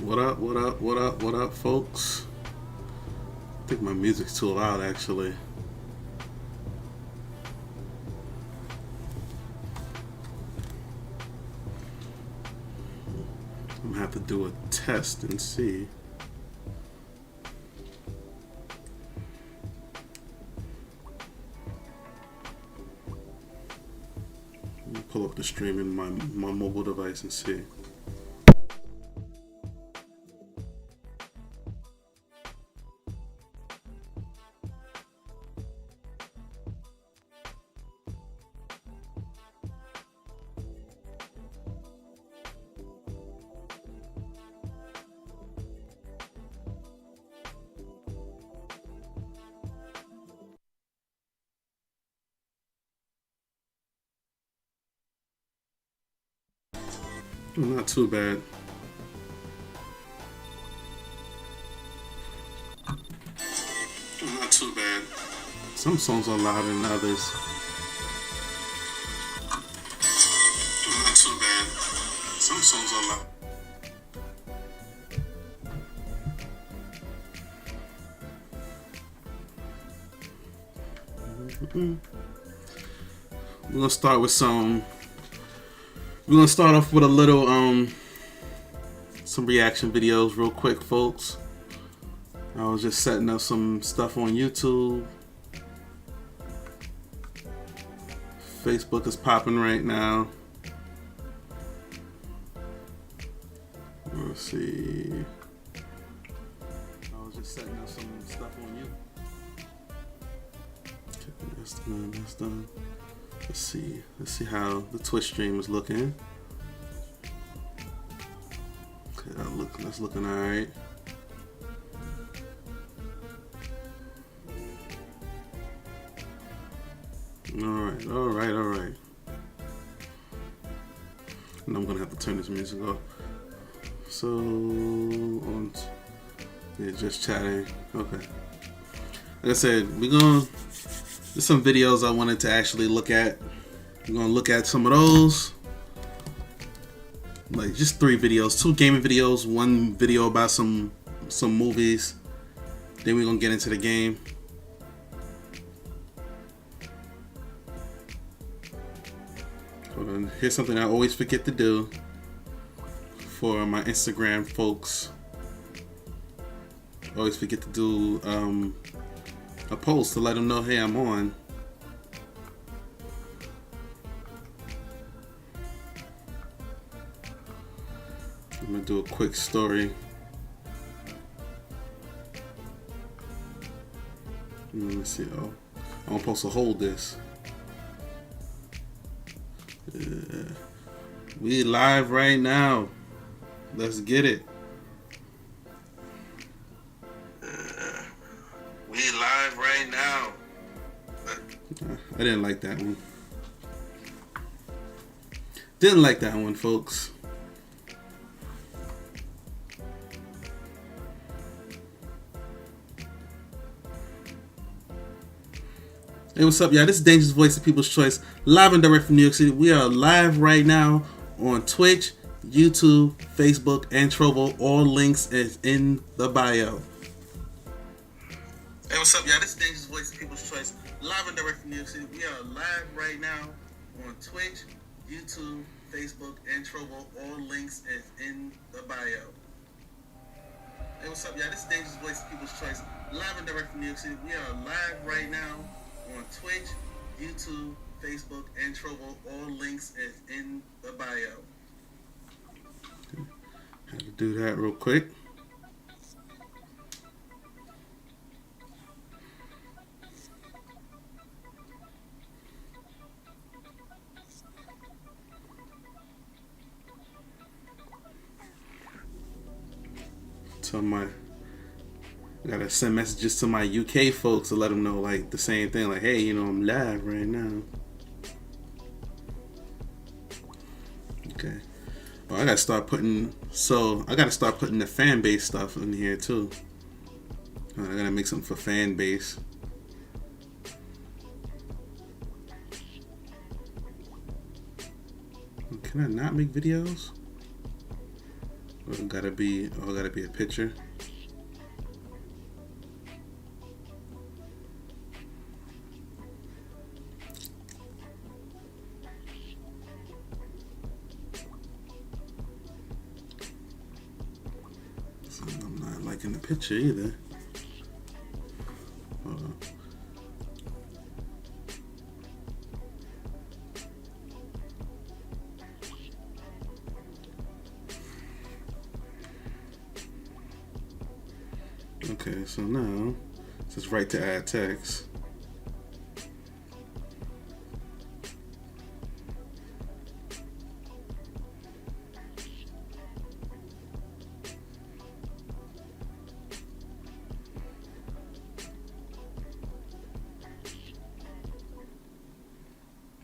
What up, what up, what up, what up, folks? I think my music's too loud, actually. I'm gonna have to do a test and see. Let me pull up the stream in my mobile device and see. Not too bad. Not too bad. Some songs are louder than others. Not too bad. Some songs are loud. We're gonna start with some. We're gonna start off with a little some reaction videos real quick, folks. I was just setting up some stuff on YouTube. Facebook is popping right now. Let's see. I was just setting up some stuff on YouTube. Okay, that's done. That's done. Let's see. Let's see how the Twitch stream is looking. Okay, that's looking all right. All right. And I'm gonna have to turn this music off. So, yeah, just chatting. Okay. Like I said, there's some videos I wanted to actually look at. We're gonna look at some of those. Like just 3 videos, 2 gaming videos, 1 video about some movies. Then we're gonna get into the game. Hold on. Here's something I always forget to do for my Instagram folks. I always forget to do a post to let them know, hey, I'm on. I'm gonna do a quick story. Let me see. Oh, I'm supposed to hold this. We live right now. Let's get it. We live right now. I didn't like that one. Didn't like that one, folks. Hey, what's up, y'all? This is Dangerous Voice of People's Choice, live and direct from New York City. We are live right now on Twitch, YouTube, Facebook, and Trovo. All links is in the bio. Hey, what's up, y'all? This is Dangerous Voice of People's Choice, live and direct from New York City. We are live right now on Twitch, YouTube, Facebook, and Trovo. All links is in the bio. Hey, what's up, y'all? This is Dangerous Voice of People's Choice, live and direct from New York City. We are live right now on Twitch, YouTube, Facebook, and Trovo. All links is in the bio. Had to do that real quick. I gotta send messages to my UK folks to let them know like the same thing, like, hey, I'm live right now. Okay. Oh, I gotta start putting the fan base stuff in here too. I gotta make something for fan base. Can I not make videos? Gotta be a picture. So I'm not liking the picture either. Hold on. Okay, so now it says right to add text.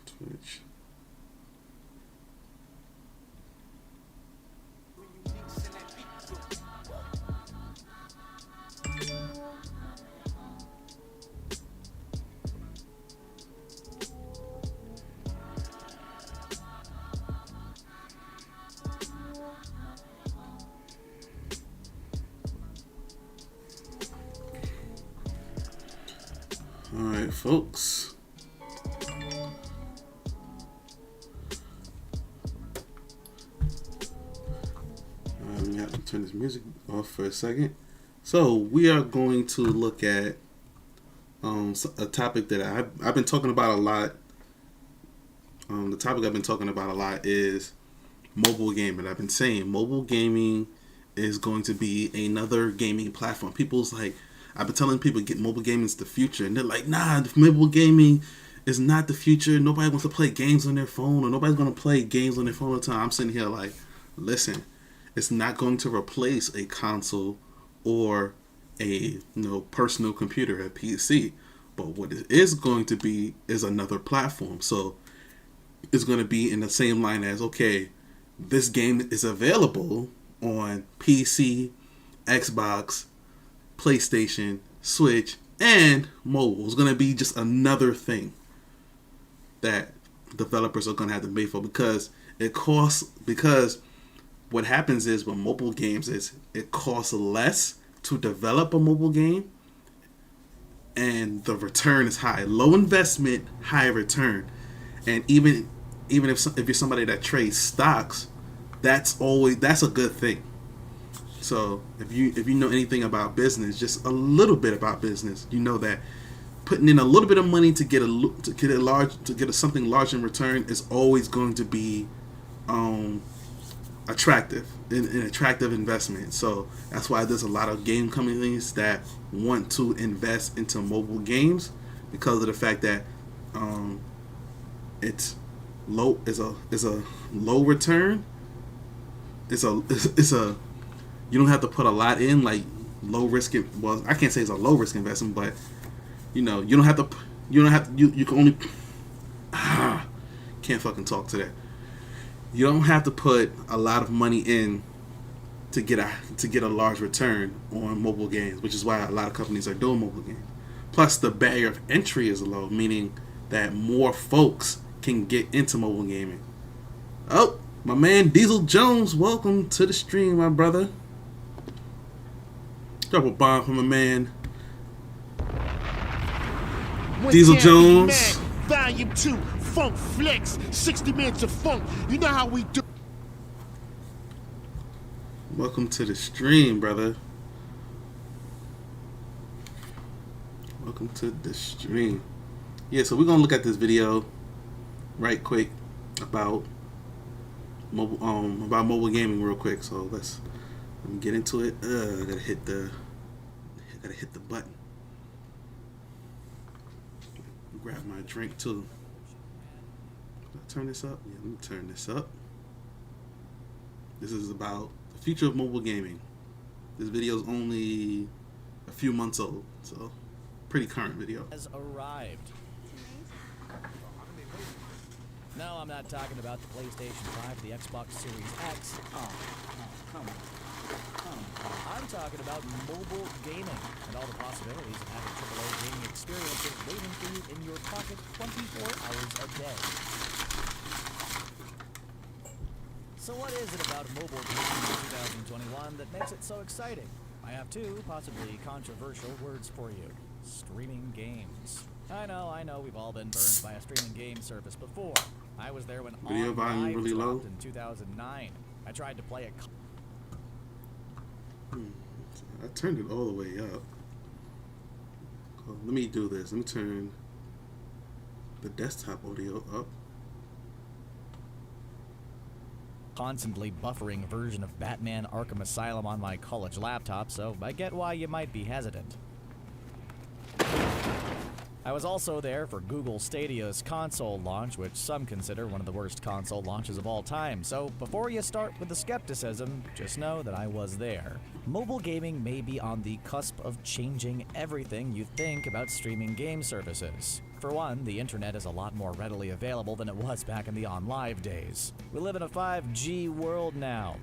Twitch. All right, folks. We have to turn this music off for a second. So we are going to look at a topic that I've been talking about a lot. The topic I've been talking about a lot is mobile gaming. I've been saying mobile gaming is going to be another gaming platform. People's like, I've been telling people get mobile gaming is the future, and they're like, nah, mobile gaming is not the future. Nobody wants to play games on their phone, or nobody's going to play games on their phone all the time. I'm sitting here like, listen, it's not going to replace a console or a personal computer, a PC. But what it is going to be is another platform. So it's going to be in the same line as, okay, this game is available on PC, Xbox, PlayStation, Switch, and mobile. It's going to be just another thing that developers are going to have to pay for because what happens is with mobile games is it costs less to develop a mobile game and the return is high. Low investment, high return. And even if you're somebody that trades stocks, that's a good thing. So if you know anything about business, just a little bit about business, you know that putting in a little bit of money to get something large in return is always going to be attractive, an attractive investment. So that's why there's a lot of game companies that want to invest into mobile games because of the fact that it's low is a low return. It's a you don't have to put a lot in, like low risk. Well, I can't say it's a low risk investment, but you can only can't fucking talk to that. You don't have to put a lot of money in to get a large return on mobile games, which is why a lot of companies are doing mobile games. Plus, the barrier of entry is low, meaning that more folks can get into mobile gaming. Oh, my man Diesel Jones, welcome to the stream, my brother. Drop a bomb from my man Diesel Jones. Volume 2, Funk Flex, 60 minutes of funk. You know how we do. Welcome to the stream, brother. Welcome to the stream. Yeah, so we're gonna look at this video right quick about mobile gaming real quick. So let me get into it. I gotta hit the button. Grab my drink too. Can I turn this up? Yeah, let me turn this up. This is about the future of mobile gaming. This video is only a few months old, so pretty current video. Has arrived. No, I'm not talking about the PlayStation 5 or the Xbox Series X. Come on. I'm talking about mobile gaming and all the possibilities of having AAA gaming experiences waiting for you in your pocket 24 hours a day. So what is it about mobile gaming in 2021 that makes it so exciting? I have two possibly controversial words for you. Streaming games. I know, we've all been burned by a streaming game service before. I was there when Video volume OnLive really dropped low? in 2009. I tried to play it. I turned it all the way up. Oh, let me do this. Let me turn the desktop audio up. Constantly buffering version of Batman Arkham Asylum on my college laptop, so I get why you might be hesitant. I was also there for Google Stadia's console launch, which some consider one of the worst console launches of all time. So before you start with the skepticism, just know that I was there. Mobile gaming may be on the cusp of changing everything you think about streaming game services. For one, the internet is a lot more readily available than it was back in the OnLive days. We live in a 5G world now.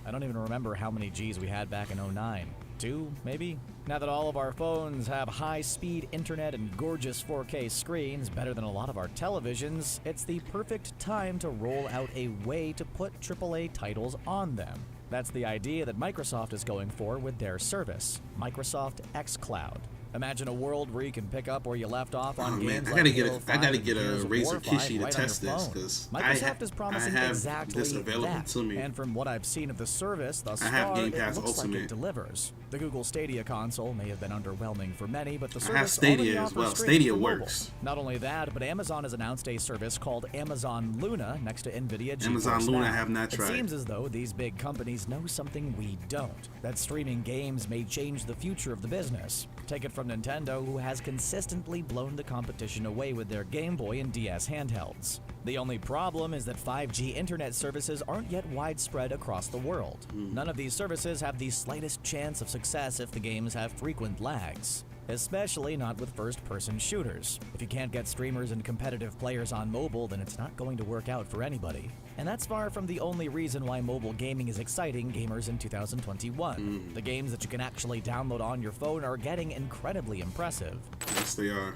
I don't even remember how many Gs we had back in 09. 2, maybe? Now that all of our phones have high-speed internet and gorgeous 4K screens, better than a lot of our televisions, it's the perfect time to roll out a way to put AAA titles on them. That's the idea that Microsoft is going for with their service, Microsoft xCloud. Imagine a world where you can pick up where you left off on games like Halo 5 I gotta and get Gears a of Razer War Kishi 5 to right test on your this phone. because Microsoft is promising I have exactly this available that. to me. And from what I've seen of the service thus I have far, Game it Pass looks like Ultimate. it delivers. The Google Stadia console may have been underwhelming for many, but the I service have Stadia already as offers well. streaming Stadia for mobile. works. Not only that, but Amazon has announced a service called Amazon Luna next to NVIDIA GeForce Amazon Luna I Now. have not tried. It seems as though these big companies know something we don't, that streaming games may change the future of the business. Take it from Nintendo, who has consistently blown the competition away with their Game Boy and DS handhelds. The only problem is that 5G internet services aren't yet widespread across the world. None of these services have the slightest chance of success if the games have frequent lags. Especially not with first-person shooters. If you can't get streamers and competitive players on mobile, then it's not going to work out for anybody. And that's far from the only reason why mobile gaming is exciting gamers in 2021. The games that you can actually download on your phone are getting incredibly impressive. Yes, they are.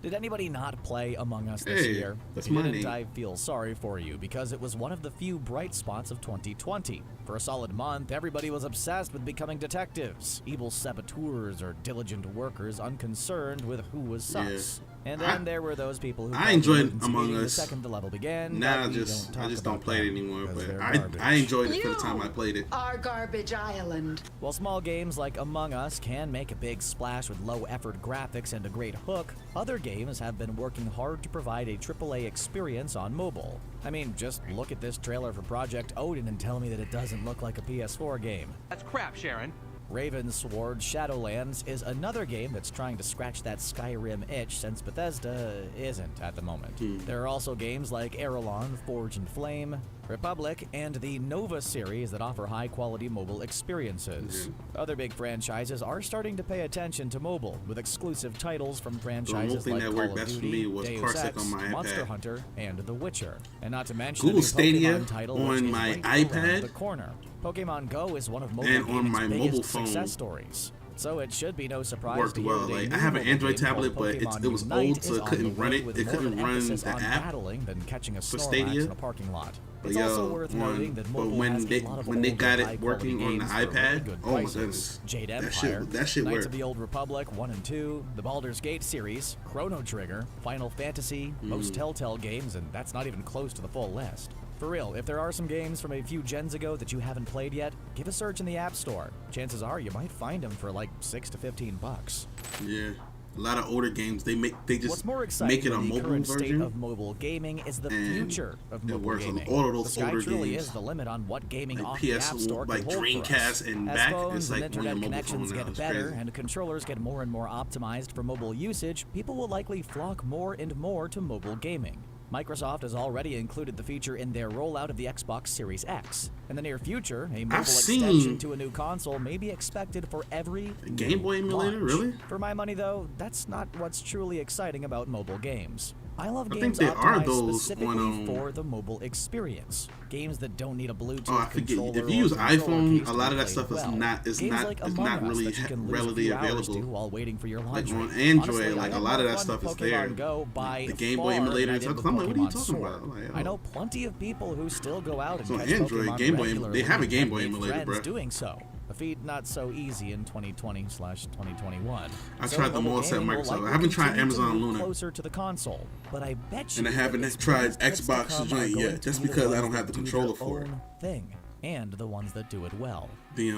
Did anybody not play Among Us this Hey, year? that's If you my didn't, name. I feel sorry for you, because it was one of the few bright spots of 2020. For a solid month, everybody was obsessed with becoming detectives, evil saboteurs or diligent workers unconcerned with who was sus. Yeah. And then there were those people who I called enjoyed mutants Among meeting Us. the second the level began. Now but I we just talk don't about play it them, anymore. 'cause But they're I garbage. enjoyed it for the time I played it. Our garbage island. While small games like Among Us can make a big splash with low-effort graphics and a great hook, other games have been working hard to provide a AAA experience on mobile. I mean, just look at this trailer for Project Odin and tell me that it doesn't look like a PS4 game. That's crap, Sharon. Ravensword Shadowlands is another game that's trying to scratch that Skyrim itch, since Bethesda isn't at the moment. There are also games like Erelon, Forge and Flame, Republic, and the Nova series that offer high-quality mobile experiences. Other big franchises are starting to pay attention to mobile, with exclusive titles from franchises thing like that Call worked of best for Duty, me was Deus Parsec Ex, on my Monster iPad. Hunter, and The Witcher. And not to mention Google the new Stadia Pokemon title, on which is my right around iPad the corner. Pokemon Go is one of mobile and on gaming's my biggest mobile phone success stories. So it should be no surprise worked to hear well. that a Like, I new have an mobile Android game tablet, called but Pokemon it was Unite old, so is it on couldn't the run way it. with It more couldn't of an run emphasis the on app battling than catching a for Snorlax Stadia. in a parking lot. But It's also worth when noting that mobile when has they a lot of when they older, got it high-quality working on the games for really iPad, good oh my prices. goodness, Jade that Empire, shit Knights worked. of the Old Republic 1 and 2, the Baldur's Gate series, Chrono Trigger, Final Fantasy, most Telltale games, and that's not even close to the full list. For real, if there are some games from a few gens ago that you haven't played yet, give a search in the App Store. Chances are you might find them for like $6 to $15. Yeah, a lot of older games they just What's more exciting make it a than the mobile current state version. of mobile gaming is the and future of it mobile works on gaming. all of those the sky older truly games. is the limit on what gaming Like off PS, the App Store like can hold for Dreamcast us. and As back, phones it's like and on your internet mobile connections phone now. get It's better crazy. and controllers get more and more optimized for mobile usage, people will likely flock more and more to mobile gaming. Microsoft has already included the feature in their rollout of the Xbox Series X. In the near future, a mobile extension seen- to a new console may be expected for every Game Boy new emulator, launch. really? For my money, though, that's not what's truly exciting about mobile games. I love I games think there are optimized those specifically on, for the mobile experience. Games that don't need a Bluetooth oh, I forget. controller If you use or controller iPhone, case a to lot be of that played stuff is well. not Games like Among Us really that you can lose a readily few hours available. to while waiting for your Like laundry. on Android, Honestly, like I a had lot of more that fun stuff with is there. Pokemon Go by The Game Boy far than I emulators. did with I'm like, what are you Pokemon talking Sword. about? Like, I oh. know plenty of people who still go out and So catch Android, Pokemon Game Boy, regularly they have a and Game Boy made emulator, friends bruh. doing so. A feat not so easy in 2020/2021. I So tried them mobile all set gaming will Microsoft. likely I haven't tried continue to Amazon move Luna. closer to the console, but I bet you And I haven't that its tried biggest hits to Xbox come joint are yet, going to just be the because I ones don't that have the do controller their for it. own thing, and the ones that do it well. The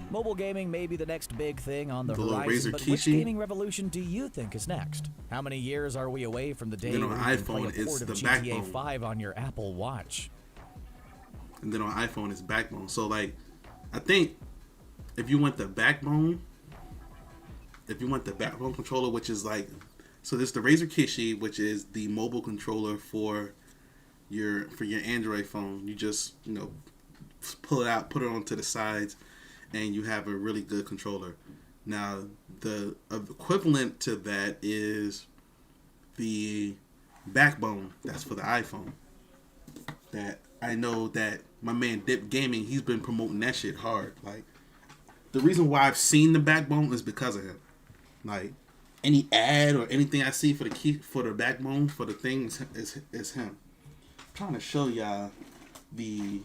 Mobile gaming may be the next big thing on the little horizon, Razer but which Kishi. gaming revolution do you think is next? How many years are we away from the day Then where on you can play iPhone, a it's port of the GTA backbone. 5 on your Apple Watch? And then on iPhone, it's Backbone. So like, I think if you want the Backbone controller, which is like, so there's the Razer Kishi, which is the mobile controller for your Android phone. You just pull it out, put it onto the sides, and you have a really good controller. Now the equivalent to that is the Backbone. That's for the iPhone. That I know that my man Dip Gaming, he's been promoting that shit hard. Like, the reason why I've seen the Backbone is because of him. Like, any ad or anything I see for the Backbone for the thing is him. I'm trying to show y'all the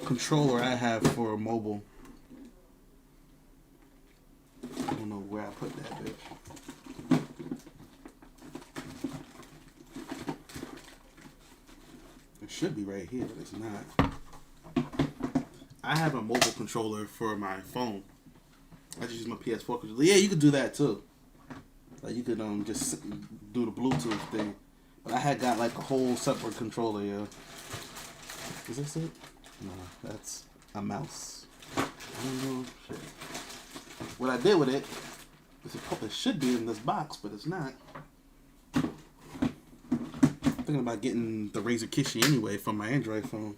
controller I have for mobile. I don't know where I put that bitch. It should be right here, but it's not. I have a mobile controller for my phone. I just use my PS4 controller. Yeah, you could do that too. Like, you could just do the Bluetooth thing. But I had got like a whole separate controller, yeah. Is this it? No, that's a mouse. I don't know. Shit. What I did with it is it should be in this box, but it's not. Thinking about getting the Razer Kishi anyway for my Android phone.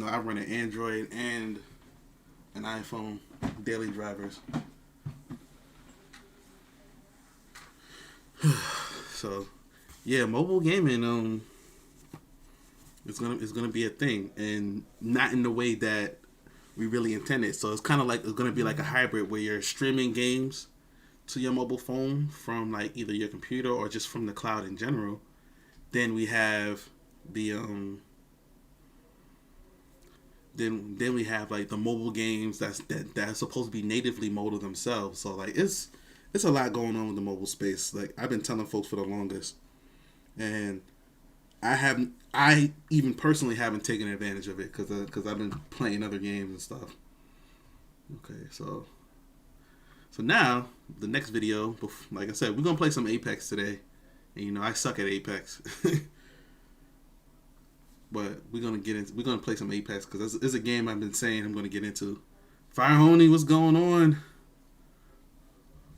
I run an Android and an iPhone daily drivers. So, yeah, mobile gaming it's gonna be a thing, and not in the way that we really intended. So it's kind of like it's gonna be like a hybrid where you're streaming games to your mobile phone from like either your computer or just from the cloud in general. Then we have the then we have like the mobile games that's supposed to be natively mobile themselves. So like it's a lot going on with the mobile space. Like, I've been telling folks for the longest, and I even personally haven't taken advantage of it because I've been playing other games and stuff. Okay, so now the next video, like I said, we're gonna play some Apex today, and I suck at Apex. But we're gonna play some Apex because it's a game I've been saying I'm gonna get into. Fire Oni, what's going on?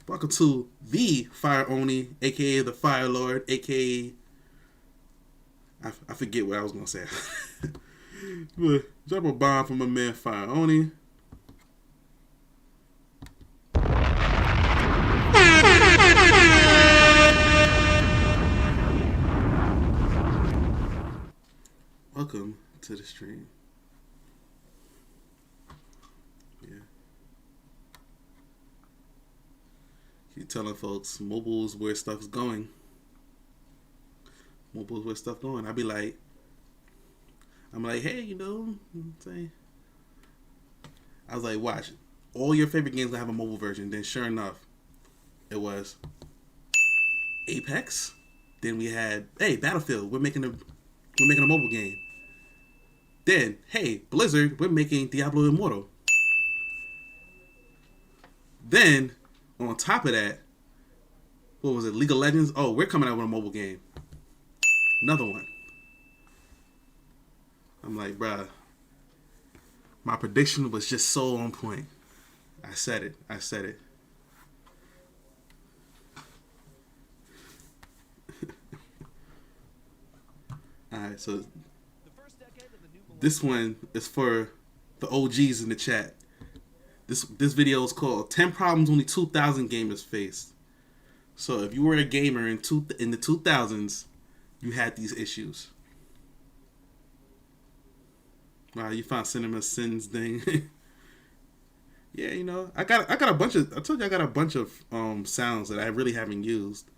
Welcome to the Fire Oni, aka the Fire Lord, aka I forget what I was gonna say. But drop a bomb from my man Fire Oni. Welcome to the stream. Yeah. Keep telling folks, mobile is where stuff's going. Mobile is where stuff's going. I'm like, hey, say. I was like, watch. All your favorite games gonna have a mobile version. Then sure enough, it was Apex. Then we had, hey, Battlefield. We're making a mobile game. Then, hey, Blizzard, we're making Diablo Immortal. Then, on top of that, what was it, League of Legends? Oh, we're coming out with a mobile game. Another one. I'm like, bruh, my prediction was just so on point. I said it. Alright, so this one is for the OGs in the chat. This video is called 10 Problems Only 2,000 Gamers Face. So if you were a gamer in the 2000s, you had these issues. Wow, you found Cinema Sins thing. Yeah, you know, I got a bunch of. I told you I got a bunch of sounds that I really haven't used.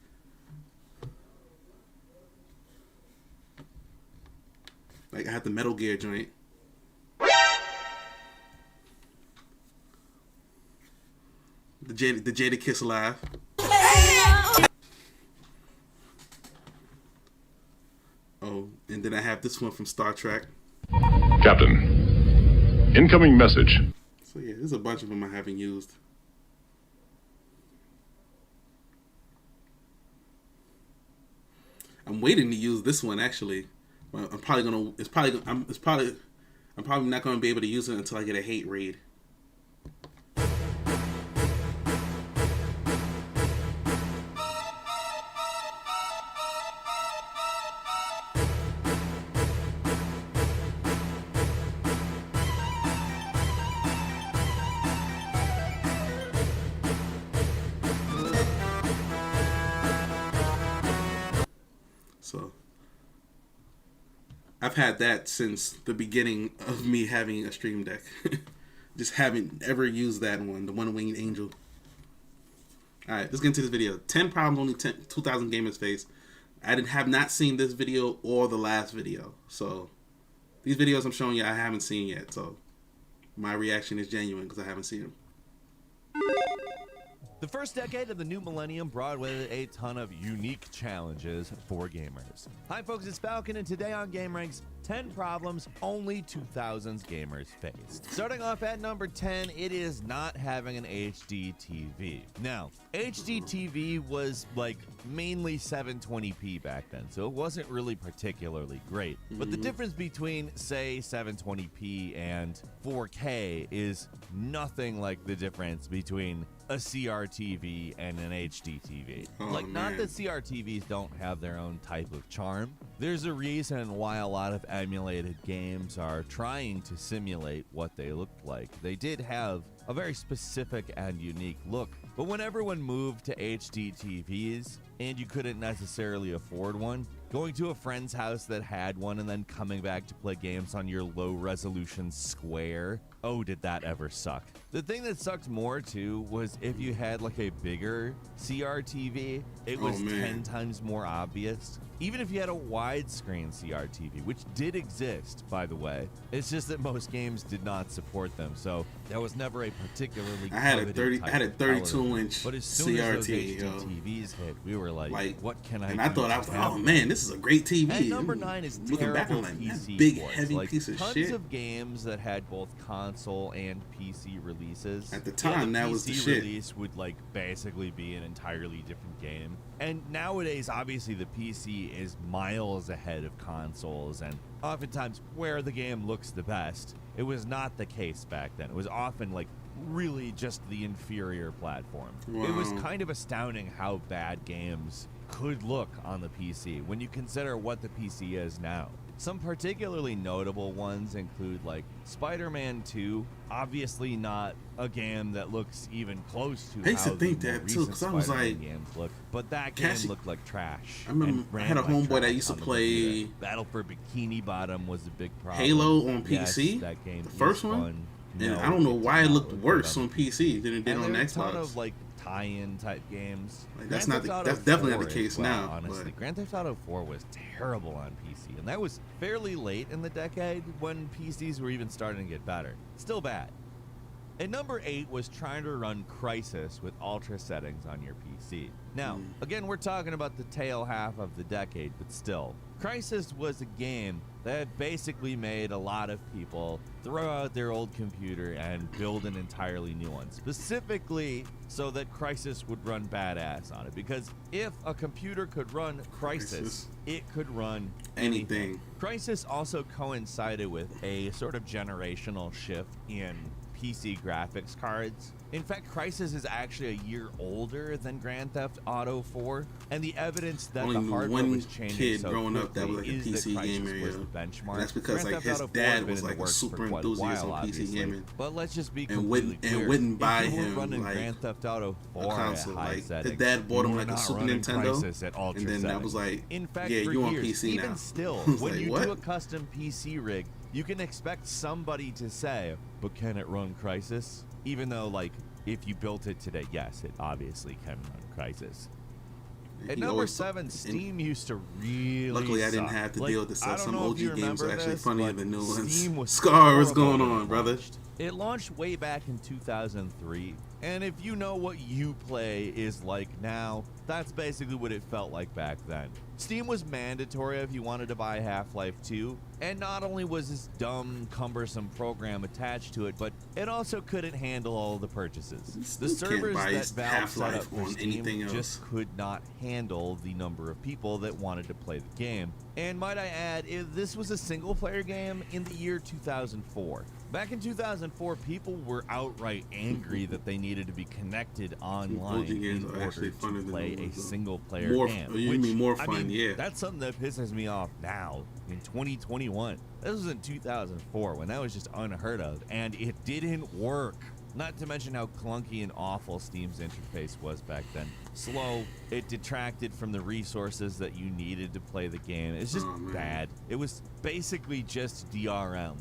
Like I had the Metal Gear joint. The Jada Kiss Live. Oh, and then I have this one from Star Trek. Captain, incoming message. So yeah, there's a bunch of them I haven't used. I'm waiting to use this one actually. I'm probably not gonna be able to use it until I get a hate raid. So I've had that since the beginning of me having a Stream Deck. Just haven't ever used that one, the One Winged Angel. Alright, let's get into this video. 10 problems only 2,000 gamers face. I have not seen this video or the last video. So these videos I'm showing you I haven't seen yet. So my reaction is genuine because I haven't seen them. The first decade of the new millennium brought with it a ton of unique challenges for gamers. Hi folks, it's Falcon, and today on GameRanks, 10 problems only 2000s gamers faced. Starting off at number 10, it is not having an HD TV. Now, HD TV was like mainly 720p back then, so it wasn't really particularly great. But the difference between, say, 720p and 4K is nothing like the difference between a CRTV and an HD TV. Not that CRTVs don't have their own type of charm. There's a reason why a lot of emulated games are trying to simulate what they looked like. They did have a very specific and unique look, but when everyone moved to HD TVs and you couldn't necessarily afford one, going to a friend's house that had one and then coming back to play games on your low-resolution square, oh, did that ever suck. The thing that sucked more, too, was if you had, like, a bigger CRTV, it was 10 times more obvious. Even if you had a widescreen CRTV, which did exist, by the way. It's just that most games did not support them, so that was never a particularly I had a 32-inch but as soon as those CRT, HD TVs hit, we were like, what can I do? And I thought, oh man, this is a great TV. And number 9 is looking back, I'm terrible like, that PC big, ports. heavy Like, piece of tons shit. of games that had both console and PC releases. At the time, the that was the PC shit. release would like basically be an entirely different game. And nowadays, obviously, the PC is miles ahead of consoles, and oftentimes where the game looks the best. It was not the case back then. It was often like really just the inferior platform. Wow. It was kind of astounding how bad games could look on the PC when you consider what the PC is now. Some particularly notable ones include like Spider-Man 2, obviously not a game that looks even close to I used how to think the more that too, recent because I was Spider-Man like, games look, but that game looked like trash. I remember and I had a ran like homeboy that trash used to on the play computer. Battle for Bikini Bottom was a big problem. Halo on Yes, PC, that game the first is one, fun. and No, I don't know it why did it not looked look worse good on PC than it did and on there's Xbox. a ton of like tie-in type games. Like, that's Grand not Theft the, Auto that's definitely not 4 the case as well, now. honestly, But Grand Theft Auto 4 was terrible on PC, and that was fairly late in the decade when PCs were even starting to get better. Still bad. And number 8 was trying to run Crysis with ultra settings on your PC. Now, again, we're talking about the tail half of the decade, but still. Crysis was a game that basically made a lot of people throw out their old computer and build an entirely new one, specifically so that Crysis would run badass on it. Because if a computer could run Crysis, it could run anything. Crysis also coincided with a sort of generational shift in PC graphics cards. In fact, Crysis is actually a year older than Grand Theft Auto 4, and the evidence that Only the knew hardware one was changing kid so growing up that was quickly like a is PC that Crysis gamer, was yo. the benchmark. And that's because Grand like Theft his Auto 4 has dad been was in the like a works super for quite a enthusiast while, on PC obviously. gaming. But let's just be And completely clear. wouldn't buy if you were him, running like, Grand Theft Auto 4 a console. at high Like settings, his dad bought him you like were a not Super running Nintendo, Crysis at ultra and then that was settings. like, in fact, yeah, for you on years, PC even now. still, I was when like, you what? do a custom PC rig, you can expect somebody to say, but can it run Crysis? Even though, like, if you built it today, yes, it obviously can run Crysis. At He number always- 7, and Steam used to really luckily I didn't suck. have to Like, deal with this I stuff. don't Some know if you OG games are remember actually this, funnier but than new ones. Steam was Scar, what's horrible going when on, it brother? launched. It launched way back in 2003, and if you know what Uplay is like now, that's basically what it felt like back then. Steam was mandatory if you wanted to buy Half-Life 2, and not only was this dumb, cumbersome program attached to it, but it also couldn't handle all of the purchases. The You can't servers buy that Valve set up Half-Life for on anything Steam else. just could not handle the number of people that wanted to play the game. And might I add, if this was a single-player game in the year 2004. Back in 2004, people were outright angry that they needed to be connected online OG games in are order actually funner to than play the a ones, though. single-player More- game. you which, mean more I fun, mean, yeah. That's something that pisses me off now in 2021. This was in 2004 when that was just unheard of, and it didn't work. Not to mention how clunky and awful Steam's interface was back then. Slow, it detracted from the resources that you needed to play the game. It's just Oh, man. bad. It was basically just DRM.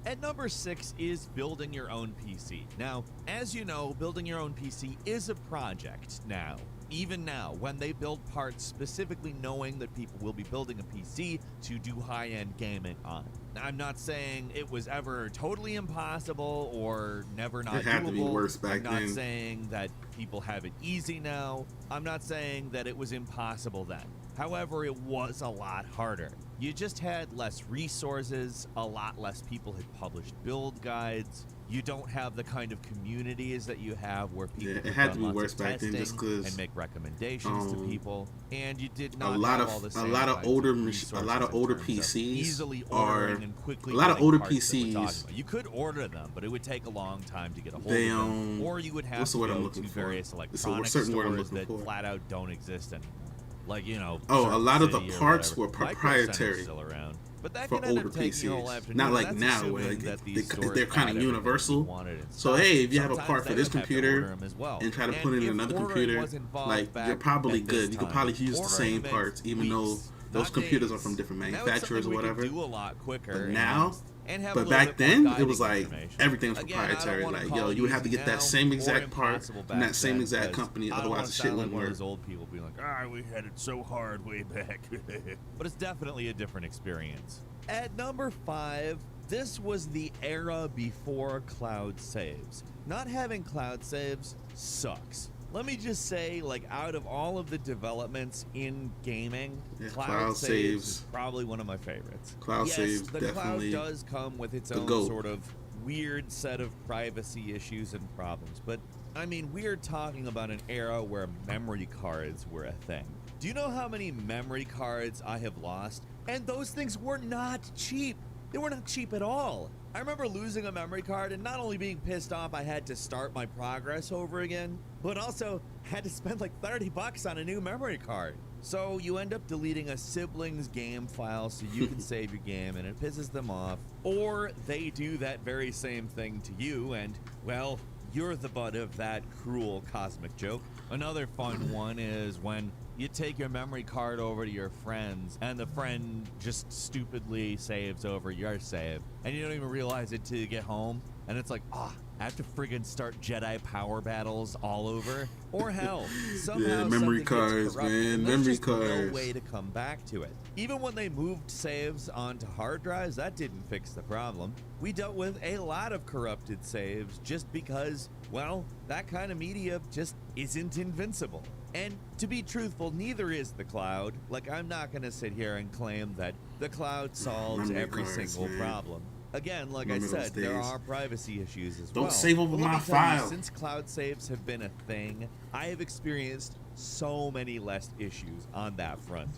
At number 6 is building your own PC. Now, as you know, building your own PC is a project now. Even now, when they build parts specifically knowing that people will be building a PC to do high-end gaming on. Now, I'm not saying it was ever totally impossible or never not It had to be doable. worse back I'm not then. saying that people have it easy now. I'm not saying that it was impossible then. However, it was a lot harder. You just had less resources, a lot less people had published build guides. You don't have the kind of communities that you have where people Yeah, it have had done to be lots worse of back then testing just 'cause, and make recommendations to people, and you did a not lot have all the of same kinds older of a lot of resources in older terms of PCs easily are ordering and quickly a lot of getting older parts that we're talking PCs. about. You could order them, but it would take a long time to get a hold They, of them, or you would have what's the to word I'm go looking to for? various It's a electronic certain word I'm stores looking that for. flat out don't exist anymore. Like, you know, Oh, a Circuit lot of the City or parts whatever. were Micro proprietary Center's still around. But that for can end older up taking your whole PCs. afternoon, Not and like that's now, assuming where like that these stores they're kind had of everything you universal. wanted in So stock. hey, if you have a Sometimes part for they this would have to computer order 'em as well. and try to And put it in if another ordering computer, was involved like back you're probably at this good. You could time, probably use the ordering same meant parts, even though weeks, those not computers are days. from different Now it's manufacturers or something we whatever. could do a lot quicker. But and- now, and have a but little back bit more then, it was guiding like information. everything was Again, I don't proprietary. wanna Like, call yo, it you would have to easy get that now same or exact part impossible from back that same then, exact because company. I don't Otherwise, wanna the shit sound like wouldn't one of work. those old people being like, we had it so hard way back. But it's definitely a different experience. At number 5, this was the era before cloud saves. Not having cloud saves sucks. Let me just say, like, out of all of the developments in gaming, Yeah, cloud saves is probably one of my favorites. Cloud yes, saves the definitely cloud does come with its the own GOAT. sort of weird set of privacy issues and problems, but I mean, we're talking about an era where memory cards were a thing. Do you know how many memory cards I have lost? And those things were not cheap. They were not cheap at all. I remember losing a memory card and not only being pissed off I had to start my progress over again, but also had to spend like $30 on a new memory card. So you end up deleting a sibling's game file so you can save your game, and it pisses them off. Or they do that very same thing to you, and, well, you're the butt of that cruel cosmic joke. Another fun one is when you take your memory card over to your friends and the friend just stupidly saves over your save and you don't even realize it till you get home, and it's like, I have to friggin' start Jedi power battles all over. Or hell, somehow memory something cards, gets corrupted, man, and there's memory just cards. no way to come back to it. Even when they moved saves onto hard drives, that didn't fix the problem. We dealt with a lot of corrupted saves just because, well, that kind of media just isn't invincible. And to be truthful, neither is the cloud. Like, I'm not gonna sit here and claim that the cloud solves Memory every cards, single man. problem. Again, like I Remember those said, there days. are privacy issues as Don't well. save over But let my me tell you, file. since cloud saves have been a thing, I have experienced so many less issues on that front.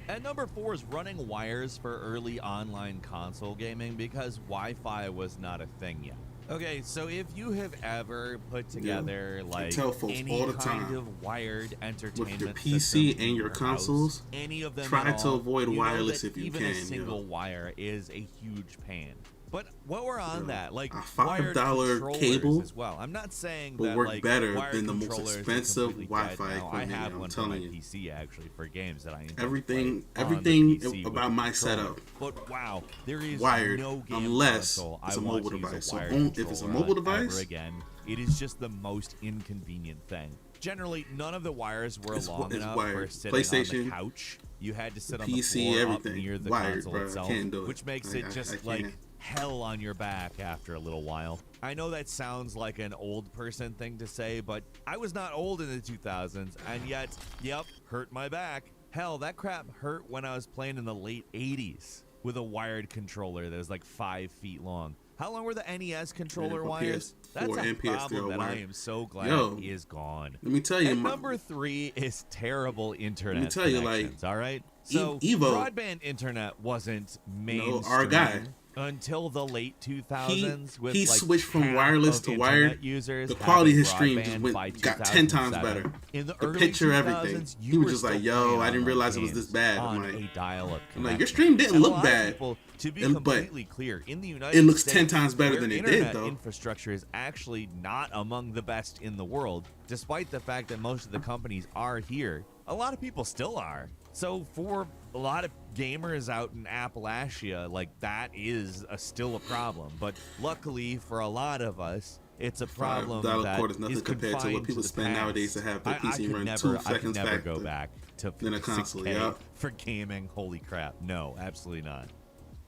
At number 4 is running wires for early online console gaming because Wi-Fi was not a thing yet. Okay, so if you have ever put together like tell folks any all the kind time, of wired entertainment with your system PC in and your consoles, house, any of them try at to all, avoid you know wireless that if you even can. a single wire is a huge pain. But while we're on that, like a $5 wired controllers cable as well. I'm not saying will that work like better wired than the most controllers are expensive completely Wi-Fi dead now. I equipment, have I'm one for my telling you. PC actually for games that I enjoy Everything playing on the PC with about a my controller. setup But wow, there is wired no game unless console it's I a want mobile to use device. a So wired if it's a controller mobile on device, ever again. It is just the most inconvenient thing. Generally, none of the wires were long enough for wired. sitting on PlayStation, the couch. You had to sit on PC, the floor everything. up near the Wired, console bro. I itself, can't do it. which makes I it just can't. like hell on your back after a little while. I know that sounds like an old person thing to say, but I was not old in the 2000s, and yet, yep, hurt my back. Hell, that crap hurt when I was playing in the late 80s with a wired controller that was like 5 feet long. How long were the NES controller wires? That's a problem that I am so glad is gone. Let me tell you, and number 3 is terrible internet let me tell you, connections, all right? So Evo, broadband internet wasn't mainstream our guy, until the late 2000s. He switched from wireless to wired. Users the quality of his stream stream just got 10 times better. In the picture, everything. He was just like, "Yo, I didn't realize it was this bad." I'm like, your stream didn't look bad. To be completely clear, in the United States, it looks States, 10 times better than it did, though. Infrastructure is actually not among the best in the world, despite the fact that most of the companies are here. A lot of people still are. So for a lot of gamers out in Appalachia, like that is still a problem. But luckily for a lot a lot, it's a problem that is nothing compared to what people spend nowadays to have their PC run 2 seconds I could never back go back to than a console. 6K Yeah. for gaming. Holy crap! No, absolutely not.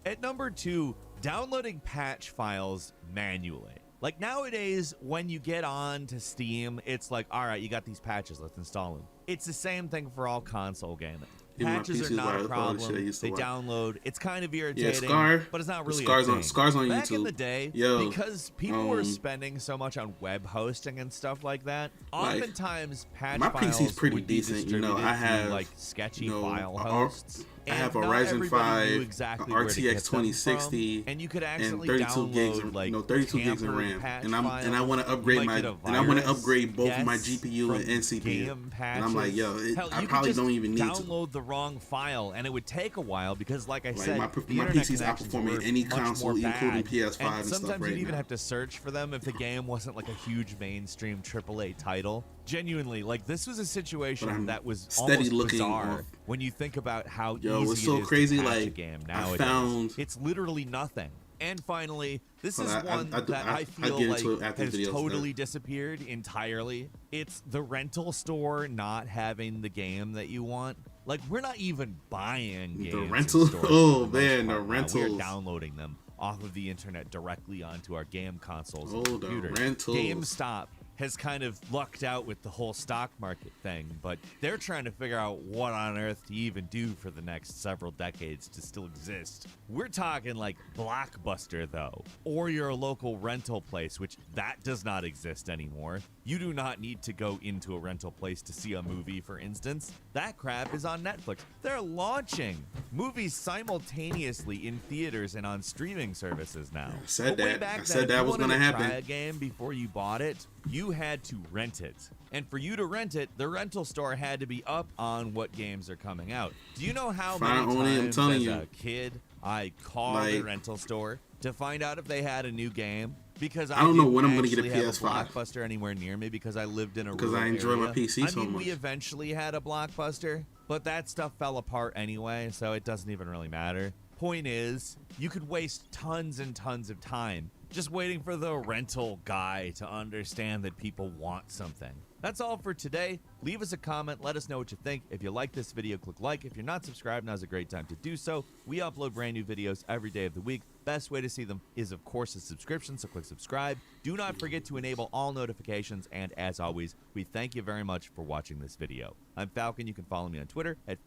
At number 2, downloading patch files manually. Like nowadays, when you get on to Steam, it's like, all right, you got these patches, let's install them. It's the same thing for all console gaming. Patches are not a problem. They download. It's kind of irritating, but it's not really a thing. Scars on Back YouTube. in the day, because people were spending so much on web hosting and stuff like that, oftentimes patch my files PC's pretty would be decent. distributed I have through, like sketchy file hosts. I have a Ryzen 5, RTX 2060, and you could actually 32 gigs, download, like 32 gigs of RAM. And I want to upgrade both my GPU and NCPU. And I'm like, yo, I probably don't even need to download the wrong file, and it would take a while because, like I said, my PC's outperforming any console, including PS5 and stuff sometimes right you'd even now. have to search for them if the game wasn't like a huge mainstream AAA title. Genuinely, like this was a situation that was almost bizarre when you think about how easy it's so it is crazy, to patch like, a game nowadays. It's literally nothing. And finally, this is one that I feel like has totally disappeared entirely. It's the rental store not having the game that you want. Like, we're not even buying games. The rental? Oh, man, the We're rentals. downloading them off of the internet directly onto our game consoles and computers. The rentals. GameStop has kind of lucked out with the whole stock market thing, but they're trying to figure out what on earth to even do for the next several decades to still exist. We're talking like Blockbuster, though, or your local rental place, which that does not exist anymore. You do not need to go into a rental place to see a movie, for instance. That crap is on Netflix. They're launching movies simultaneously in theaters and on streaming services now. I said that was going to happen. Try a game before you bought it, you had to rent it. And for you to rent it, the rental store had to be up on what games are coming out. Do you know how many times as a kid I called the rental store to find out if they had a new game? Because I don't know when I'm going to get a PS5. Blockbuster anywhere near me because I lived in a rural area. Because I enjoy my PC so much. We eventually had a Blockbuster, but that stuff fell apart anyway, so it doesn't even really matter. Point is, you could waste tons and tons of time just waiting for the rental guy to understand that people want something. That's all for today. Leave us a comment. Let us know what you think. If you like this video, click like. If you're not subscribed, now's a great time to do so. We upload brand new videos every day of the week. Best way to see them is, of course, a subscription, so click subscribe. Do not forget to enable all notifications, and as always, we thank you very much for watching this video. I'm Falcon. You can follow me on Twitter at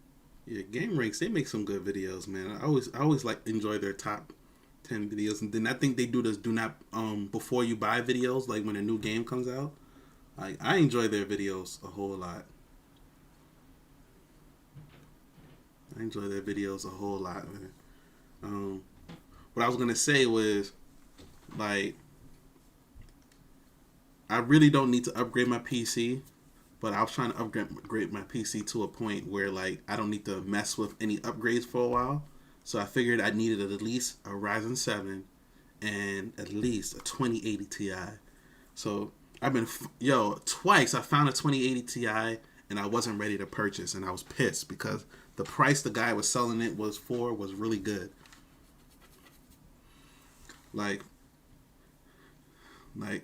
Game Ranks. They make some good videos, man. I always like enjoy their top 10 videos, and then I think they do this do not before you buy videos, like when a new game comes out. I enjoy their videos a whole lot. I enjoy their videos a whole lot, man. What I was gonna say was, like, I really don't need to upgrade my PC, but I was trying to upgrade my PC to a point where, like, I don't need to mess with any upgrades for a while. So I figured I needed at least a Ryzen 7 and at least a 2080 Ti. So I've been, twice I found a 2080 Ti and I wasn't ready to purchase, and I was pissed because the price the guy was selling it was really good.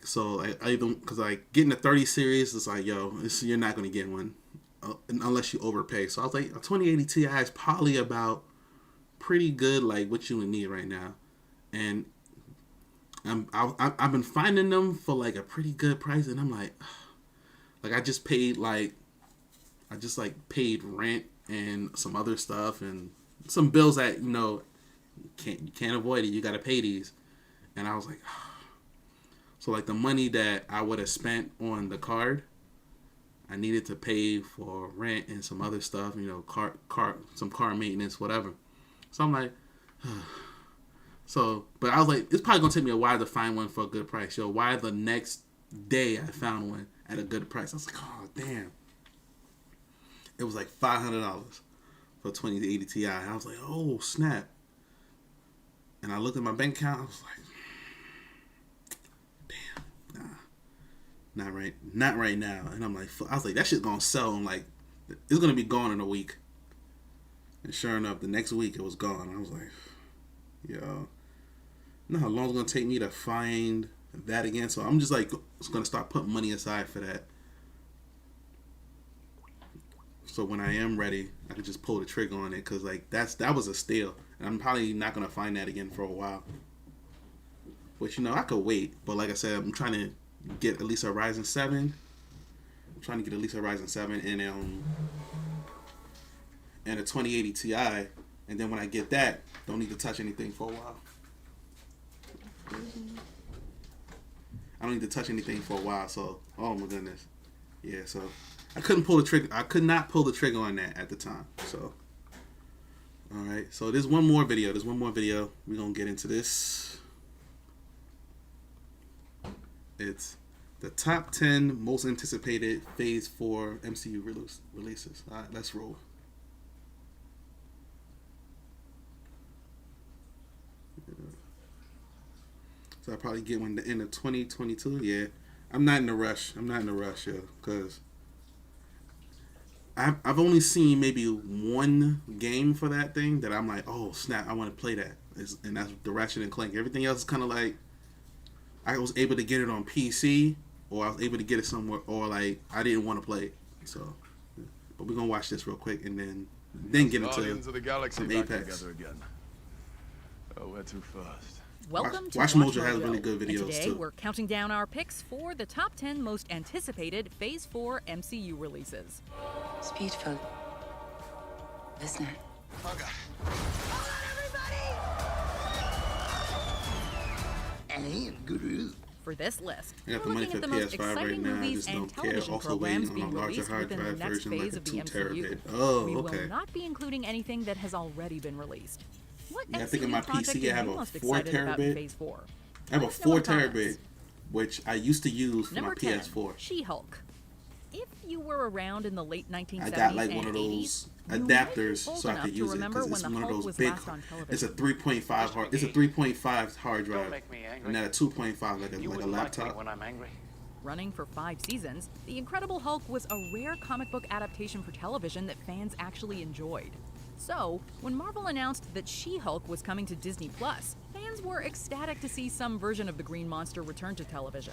So I don't, because like getting a 30 series is like, you're not going to get one unless you overpay. So I was like, a 2080 Ti is probably about pretty good, like what you would need right now. And I've been finding them for like a pretty good price, and I'm like I just paid paid rent and some other stuff and some bills that you can't avoid it. You got to pay these, and I was like, so like the money that I would have spent on the card, I needed to pay for rent and some other stuff, some car maintenance, whatever. So I'm like, but I was like, it's probably gonna take me a while to find one for a good price. Why the next day I found one at a good price? I was like, oh damn. It was like $500 for 2080 Ti. I was like, oh snap. And I looked at my bank account. I was like, damn, not right now. And I'm like, I was like, that shit's gonna sell in like, it's gonna be gone in a week. And sure enough, the next week it was gone. I was like, you know how long it's gonna take me to find that again? So I'm just like, it's gonna start putting money aside for that. So when I am ready, I can just pull the trigger on it, because like that was a steal, and I'm probably not gonna find that again for a while. Which I could wait, but like I said, I'm trying to get at least a Ryzen 7. I'm trying to get at least a Ryzen 7 and a 2080 Ti, and then when I get that, don't need to touch anything for a while. I don't need to touch anything for a while. So, oh my goodness, yeah. So I couldn't pull the trigger. I could not pull the trigger on that at the time. So, all right. So there's one more video. We're gonna get into this. It's the top 10 most anticipated Phase 4 MCU releases. All right, let's roll. So I'll probably get one at the end of 2022. Yeah, I'm not in a rush. Because I've only seen maybe one game for that thing that I'm like, oh snap, I want to play that. And that's the Ratchet and Clank. Everything else is kind of like, I was able to get it on PC, or I was able to get it somewhere, or like I didn't want to play it. So, but we're gonna watch this real quick and then get into the galaxy some back Apex. together again. Oh, we're too fast. Welcome to Watch Mojo has really good videos and today too. We're counting down our picks for the top 10 most anticipated Phase 4 MCU releases. It's beautiful, isn't it? Okay. For this list, I got we're the money looking for at the most PS5 right exciting now. I movies just and don't care. television Also programs waiting on being a larger released hard within the drive next version, like phase a of the 2 MCU. terabit. Oh, We okay. will not be including anything that has already been released. What Yeah, I MCU think in my project PC I are have you a most 4 excited about in terabit. Phase 4? I have a Let us know 4 in the comments. terabit, which I used to use for Number my 10, PS4. She-Hulk. If you were around in the late 1970s I got like and one of 80s, those you might be adapters old so I enough could to use it, remember because it's when the one of Hulk those was big. last on television. It's a 3.5 hard. It's a 3.5 hard drive, make me angry. and not a 2.5 like a You like a wouldn't like me laptop. when I'm angry. Running for 5 seasons, The Incredible Hulk was a rare comic book adaptation for television that fans actually enjoyed. So, when Marvel announced that She-Hulk was coming to Disney+, fans were ecstatic to see some version of the Green Monster return to television.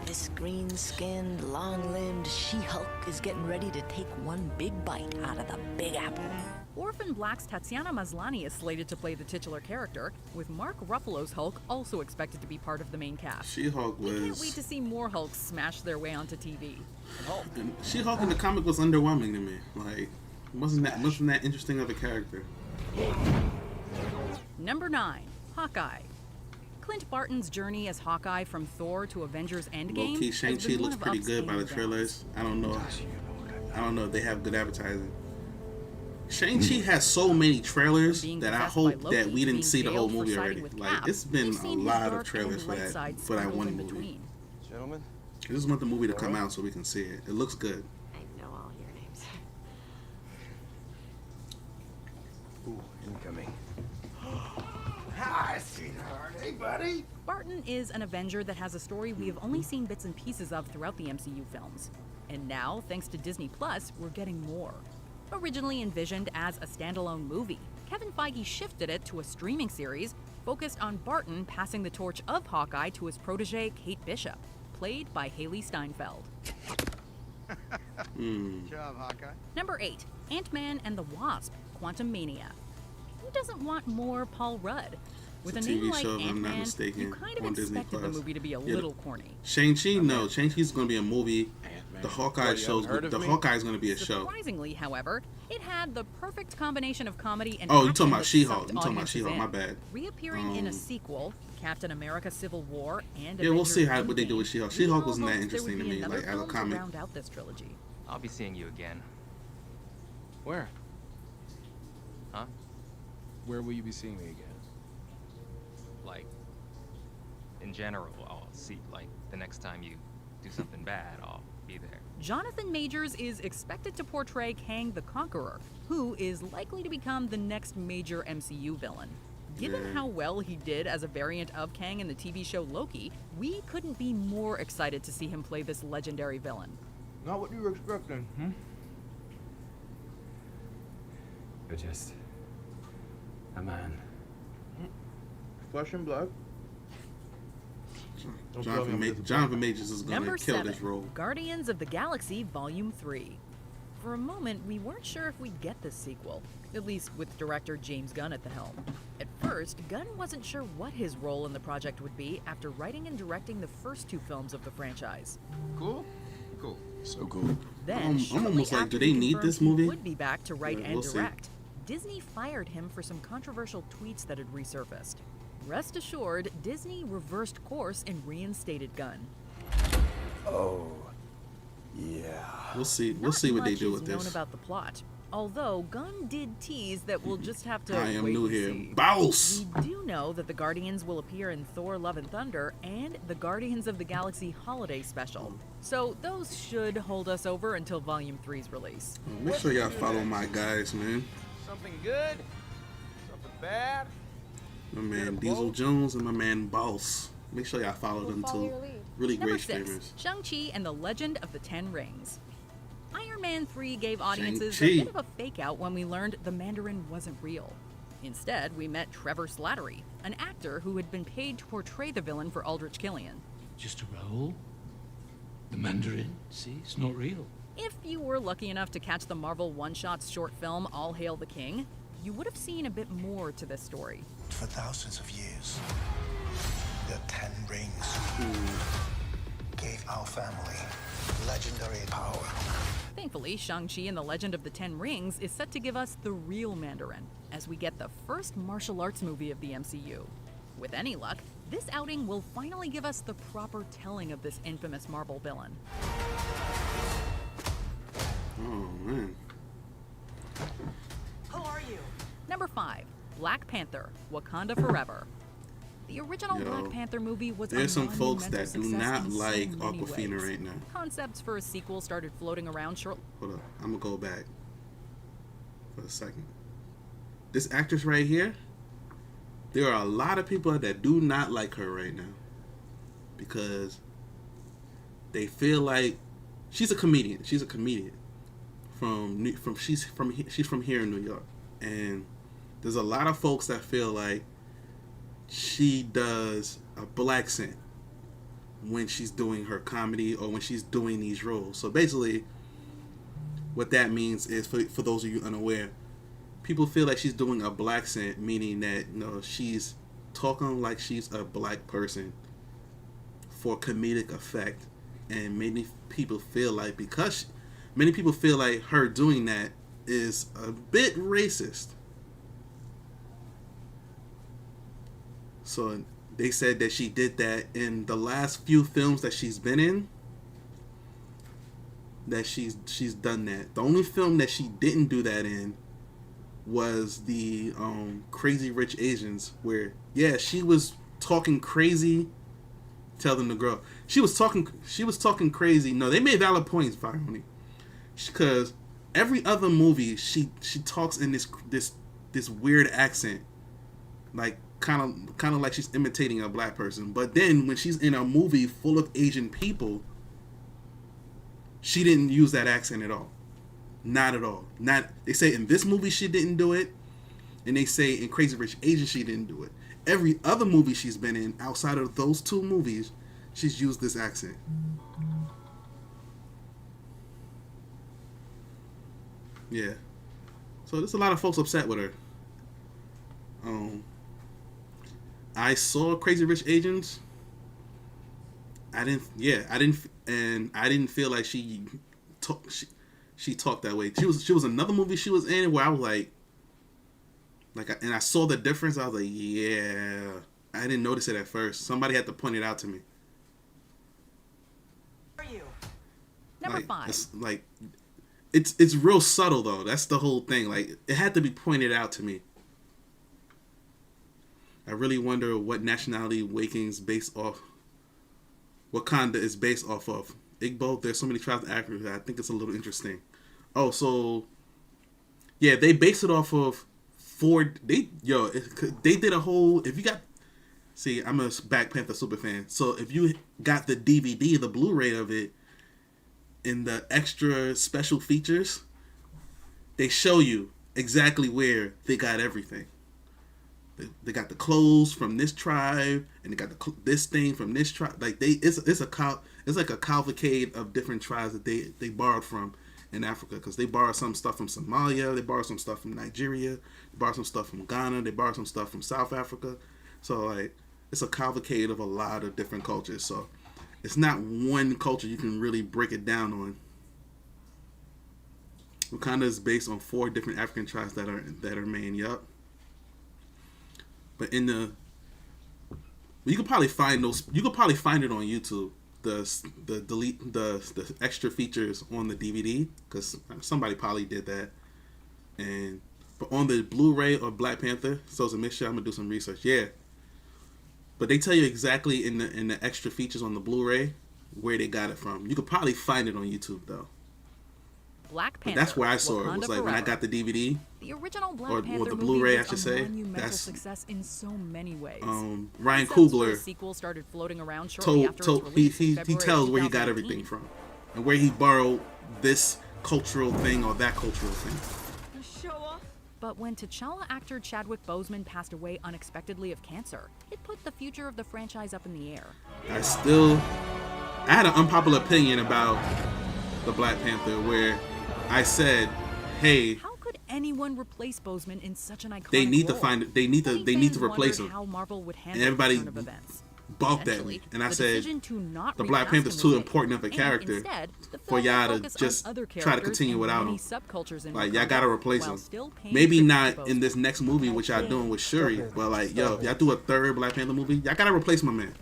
This green-skinned, long-limbed She-Hulk is getting ready to take one big bite out of the Big Apple. Orphan Black's Tatiana Maslany is slated to play the titular character, with Mark Ruffalo's Hulk also expected to be part of the main cast. She-Hulk We can't wait was. to see more Hulks smash their way onto TV. And She-Hulk in the comic was underwhelming to me. Like, wasn't that interesting of a character. Number 9, Hawkeye. Clint Barton's journey as Hawkeye from Thor to Avengers Endgame Low-key, has Shang-Chi been one looks of pretty good by the upstanding trailers. I don't know if they have good advertising. Shang-Chi has so many trailers Being that I possessed by hope Loki, that we didn't being see the whole jailed for movie siding already. with Like, Cap, it's been we've a seen his lot of dark trailers and for light side that sprinkled one in movie. between. Gentlemen? I just want the movie to come out so we can see it. It looks good. I know all your names. Ooh, incoming. Hi, sweetheart. Hey, buddy. Barton is an Avenger that has a story we have only seen bits and pieces of throughout the MCU films. And now, thanks to Disney Plus, we're getting more. Originally envisioned as a standalone movie, Kevin Feige shifted it to a streaming series focused on Barton passing the torch of Hawkeye to his protege, Kate Bishop, played by Haley Steinfeld. Good job, Hawkeye. Number 8, Ant-Man and the Wasp, Quantumania. Who doesn't want more Paul Rudd? With a It's a name TV like show, if I'm not Ant-Man, mistaken, you kind of on Disney expected the Plus. movie to be a Yeah, little corny. Shang-Chi, no. Shang-Chi's going to be a movie. The Hawkeye What, you show's haven't heard of me? Hawkeye's going to be a show. Surprisingly, however, it had the perfect combination of comedy and Oh, you action talking about that She-Hulk. sucked You talking about audiences She-Hulk. in. My bad. Reappearing in a sequel, Captain America: Civil War, and Yeah, we'll Avengers see what they do Endgame, with She-Hulk. we She-Hulk all wasn't that hoped interesting there to would be me, another like, as a film to comic. round out this trilogy. I'll be seeing you again. Where? Huh? Where will you be seeing me again? Like, in general, I'll see, like, the next time you do something bad, I'll be there. Jonathan Majors is expected to portray Kang the Conqueror, who is likely to become the next major MCU villain. Given Yeah. how well he did as a variant of Kang in the TV show Loki, we couldn't be more excited to see him play this legendary villain. Not what you were expecting, hmm? You're just a man. Flesh and blood. Don't tell me I'm disappointed. Jonathan Majors is going Number to kill 7, this role. Guardians of the Galaxy Volume 3. For a moment, we weren't sure if we'd get this sequel, at least with director James Gunn at the helm. At first, Gunn wasn't sure what his role in the project would be after writing and directing the first 2 films of the franchise. Cool? Cool. So cool. Then, I'm shortly almost like, after do he they need confirmed this he movie? would be back to write Yeah, and we'll see. direct, Disney fired him for some controversial tweets that had resurfaced. Rest assured, Disney reversed course and reinstated Gunn. Oh, yeah. We'll see. We'll Not see what they much do is with known this. about the plot, although Gunn did tease that we'll just have to I am wait new and here. see. Boss! We do know that the Guardians will appear in Thor: Love and Thunder and the Guardians of the Galaxy Holiday Special. So those should hold us over until Volume 3's release. Make sure y'all follow my guys, man. Something good? Something bad? My man Diesel Jones and my man Boss. Make sure y'all follow them too. Really Number great 6, streamers. Shang-Chi and the Legend of the Ten Rings. Iron Man 3 gave audiences a Shang-Chi. bit of a fake out when we learned the Mandarin wasn't real. Instead, we met Trevor Slattery, an actor who had been paid to portray the villain for Aldrich Killian. Just a role. The Mandarin, see, it's not real. If you were lucky enough to catch the Marvel one-shot short film All Hail the King, you would have seen a bit more to this story. For thousands of years, the Ten Rings gave our family legendary power. Thankfully, Shang-Chi and the Legend of the Ten Rings is set to give us the real Mandarin, as we get the first martial arts movie of the MCU. With any luck, this outing will finally give us the proper telling of this infamous Marvel villain. Oh, man. Who are you? Number 5, Black Panther, Wakanda Forever. The original Yo, Black Panther movie was there's a some folks monumental that do success not in so like many Awkwafina ways. right now. Concepts for a sequel started floating around shortly. Hold up. I'm going to go back for a second. This actress right here, there are a lot of people that do not like her right now. Because they feel like she's a comedian. She's a comedian. She's from here in New York. And there's a lot of folks that feel like she does a black accent when she's doing her comedy or when she's doing these roles. So basically, what that means is, for those of you unaware, people feel like she's doing a black accent, meaning that she's talking like she's a black person for comedic effect, and many people feel like her doing that is a bit racist. So they said that she did that in the last few films that she's been in. That she's done that. The only film that she didn't do that in was the Crazy Rich Asians, where she was talking crazy. Tell them to grow. She was talking crazy. No, they made valid points, Viony, because every other movie she talks in this weird accent, like kind of like she's imitating a black person. But then when she's in a movie full of Asian people, she didn't use that accent at all. Not at all. Not, they say in this movie she didn't do it, and they say in Crazy Rich Asians she didn't do it. Every other movie she's been in outside of those two movies, she's used this accent. Yeah. So there's a lot of folks upset with her. I saw Crazy Rich Asians. I didn't feel like she talked that way. She was another movie she was in where I was like, and I saw the difference. I was like, yeah, I didn't notice it at first. Somebody had to point it out to me. Who are you? Number 5. It's real subtle though. That's the whole thing. Like, it had to be pointed out to me. I really wonder what nationality Waking's based off. Wakanda is based off of. Igbo. There's so many tribes in Africa. I think it's a little interesting. Oh, so yeah, they based it off of they did a whole. If you got, see, I'm a Black Panther super fan. So if you got the DVD, the Blu-ray of it, in the extra special features, they show you exactly where they got everything. They got the clothes from this tribe, and they got this thing from this tribe. Like it's like a cavalcade of different tribes that they borrowed from in Africa, because they borrowed some stuff from Somalia, they borrowed some stuff from Nigeria, they borrowed some stuff from Ghana, they borrowed some stuff from South Africa. So like it's a cavalcade of a lot of different cultures. So it's not one culture you can really break it down on. Wakanda is based on 4 different African tribes that are main. Yup. But you could probably find those. You could probably find it on YouTube. The extra features on the DVD, because somebody probably did that. But on the Blu-ray or Black Panther, so it's a mixture. I'm gonna do some research. Yeah. But they tell you exactly in the extra features on the Blu-ray where they got it from. You could probably find it on YouTube though. Black Panther. But that's where I saw Wakanda it. Was like Forever. when I got the DVD. The original Black or Panther the movie Blu-ray, was I should a say. monumental success in so many ways. Ryan Concepts for a Coogler sequel started floating around shortly after its release in he February tells where he got 2018. everything from, and where he borrowed this cultural thing or that cultural thing. Show off. But when T'Challa actor Chadwick Boseman passed away unexpectedly of cancer, it put the future of the franchise up in the air. I had an unpopular opinion about the Black Panther where I said, hey, how could anyone replace Boseman in such an iconic they need role? to find it. They need to replace him. How Marvel would And handle everybody the turn of events. balked at me, and I the said, decision to not the Black recast Panther's him too was important of a made, and character instead, the for film y'all to focused on just other try to characters continue and without many him. subcultures in Like, y'all Wakanda, gotta replace while him. still paying Maybe tribute not to in Boseman. this next movie, which y'all doing with Shuri, but like, y'all do a third Black Panther movie. Y'all gotta replace my man.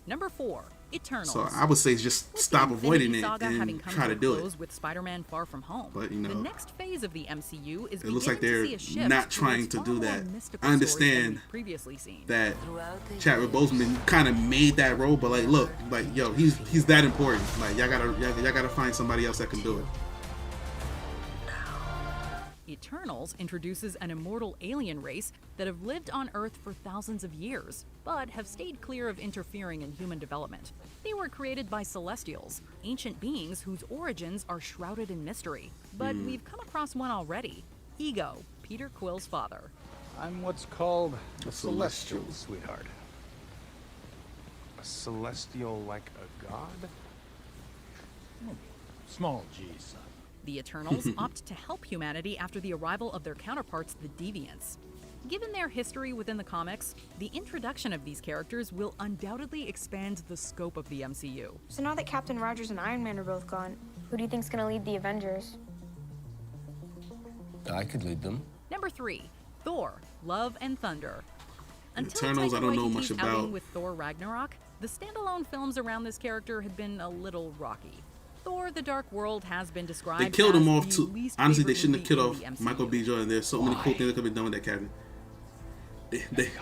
Number 4, Eternals. So I would say just With stop the avoiding Infinity it Saga having and come try to a do close it. with Spider-Man Far From Home. But, the next phase of the MCU is It looks like they're beginning to see a shift not trying towards to far do more that. mystical I stories than understand we've previously seen. that Chadwick Boseman kind of made that role, but like, look, like, yo, he's that important. Like, y'all gotta find somebody else that can do it. Eternals introduces an immortal alien race that have lived on Earth for thousands of years, but have stayed clear of interfering in human development. They were created by Celestials, ancient beings whose origins are shrouded in mystery. But we've come across one already, Ego, Peter Quill's father. I'm what's called a celestial, sweetheart. A celestial like a god? Small G, son. The Eternals opt to help humanity after the arrival of their counterparts, the Deviants. Given their history within the comics, the introduction of these characters will undoubtedly expand the scope of the MCU. So now that Captain Rogers and Iron Man are both gone, who do you think's gonna lead the Avengers? I could lead them. Number 3, Thor, Love and Thunder. Until Eternals, Taika I don't know Waititi's much outing about. with Thor Ragnarok, the standalone films around this character had been a little rocky. Thor: The Dark World has been described. They killed him as off the too. least Honestly, they favorite shouldn't have movie killed in off the Michael MCU. B. Jordan. There's so many cool things that could have been done with that character.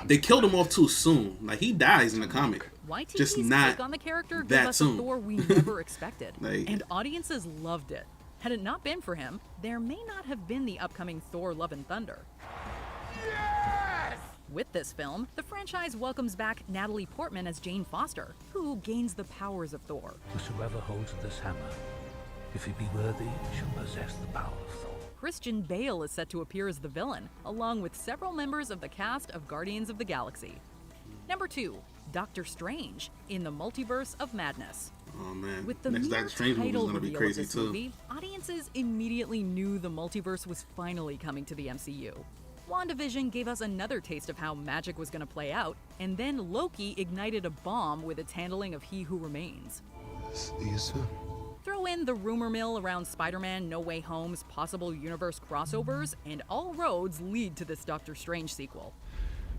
They killed him off too soon. Like, he dies in the comic. YTT's Just not take on the character gave that us soon. a Thor we never expected, Like- and audiences loved it. Had it not been for him, there may not have been the upcoming Thor: Love and Thunder. With this film, the franchise welcomes back Natalie Portman as Jane Foster, who gains the powers of Thor. Whosoever holds this hammer, if he be worthy, shall possess the power of Thor. Christian Bale is set to appear as the villain, along with several members of the cast of Guardians of the Galaxy. Number 2, Doctor Strange in the Multiverse of Madness. Oh man, With the next mere Doctor Strange movie is title gonna be reveal crazy of this too. movie, audiences immediately knew the multiverse was finally coming to the MCU. WandaVision gave us another taste of how magic was going to play out, and then Loki ignited a bomb with its handling of He Who Remains. Throw in the rumor mill around Spider-Man No Way Home's possible universe crossovers, and all roads lead to this Doctor Strange sequel.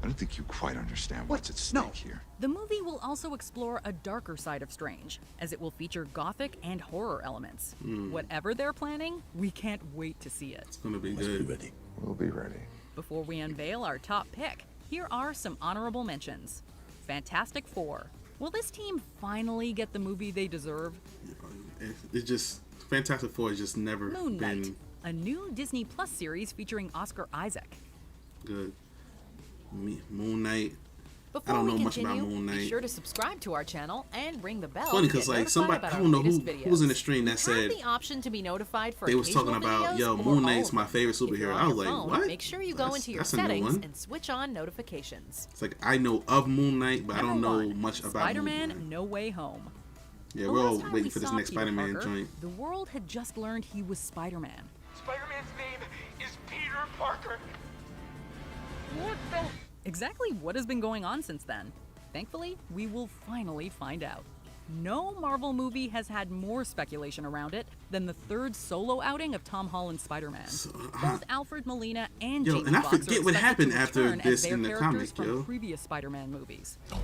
I don't think you quite understand what's at stake here. The movie will also explore a darker side of Strange, as it will feature gothic and horror elements. Whatever they're planning, we can't wait to see it. It's gonna be good. We'll be ready. Before we unveil our top pick, here are some honorable mentions. Fantastic Four. Will this team finally get the movie they deserve? It's just Fantastic Four has just never Moon Knight, been a new Disney Plus series featuring Oscar Isaac. good. Moon Knight. Before I don't know we much continue, about Moon be Knight. sure to subscribe to our channel and ring the bell. Funny to because get like notified somebody, about I our don't know latest who was in the videos. stream that You said have the option to be notified for they was talking occasional about videos yo or Moon all Knight's of my them. favorite If you're superhero. on I was your like, phone, what? Make sure you go into your That's a new settings one. and switch on notifications. It's like I know of Moon Knight, but I don't know much about Moon Knight. Spider-Man No Way Home. Yeah, The we're all last time waiting we for this saw next Peter Spider-Man Parker, joint. The world had just learned he was Spider-Man. Spider-Man's name is Peter Parker. What the? Exactly what has been going on since then? Thankfully, we will finally find out. No Marvel movie has had more speculation around it than the third solo outing of Tom Holland's Spider-Man. Both Alfred Molina and Yo, Jamie and I Foxx are forget what expected happened to after return as this their in the characters comic, from yo. previous Spider-Man movies. I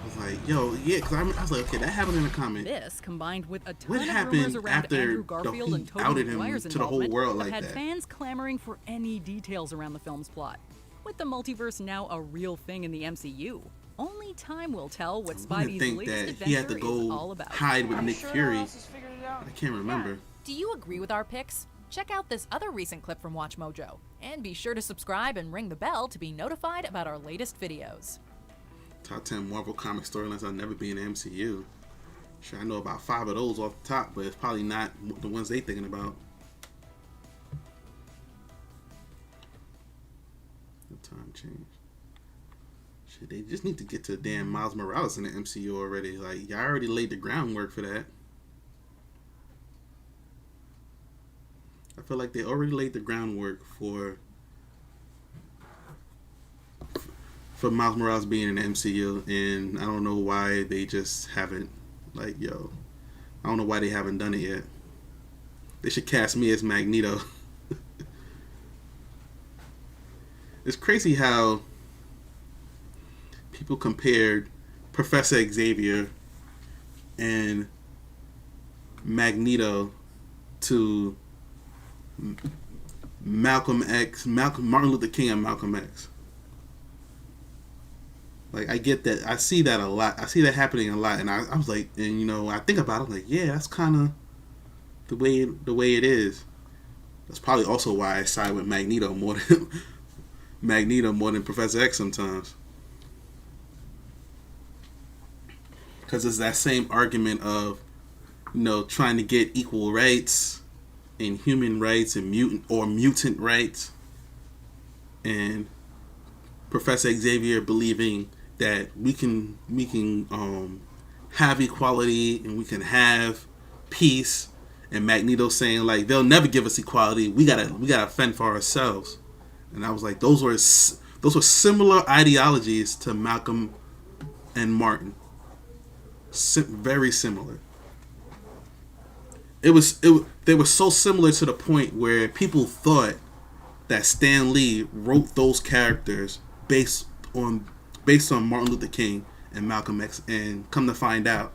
was like, yo, yeah, because I was like, okay, that happened in the comic. This, combined with a ton What of rumors happened around after Andrew Garfield he and Tobey outed him Maguire's to the whole involvement, world have like had that? fans clamoring for any details around the film's plot. With the multiverse now a real thing in the MCU, only time will tell what I Spidey's didn't think latest that he had to adventure is all go about. hide with Nick Fury. I can't remember. Do you agree with our picks? Check out this other recent clip from Watch Mojo, and be sure to subscribe and ring the bell to be notified about our latest videos. Top 10 Marvel comic storylines I'll never be in the MCU. Sure, I know about 5 of those off the top, but it's probably not the ones they thinking about. The time change. Shit, they just need to get to damn Miles Morales in the MCU already. Like, y'all already laid the groundwork for that. I feel like they already laid the groundwork for Miles Morales being in the MCU, and I don't know why they just haven't, like, yo, I don't know why they haven't done it yet. They should cast me as Magneto. It's crazy how people compared Professor Xavier and Magneto to Martin Luther King and Malcolm X. Like, I get that. I see that a lot. I see that happening a lot. And I was like, and you know, I think about it, I'm like, yeah, that's kind of the way it is. That's probably also why I side with Magneto more than Professor X sometimes. Because it's that same argument of, you know, trying to get equal rights and human rights and mutant rights, and Professor Xavier believing that we can have equality and we can have peace, and Magneto saying like they'll never give us equality. We gotta fend for ourselves. And I was like, those were similar ideologies to Malcolm and Martin. Very similar. They were so similar to the point where people thought that Stan Lee wrote those characters based on Martin Luther King and Malcolm X, and come to find out,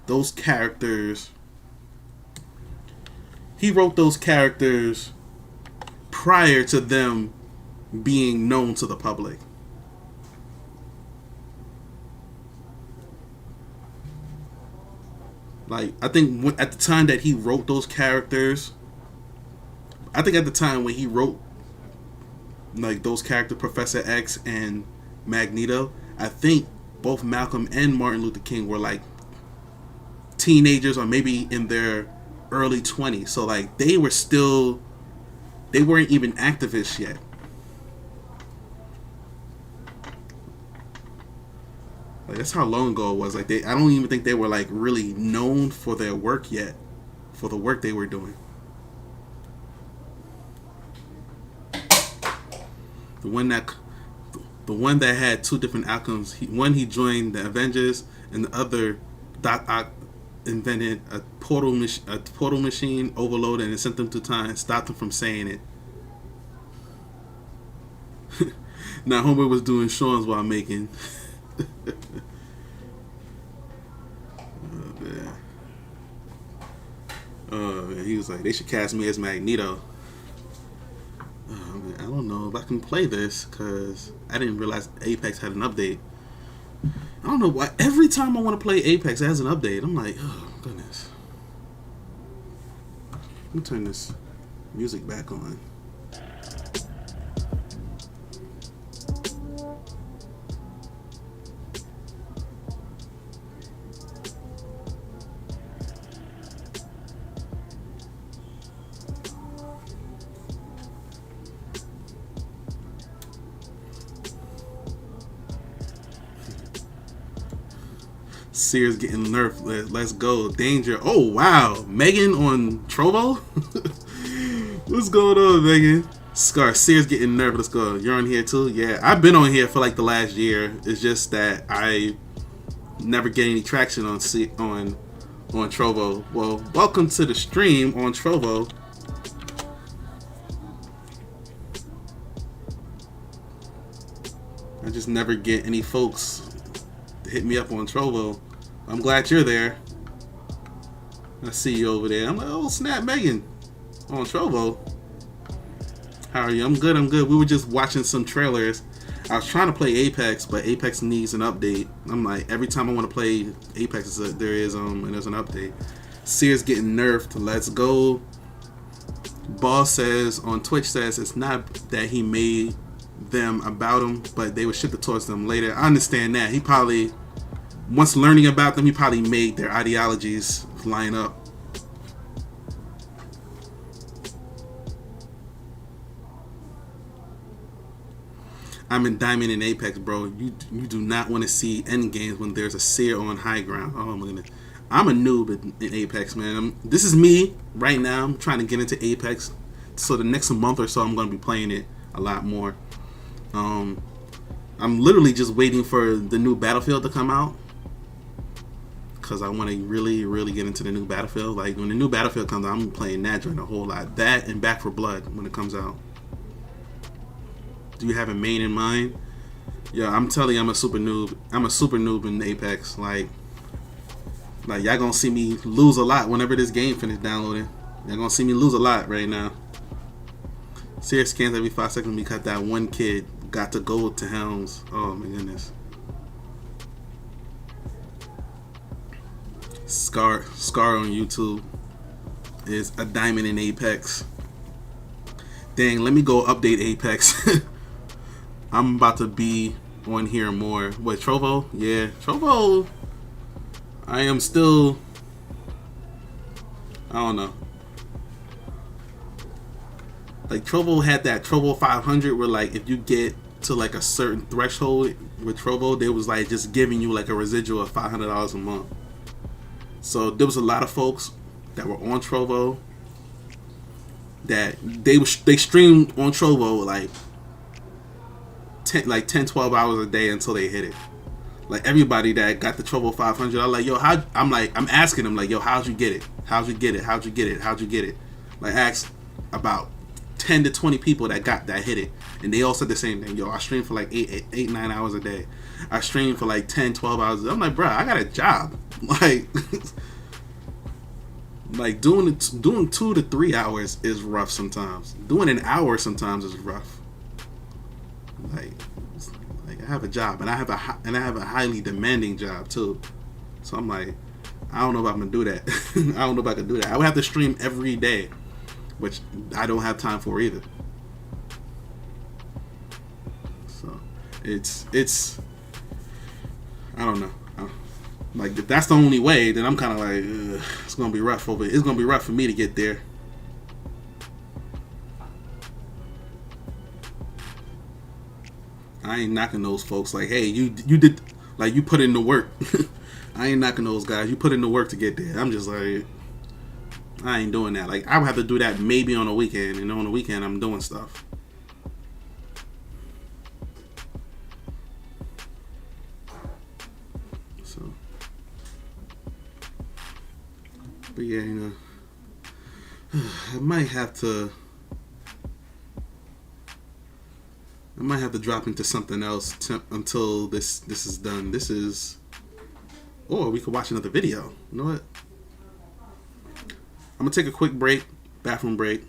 those characters he wrote those characters prior to them being known to the public. Like, I think at the time that he wrote those characters, I think at the time when he wrote like those characters, Professor X and Magneto, I think both Malcolm and Martin Luther King were like teenagers or maybe in their early 20s. So like they weren't even activists yet. Like, that's how long ago it was. Like I don't even think they were like really known for their work yet, for the work they were doing. The one that had two different outcomes. He joined the Avengers, and the other, Doc Ock invented a portal machine, overloaded, and it sent them to time, stopped them from saying it. Now Homer was doing Sean's while making. Oh man, he was like, they should cast me as Magneto. I don't know if I can play this because I didn't realize Apex had an update. I don't know why every time I want to play Apex it has an update. I'm like, oh goodness. Let me turn this music back on. Sears getting nerfed. Let's go. Danger. Oh, wow. Megan on Trovo? What's going on, Megan? Scar. Sears getting nerfed. Let's go. You're on here too? Yeah. I've been on here for like the last year. It's just that I never get any traction on Trovo. Well, welcome to the stream on Trovo. I just never get any folks to hit me up on Trovo. I'm glad you're there. I see you over there. I'm like, oh snap, Megan on Trovo. How are you? I'm good. We were just watching some trailers. I was trying to play Apex, but Apex needs an update. I'm like, every time I want to play Apex, there's an update. Sears getting nerfed. Let's go. Boss says on Twitch says it's not that he made them about him, but they would ship it towards them later. I understand that. He probably, once learning about them, he probably made their ideologies line up. I'm in Diamond and Apex, bro. You do not want to see end games when there's a seer on high ground. Oh my goodness. I'm a noob in Apex, man. This is me right now. I'm trying to get into Apex. So the next month or so, I'm going to be playing it a lot more. I'm literally just waiting for the new Battlefield to come out, because I want to really, really get into the new Battlefield. Like, when the new Battlefield comes out, I'm playing that joint a whole lot. That and Back 4 Blood when it comes out. Do you have a main in mind? Yeah, I'm telling you, I'm a super noob. I'm a super noob in Apex. Like y'all gonna see me lose a lot whenever this game finishes downloading. Y'all gonna see me lose a lot right now. Serious scans every 5 seconds because that one kid got to go to Helms. Oh my goodness. Scar on YouTube is a diamond in Apex. Dang, let me go update Apex. I'm about to be on here more. What, Trovo? Yeah, Trovo. I am still, I don't know. Like, Trovo had that Trovo 500 where, like, if you get to like a certain threshold with Trovo, they was like just giving you like a residual of $500 a month. So there was a lot of folks that were on Trovo that they streamed on Trovo like 10-12 hours a day until they hit it. Like, everybody that got the Trovo 500, I'm like, yo, I'm asking them, like, yo, how'd you get it? How'd you get it? How'd you get it? How'd you get it? Like, I asked about 10 to 20 people that hit it, and they all said the same thing. Yo, I stream for like 8-9 hours a day. I stream for like 10-12 hours. I'm like, bro, I got a job. Like, Like doing 2 to 3 hours is rough sometimes. Doing an hour sometimes is rough. Like I have a job and I have a highly demanding job too. So I'm like, I don't know if I'm gonna do that. I don't know if I can do that. I would have to stream every day, which I don't have time for either. So it's I don't know. Like if that's the only way, then I'm kind of like it's gonna be rough over. It's gonna be rough for me to get there. I ain't knocking those folks. Like, hey, you did, like, you put in the work. I ain't knocking those guys. You put in the work to get there. I'm just like, I ain't doing that. Like, I would have to do that maybe on a weekend, and on the weekend I'm doing stuff. So, but yeah, you know, I might have to drop into something else until this is done. Or we could watch another video. You know what? I'm gonna take a quick break, bathroom break.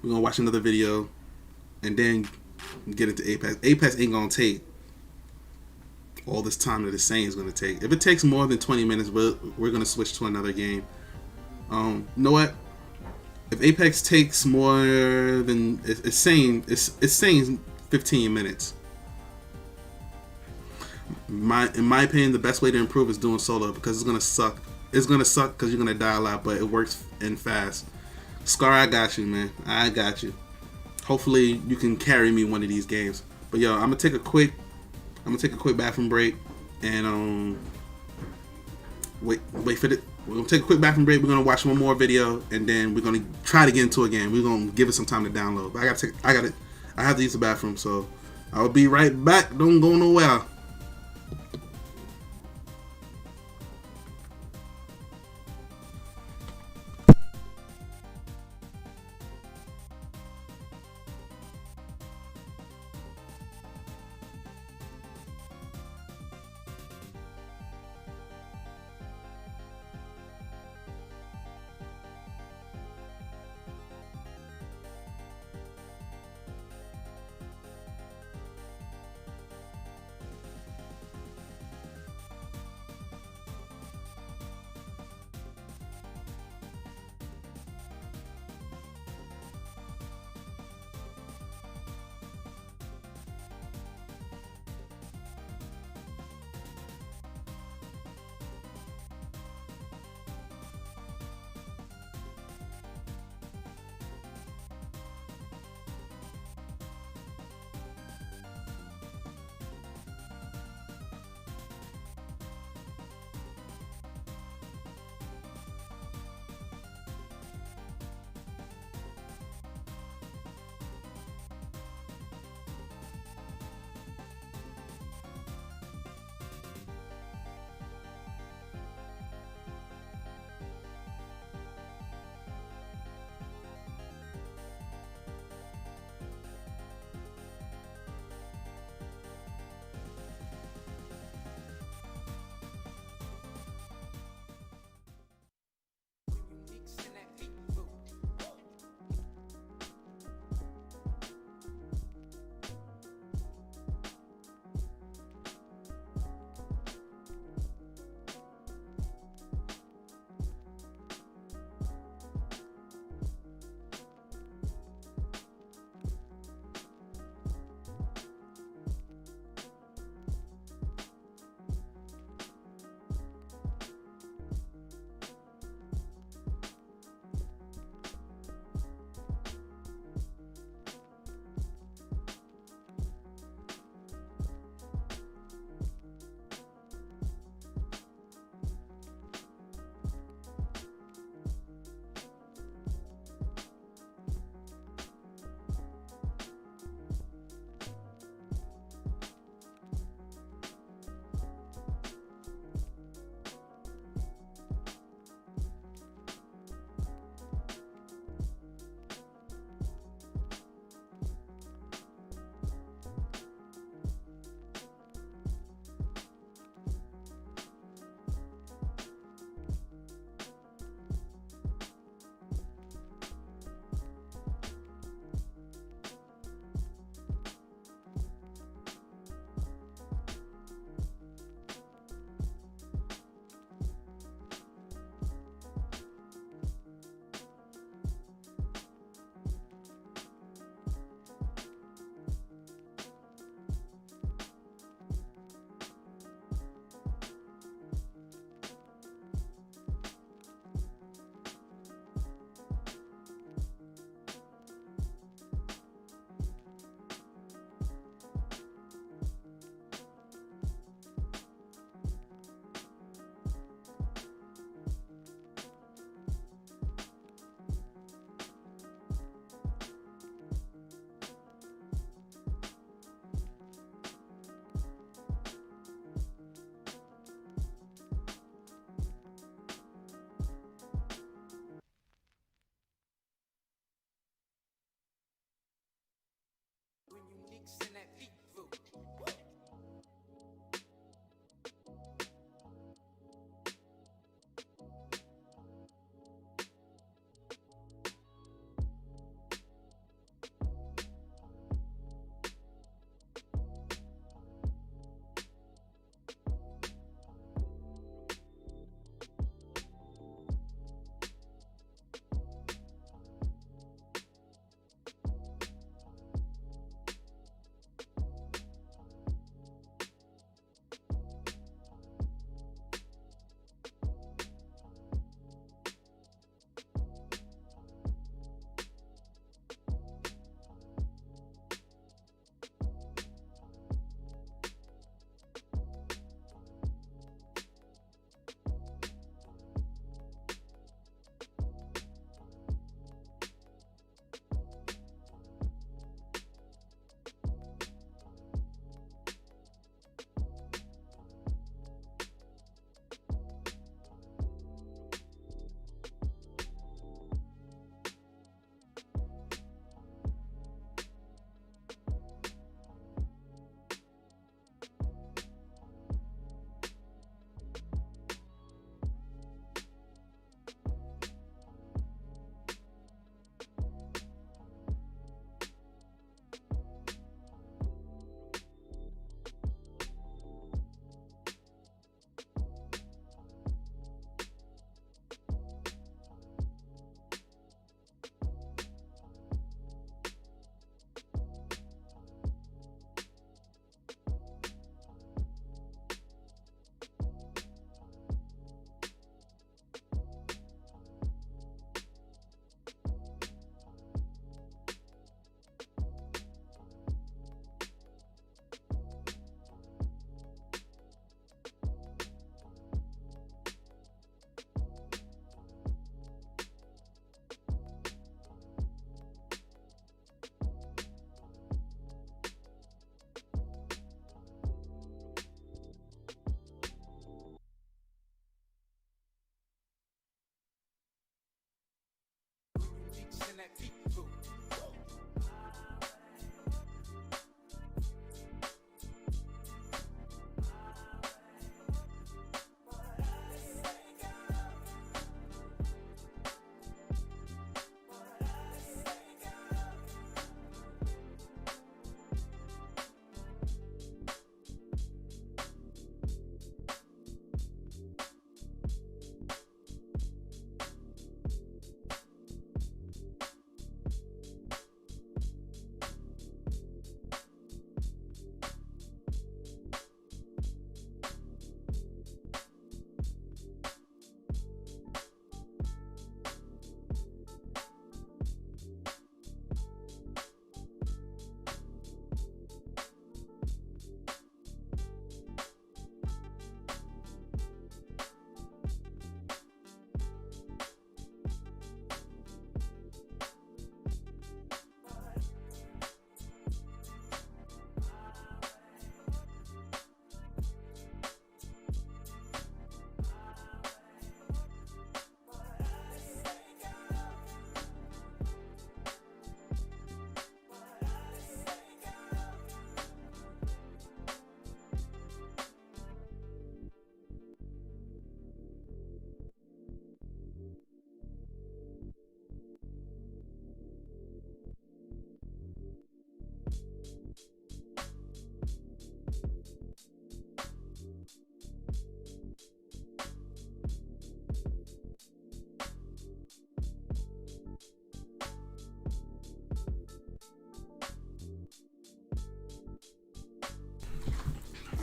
We're gonna watch another video, and then get into Apex. Apex ain't gonna take all this time that it's saying it's gonna take. If it takes more than 20 minutes, we're gonna switch to another game. You know what? If Apex takes more than it's saying 15 minutes. In my opinion, the best way to improve is doing solo because it's gonna suck. It's gonna suck because you're gonna die a lot, but it works and fast. Scar, I got you, man. I got you. Hopefully, you can carry me one of these games. But yo, I'm gonna take a quick bathroom break, and wait for it. We're gonna take a quick bathroom break. We're gonna watch one more video, and then we're gonna try to get into a game. We're gonna give it some time to download. But I have to use the bathroom, so I'll be right back. Don't go nowhere.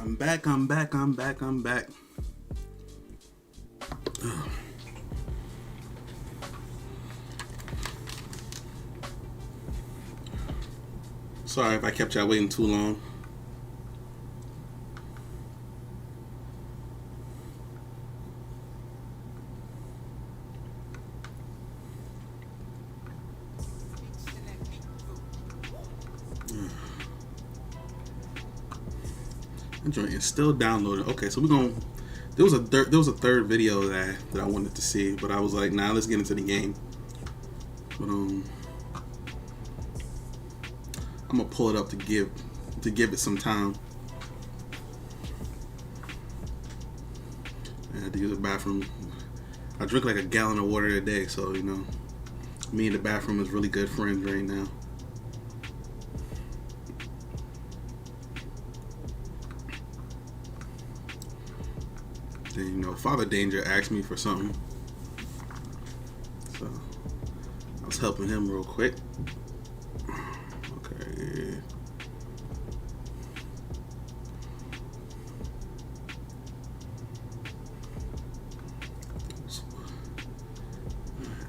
I'm back. Sorry if I kept y'all waiting too long. The joint is still downloading. Okay, so we're gonna. There was a third video that I wanted to see, but I was like, nah, let's get into the game. But I'm gonna pull it up to give it some time. I had to use the bathroom. I drink like a gallon of water a day, so you know, me and the bathroom is really good friends right now. And, you know, Father Danger asked me for something, so I was helping him real quick. Okay.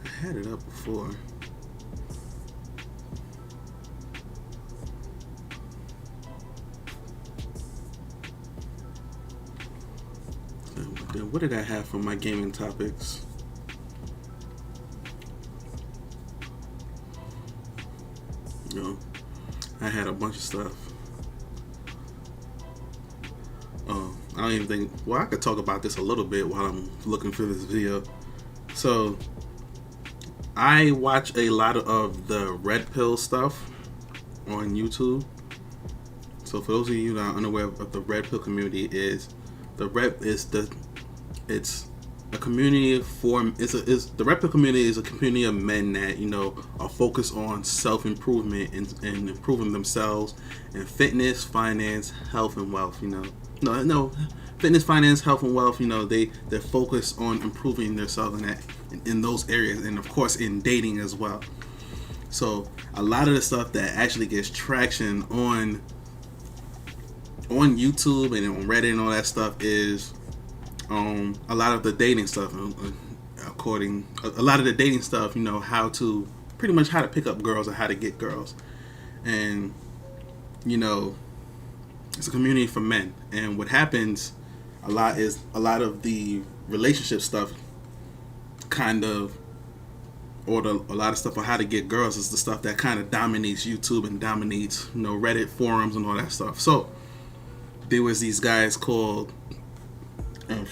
I had it up before. Then what did I have for my gaming topics? You know, I had a bunch of stuff. I don't even think. Well, I could talk about this a little bit while I'm looking for this video. So, I watch a lot of the Red Pill stuff on YouTube. So, for those of you that are unaware of the Red Pill community, it's a community the Red Pill community is a community of men that, you know, are focused on self-improvement and improving themselves in fitness, finance, health, and wealth. You know, no, fitness, finance, health, and wealth. You know, they're focused on improving themselves in those areas, and of course in dating as well. So a lot of the stuff that actually gets traction on YouTube and on Reddit and all that stuff is a lot of the dating stuff. A lot of the dating stuff, you know, how to pick up girls or how to get girls. And, you know, it's a community for men. And what happens a lot is a lot of the relationship stuff a lot of stuff on how to get girls is the stuff that kind of dominates YouTube and dominates, you know, Reddit forums and all that stuff. So there was these guys called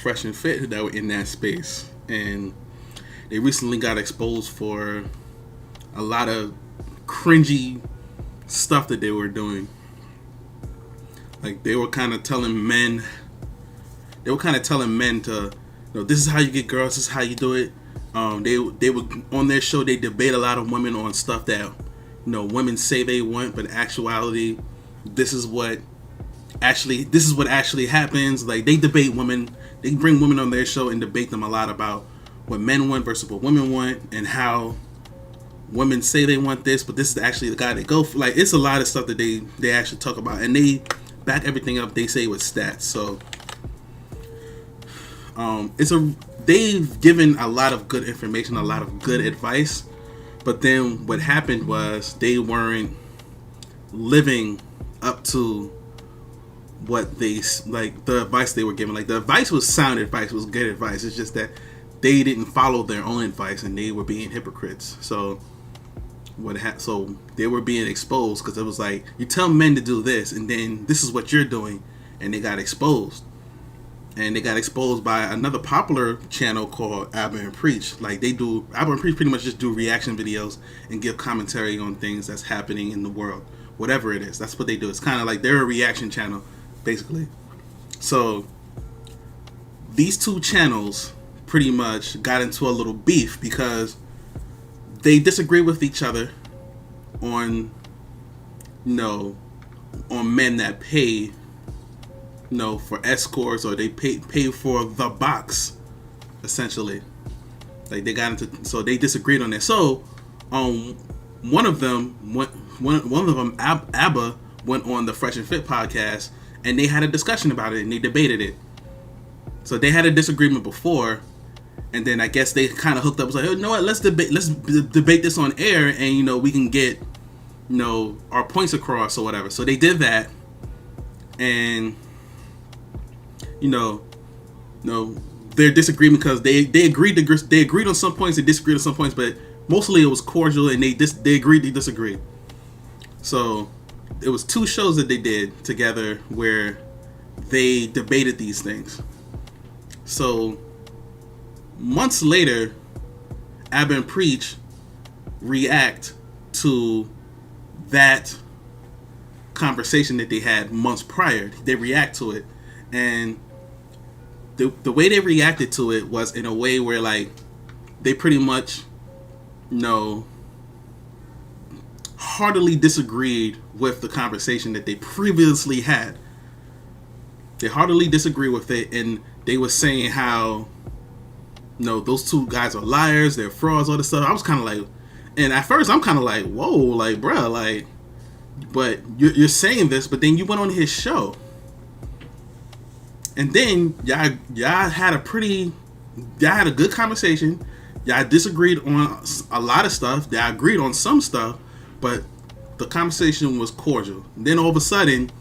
Fresh and Fit that were in that space, and they recently got exposed for a lot of cringy stuff that they were doing. Like they were kind of telling men to, you know, this is how you get girls, this is how you do it. They were on their show, they debate a lot of women on stuff that, you know, women say they want, but in actuality, this is what actually happens. Like they debate women, they bring women on their show and debate them a lot about what men want versus what women want, and how women say they want this, but this is actually the guy they go for. Like it's a lot of stuff that they actually talk about, and they back everything up they say with stats. So they've given a lot of good information, a lot of good advice, but then what happened was they weren't living up to what they, like, the advice they were giving. Like the advice was sound advice, was good advice. It's just that they didn't follow their own advice and they were being hypocrites. So so they were being exposed because it was like, you tell men to do this and then this is what you're doing, and they got exposed. And they got exposed by another popular channel called Abba and Preach. Like Abba and Preach pretty much just do reaction videos and give commentary on things that's happening in the world, whatever it is. That's what they do. It's kind of like they're a reaction channel, basically. So these two channels pretty much got into a little beef because they disagree with each other on, you know, on men that pay, you know, for escorts, or they pay for the box, essentially. Like they got into, so they disagreed on that. So one of them, Abba, went on the Fresh and Fit podcast and they had a discussion about it and they debated it. So they had a disagreement before, and then I guess they kind of hooked up. It was like, oh, you know what? Let's debate this on air, and we can get our points across or whatever. So they did that, and their disagreement, because they agreed on some points, they disagreed on some points, but mostly it was cordial, and they agreed to disagree. So it was 2 shows that they did together where they debated these things. So months later, Abba and Preach react to that conversation that they had months prior. They react to it, and the way they reacted to it was in a way where, like, they pretty much heartily disagreed with the conversation that they previously had. They heartily disagreed with it, and they were saying how those 2 guys are liars, they're frauds, all this stuff. I was kind of like, and at first I'm kind of like, whoa, like, bruh, like, but you're saying this, but then you went on his show, and then y'all had a good conversation. Y'all disagreed on a lot of stuff. Y'all agreed on some stuff, but the conversation was cordial. And then all of a sudden,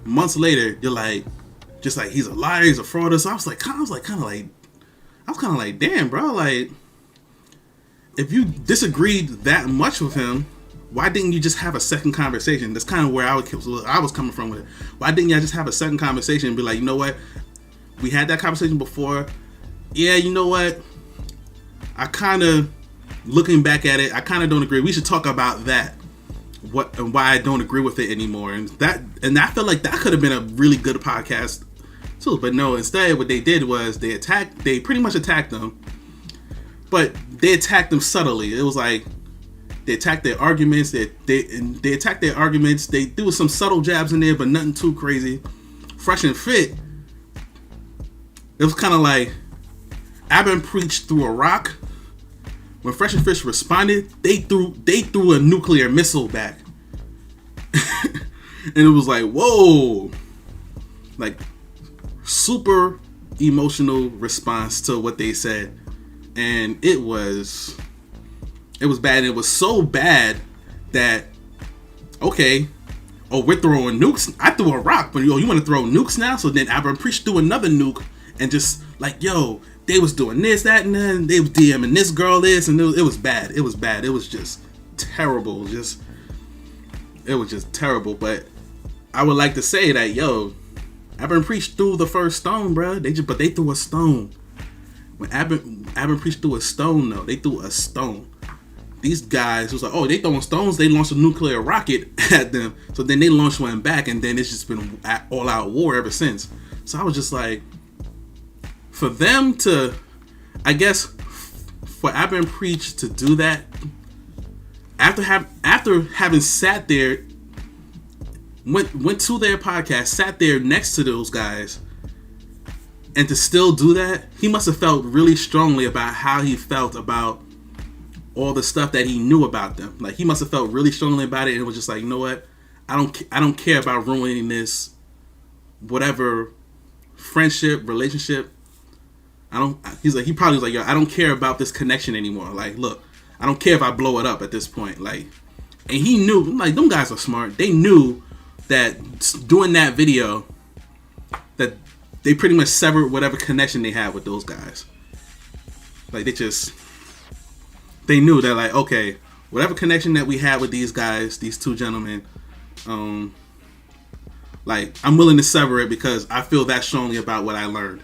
months later, you're like, just like, he's a liar, he's a fraud. So I was kind of like, damn, bro, like, if you disagreed that much with him, why didn't you just have a second conversation? That's kind of where I was coming from with it. Why didn't y'all just have a second conversation and be like, you know what? We had that conversation before. Yeah, you know what? I kind of, looking back at it, I kind of don't agree. We should talk about that. What and why I don't agree with it anymore. And I feel like that could have been a really good podcast too. But no, instead what they did was they pretty much attacked them. But they attacked them subtly. It was like, they attacked their arguments. They attacked their arguments. They threw some subtle jabs in there, but nothing too crazy. Fresh and Fit, it was kind of like Abba and Preach threw a rock. When Fresh and Fit responded, they threw a nuclear missile back. And it was like, whoa, like, super emotional response to what they said, and it was bad. And it was so bad that, okay, we're throwing nukes. I threw a rock, but you want to throw nukes now? So then Abba and Preach threw another nuke, and just like, yo, they was doing this, that, and then they was DMing this girl this, and it was bad. It was bad. It was just terrible. It was just terrible. But I would like to say that, yo, Abba and Preach threw the first stone, bro. They threw a stone. When Abba and Preach threw a stone, though, they threw a stone. These guys was like, oh, they throwing stones. They launched a nuclear rocket at them. So then they launched one back, and then it's just been all out war ever since. So I was just like, for them to, I guess, for Abba and Preach to do that, after having sat there, went to their podcast, sat there next to those guys, and to still do that, he must have felt really strongly about how he felt about all the stuff that he knew about them. Like, he must have felt really strongly about it, and it was just like, you know what? I don't care about ruining this, whatever, friendship, relationship. He probably was like, yo, I don't care about this connection anymore. Like, look, I don't care if I blow it up at this point. Like, and he knew, like, them guys are smart. They knew that doing that video, that they pretty much severed whatever connection they had with those guys. Like, they knew that, like, okay, whatever connection that we had with these guys, these 2 gentlemen, like, I'm willing to sever it because I feel that strongly about what I learned.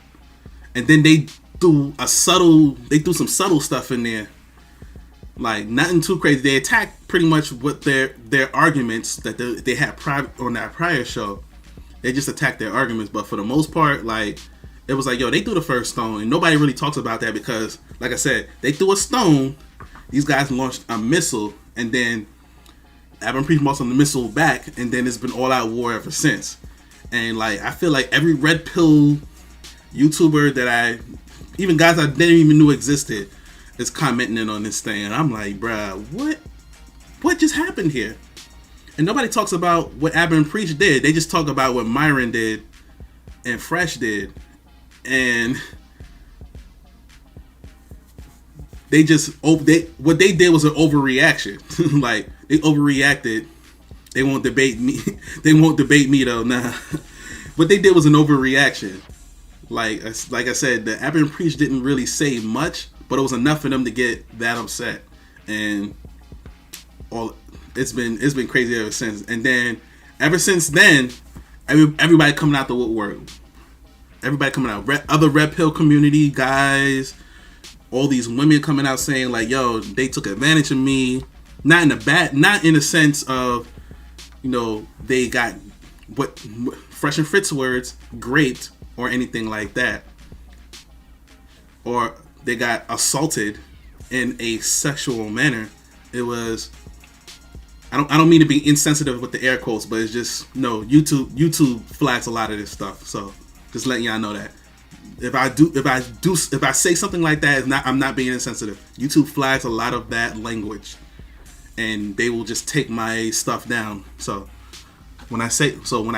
And then they threw some subtle stuff in there, like, nothing too crazy. They attacked pretty much what their arguments that they had on that prior show. They just attacked their arguments, but for the most part, like, it was like, yo, they threw the first stone, and nobody really talks about that because, like I said, they threw a stone. These guys launched a missile, and then Abba and Preach launched the missile back, and then it's been all out war ever since. And, like, I feel like every red pill YouTuber that even guys I didn't even know existed, is commenting on this thing, and I'm like, bruh, what just happened here? And nobody talks about what Abba and Preach did. They just talk about what Myron did and Fresh did. And what they did was an overreaction. Like, they overreacted. They won't debate me. They won't debate me though. Nah. What they did was an overreaction. Like I said, the Abba and Preach didn't really say much, but it was enough for them to get that upset. And it's been crazy ever since. And then ever since then, everybody coming out the woodwork. Everybody coming out. Other Red Pill community guys, all these women coming out saying like, "Yo, they took advantage of me." Not in the sense of, they got what Fresh and Fritz words, raped or anything like that, or they got assaulted in a sexual manner. It was. I don't mean to be insensitive with the air quotes, but it's just YouTube flags a lot of this stuff. So just letting y'all know that if I say something like that, I'm not being insensitive. YouTube flags a lot of that language, and they will just take my stuff down. So when I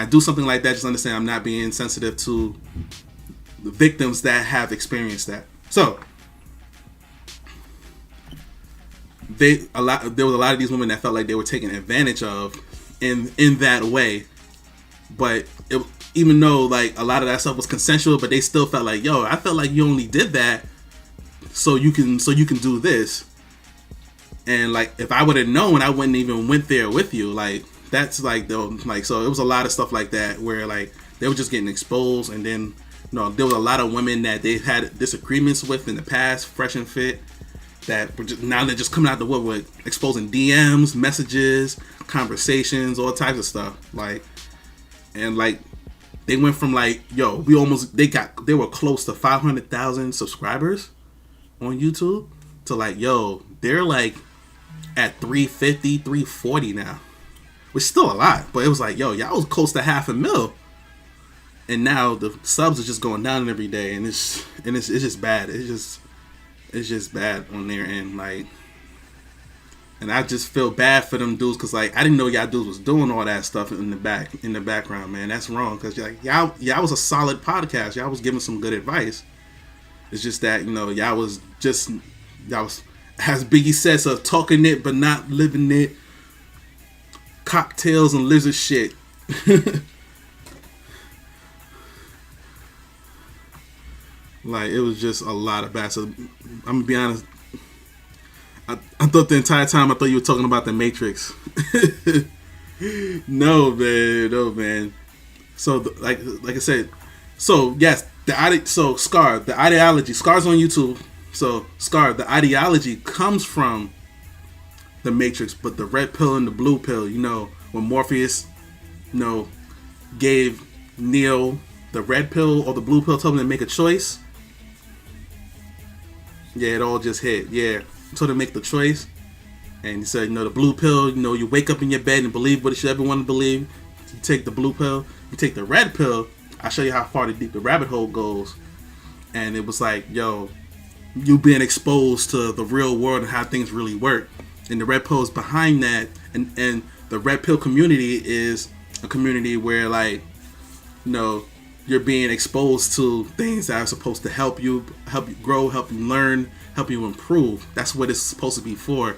do something like that, just understand I'm not being insensitive to the victims that have experienced that. So there was a lot of these women that felt like they were taken advantage of in that way, but even though like a lot of that stuff was consensual, but they still felt like, yo, I felt like you only did that so you can do this, and like if I would have known, I wouldn't even went there with you. Like that's like so it was a lot of stuff like that where like they were just getting exposed, and then there was a lot of women that they had disagreements with in the past, Fresh and Fit, that were now they're just coming out the woodwork, exposing DMs, messages, conversations, all types of stuff. Like, and like they went from like, yo, they were close to 500,000 subscribers on YouTube to like, yo, they're like at 350, 340 now, which is still a lot, but it was like, yo, y'all was close to 500,000, and now the subs are just going down every day, and it's just bad. It's just bad on their end, like, and I just feel bad for them dudes, cause like I didn't know y'all dudes was doing all that stuff in the background, man. That's wrong, cause like y'all was a solid podcast. Y'all was giving some good advice. It's just that y'all was, as Biggie says, talking it but not living it. Cocktails and lizard shit. Like, it was just a lot of bad. So I'm gonna be honest, I thought the entire time you were talking about the Matrix. No man. So like I said, so yes, Scar, the ideology, Scar's on YouTube. So Scar, the ideology comes from the Matrix, but the red pill and the blue pill, when Morpheus gave Neo the red pill or the blue pill, told him to make a choice. Yeah, it all just hit. Yeah, so to make the choice, and he said, the blue pill, you wake up in your bed and believe what you ever want to believe. You take the blue pill. You take the red pill. I'll show you how far deep the rabbit hole goes. And it was like, yo, you being exposed to the real world and how things really work. And the red pill is behind that. And the red pill community is a community where, like, you're being exposed to things that are supposed to help you grow, help you learn, help you improve. That's what it's supposed to be for.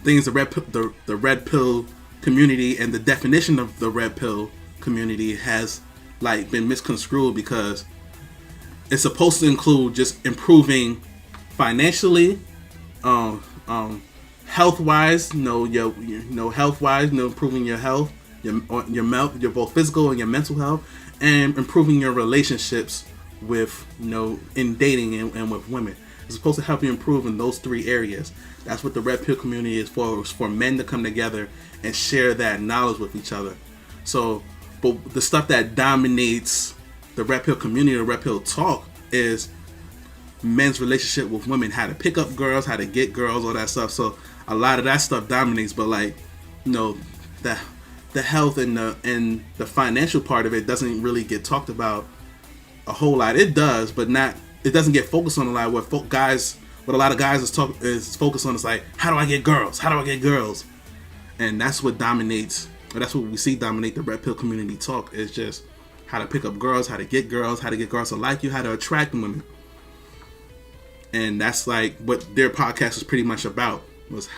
Things the red pill community and the definition of the red pill community has like been misconstrued, because it's supposed to include just improving financially, health wise, health wise, improving your health, your both physical and your mental health, and improving your relationships with, in dating and with women. It's supposed to help you improve in those three areas. That's what the red pill community is for. It's for men to come together and share that knowledge with each other. So, but the stuff that dominates the red pill community, the red pill talk, is men's relationship with women, how to pick up girls, how to get girls, all that stuff. So a lot of that stuff dominates, but like, the health and the financial part of it doesn't really get talked about a whole lot. It does, but it doesn't get focused on a lot. What a lot of guys is focused on is like, how do I get girls? How do I get girls? And that's what dominates, or that's what we see dominate the red pill community talk, is just how to pick up girls, how to get girls to like you, how to attract women. And that's like what their podcast is pretty much about, was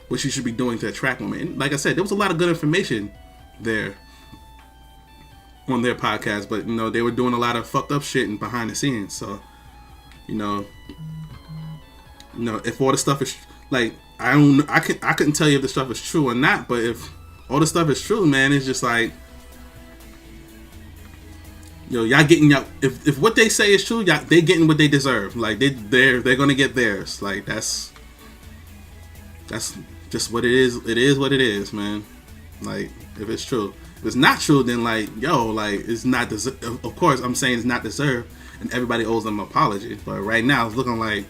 what you should be doing to attract women. And like I said, there was a lot of good information there on their podcast, but you know, they were doing a lot of fucked up shit and behind the scenes. So, you know, if all the stuff is like, I couldn't tell you if the stuff is true or not, but if all the stuff is true, man, it's just like, y'all getting y'all, if what they say is true, they getting what they deserve. Like they're gonna get theirs. Like that's just what it is. It is what it is, man. Like if it's true. If it's not true, then like it's not of course I'm saying it's not deserved, and everybody owes them an apology. But right now it's looking like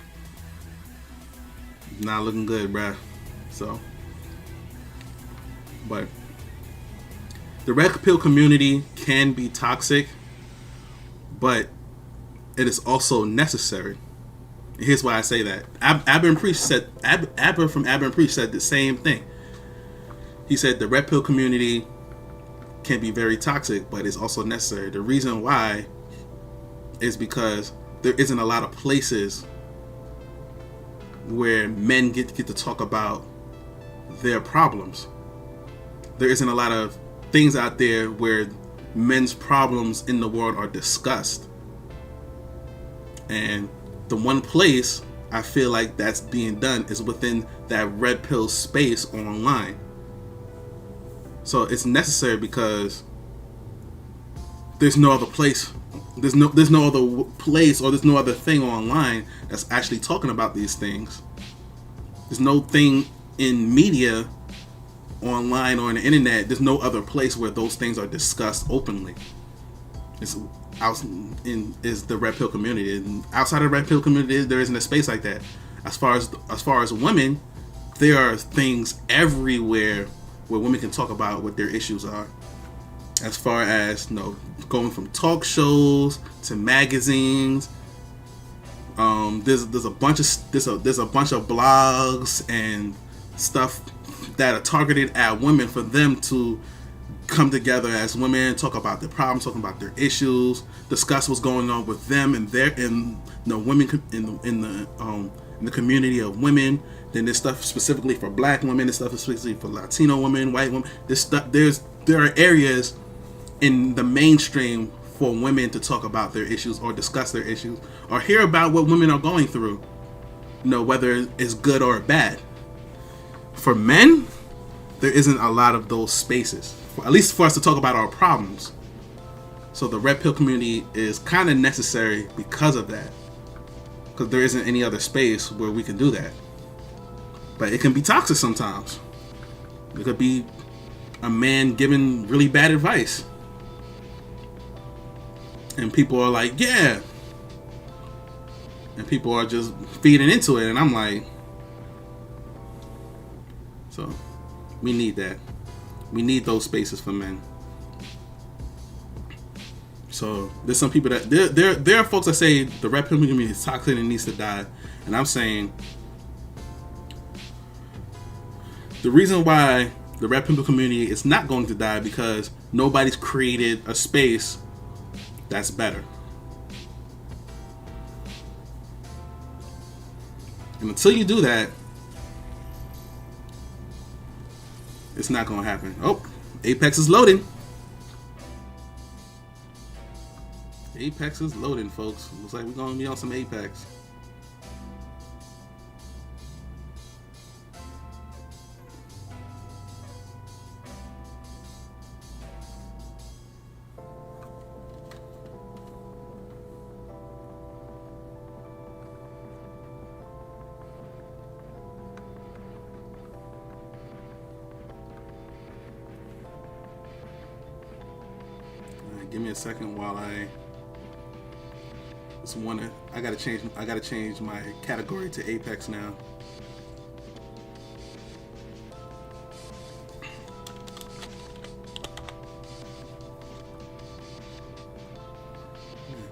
not looking good, bruh. So, but the red pill community can be toxic, but it is also necessary. And here's why I say that. Aber from Aber and Preach said the same thing. He said the red pill community can be very toxic, but it's also necessary. The reason why is because there isn't a lot of places where men get to talk about their problems. There isn't a lot of things out there where men's problems in the world are discussed. And the one place I feel like that's being done is within that red pill space online. So it's necessary because there's no other place. There's no other place, or there's no other thing online that's actually talking about these things. There's no thing in media, online or on the internet. There's no other place where those things are discussed openly. It's out is the red pill community, and outside of the red pill community, there isn't a space like that. As far as women, there are things everywhere where women can talk about what their issues are. As far as going from talk shows to magazines, there's a bunch of blogs and stuff that are targeted at women for them to come together as women, talk about their problems, talk about their issues, discuss what's going on with them and women in the community of women. Then there's stuff specifically for black women, there's stuff specifically for Latino women, white women. There are areas in the mainstream for women to talk about their issues or discuss their issues or hear about what women are going through, whether it's good or bad. For men, there isn't a lot of those spaces, at least for us to talk about our problems. So the red pill community is kind of necessary because of that, because there isn't any other space where we can do that. But it can be toxic sometimes. It could be a man giving really bad advice, and people are like, yeah, and people are just feeding into it, and I'm like, so we need that. We need those spaces for men. So there's some people that there are folks that say the red pill community is toxic and needs to die, and I'm saying the reason why the red pill community is not going to die because nobody's created a space that's better. And until you do that, it's not going to happen. Oh, Apex is loading. Apex is loading, folks. Looks like we're going to be on some Apex. Give me a second while I just I gotta change my category to Apex now.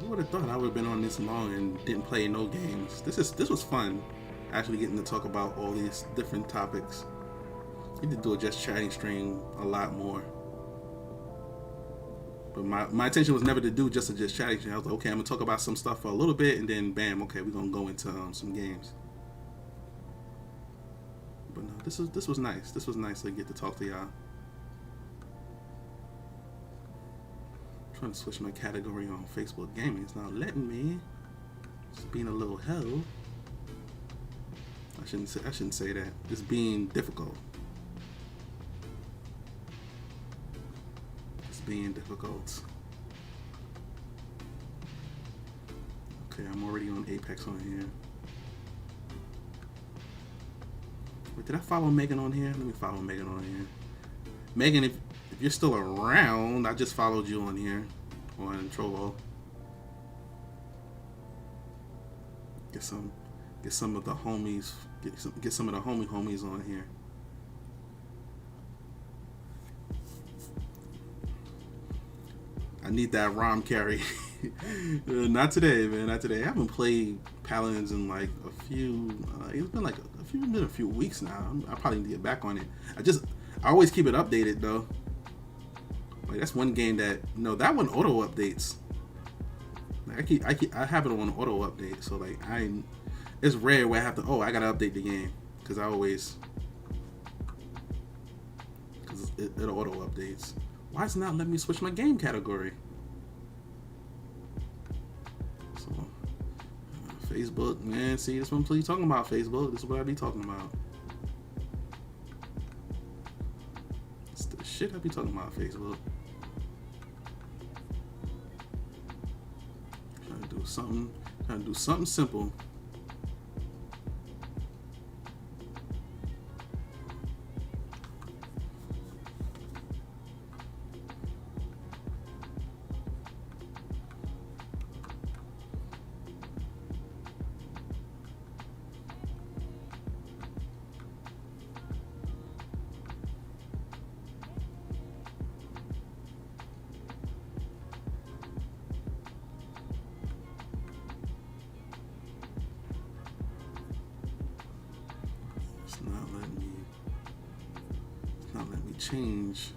Who would have thought I would have been on this long and didn't play no games? This was fun, actually getting to talk about all these different topics. need to do a just chatting stream a lot more. But my intention was never to do just a just chatting stream. I was like, okay, I'm gonna talk about some stuff for a little bit, and then bam, okay, we're gonna go into some games. But no, this was nice. This was nice to get to talk to y'all. Trying to switch my category on Facebook gaming. It's not letting me. It's being a little hell. I shouldn't say that. It's being difficult. It's being difficult. Okay, I'm already on Apex on here. Wait, did I follow Megan on here? Let me follow Megan on here. Megan, if you're still around, I just followed you on here on Trovo. Get some of the homies. Get some of the homies on here. I need that ROM carry. Not today, man. Not today. I haven't played Paladins in like a few. It's been like a few weeks now. I probably need to get back on it. I always keep it updated though. Like that's one game that that one auto updates. Like I have it on auto update. So like it's rare where I have to. I gotta update the game because it auto updates. Why is it not letting me switch my game category? So, Facebook, man, see, this is what I'm talking about, Facebook. This is what I be talking about. It's the shit I be talking about, Facebook. Trying to do something simple. It's not letting me change.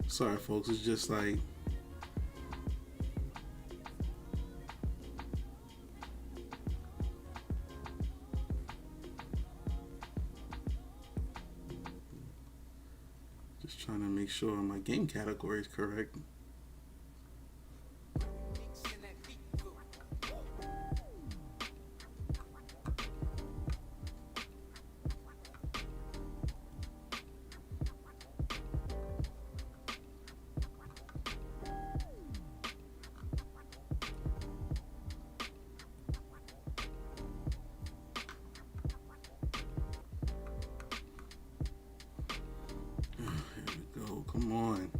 Sorry, folks. It's just like just trying to make sure my game category is correct. Come on.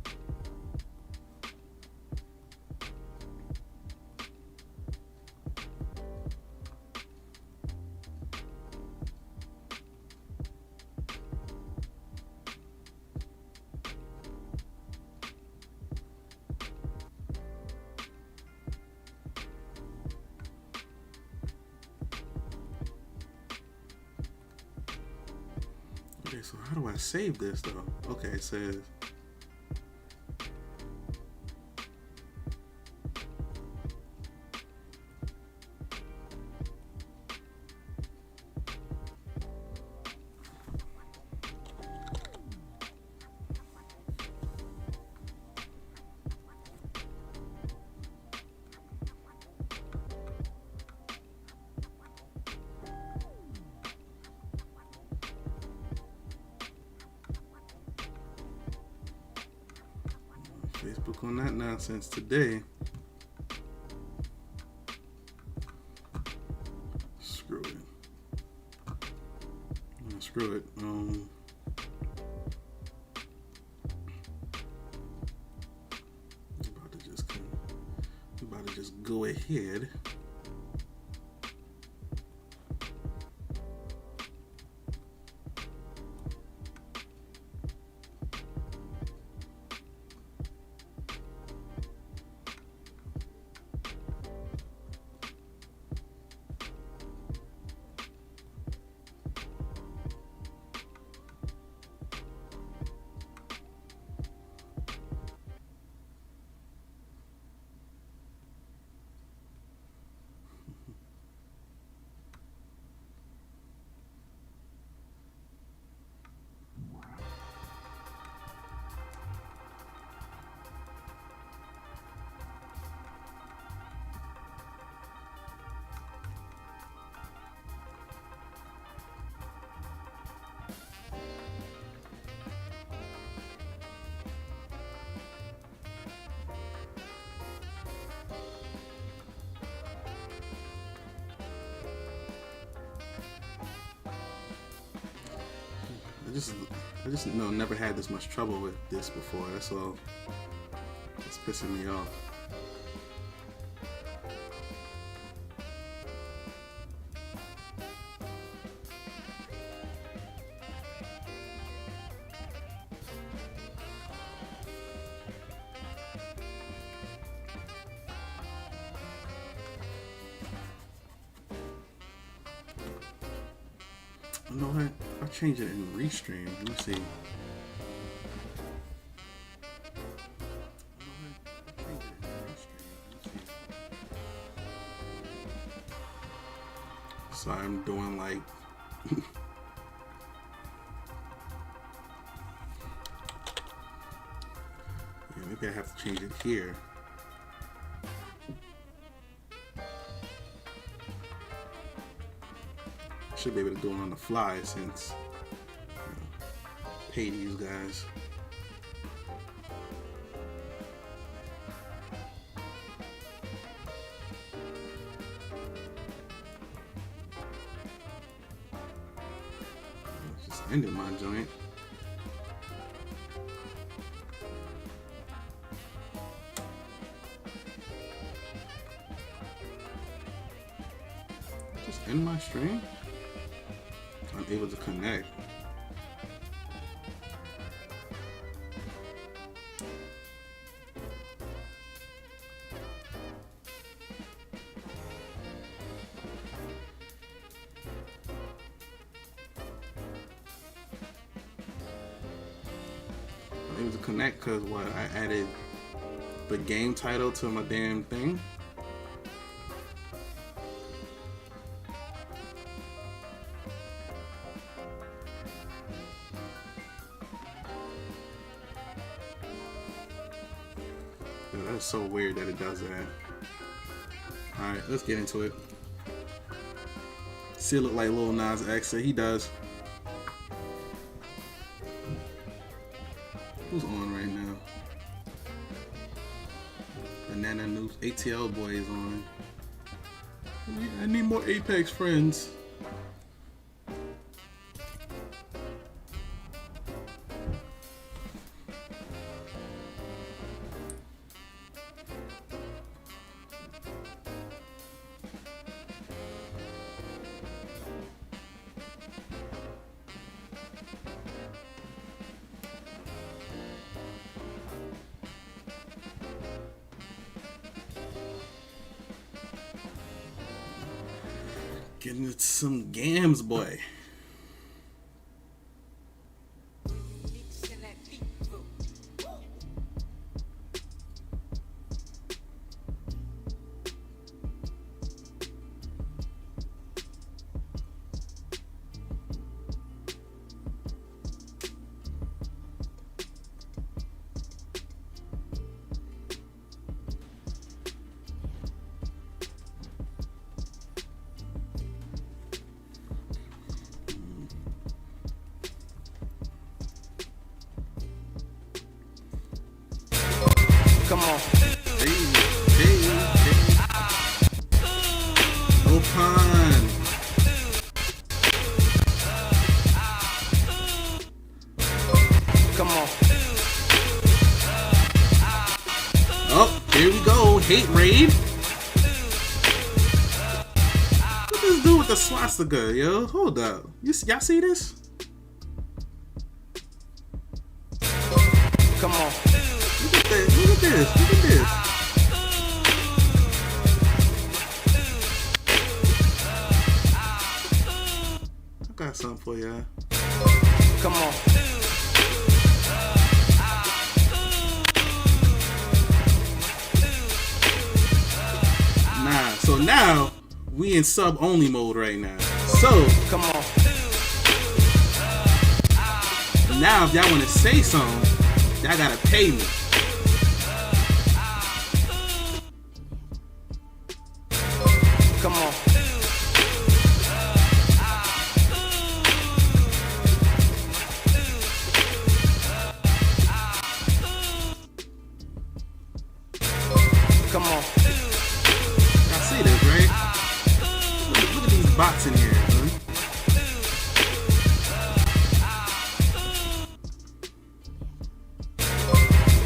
Okay, so how do I save this though? Okay, it says Facebook on that nonsense today. Screw it. Screw it. go ahead. I just never had this much trouble with this before. That's all. It's pissing me off. You know what? I'll change it in Restream. Let me see. So I'm doing like yeah, maybe I have to change it here. Should be able to do it on the fly since pay these guys. Just ended my joint. Just end my stream. I'm able to connect. I'm able to connect because what? I added the game title to my damn thing. That's so weird that it does that. Alright, let's get into it. Still look like Lil Nas X, so he does. Who's on right now? Banana News, ATL Boy is on. I need more Apex friends. Getting into some games, boy. Come on. Hey. Open. Come on. Oh, here we go. Hate raid. dude with the swastika, yo? Hold up. Y'all see this? Come on. Look at this. Look at this. Look at this. I got something for y'all. Come on. Nah, so now we in sub only mode right now. So come on. Now if y'all want to say something, y'all gotta pay me. Come on. Come on. Y'all see this, right? Look at these bots in here, man.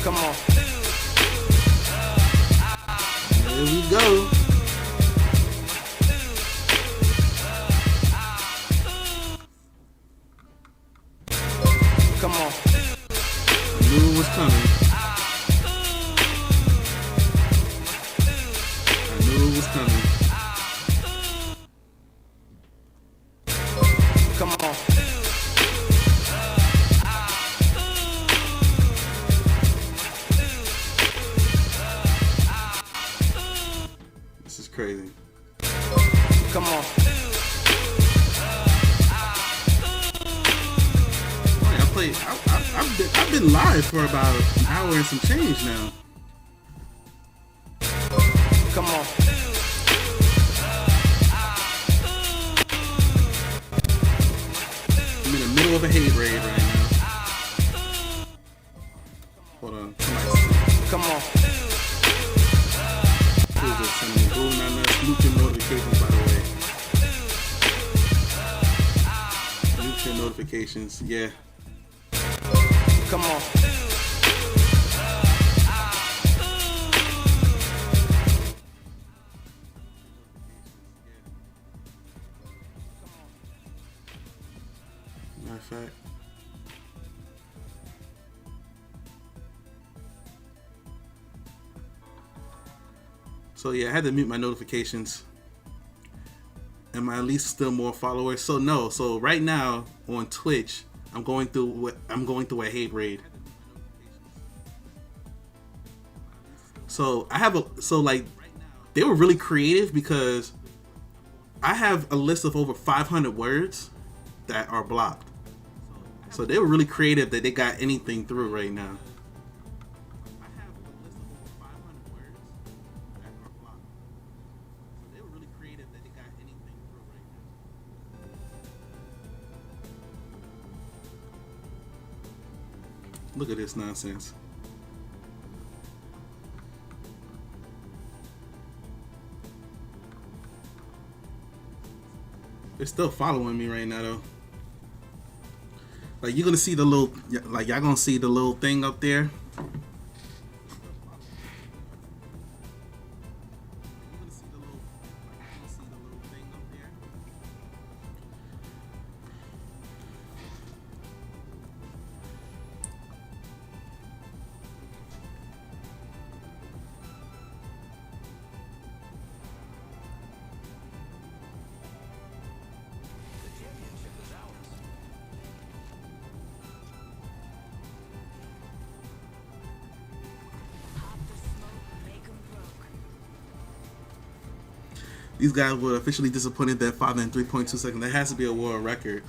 Come on. There we go. Come on. I knew it was coming. I knew it was coming. Come on. This is crazy. Come on. Boy, I've been live for about an hour and some change now. Come on. I'm in the middle of a hate raid right now. Hold on. Come on. Who's this sending me? Google not enough. Mute your notifications, by the way. Mute your notifications. Yeah. Come on. Matter of fact. So yeah, I had to mute my notifications. Am I at least still more followers? So no. So right now on Twitch, I'm going through a hate raid. So they were really creative because I have a list of over 500 words that are blocked. So they were really creative that they got anything through right now. Look at this nonsense. They're still following me right now though. Like you're gonna see the little, like y'all gonna see the little thing up there. These guys were officially disappointed that Father in 3.2 seconds. That has to be a world record.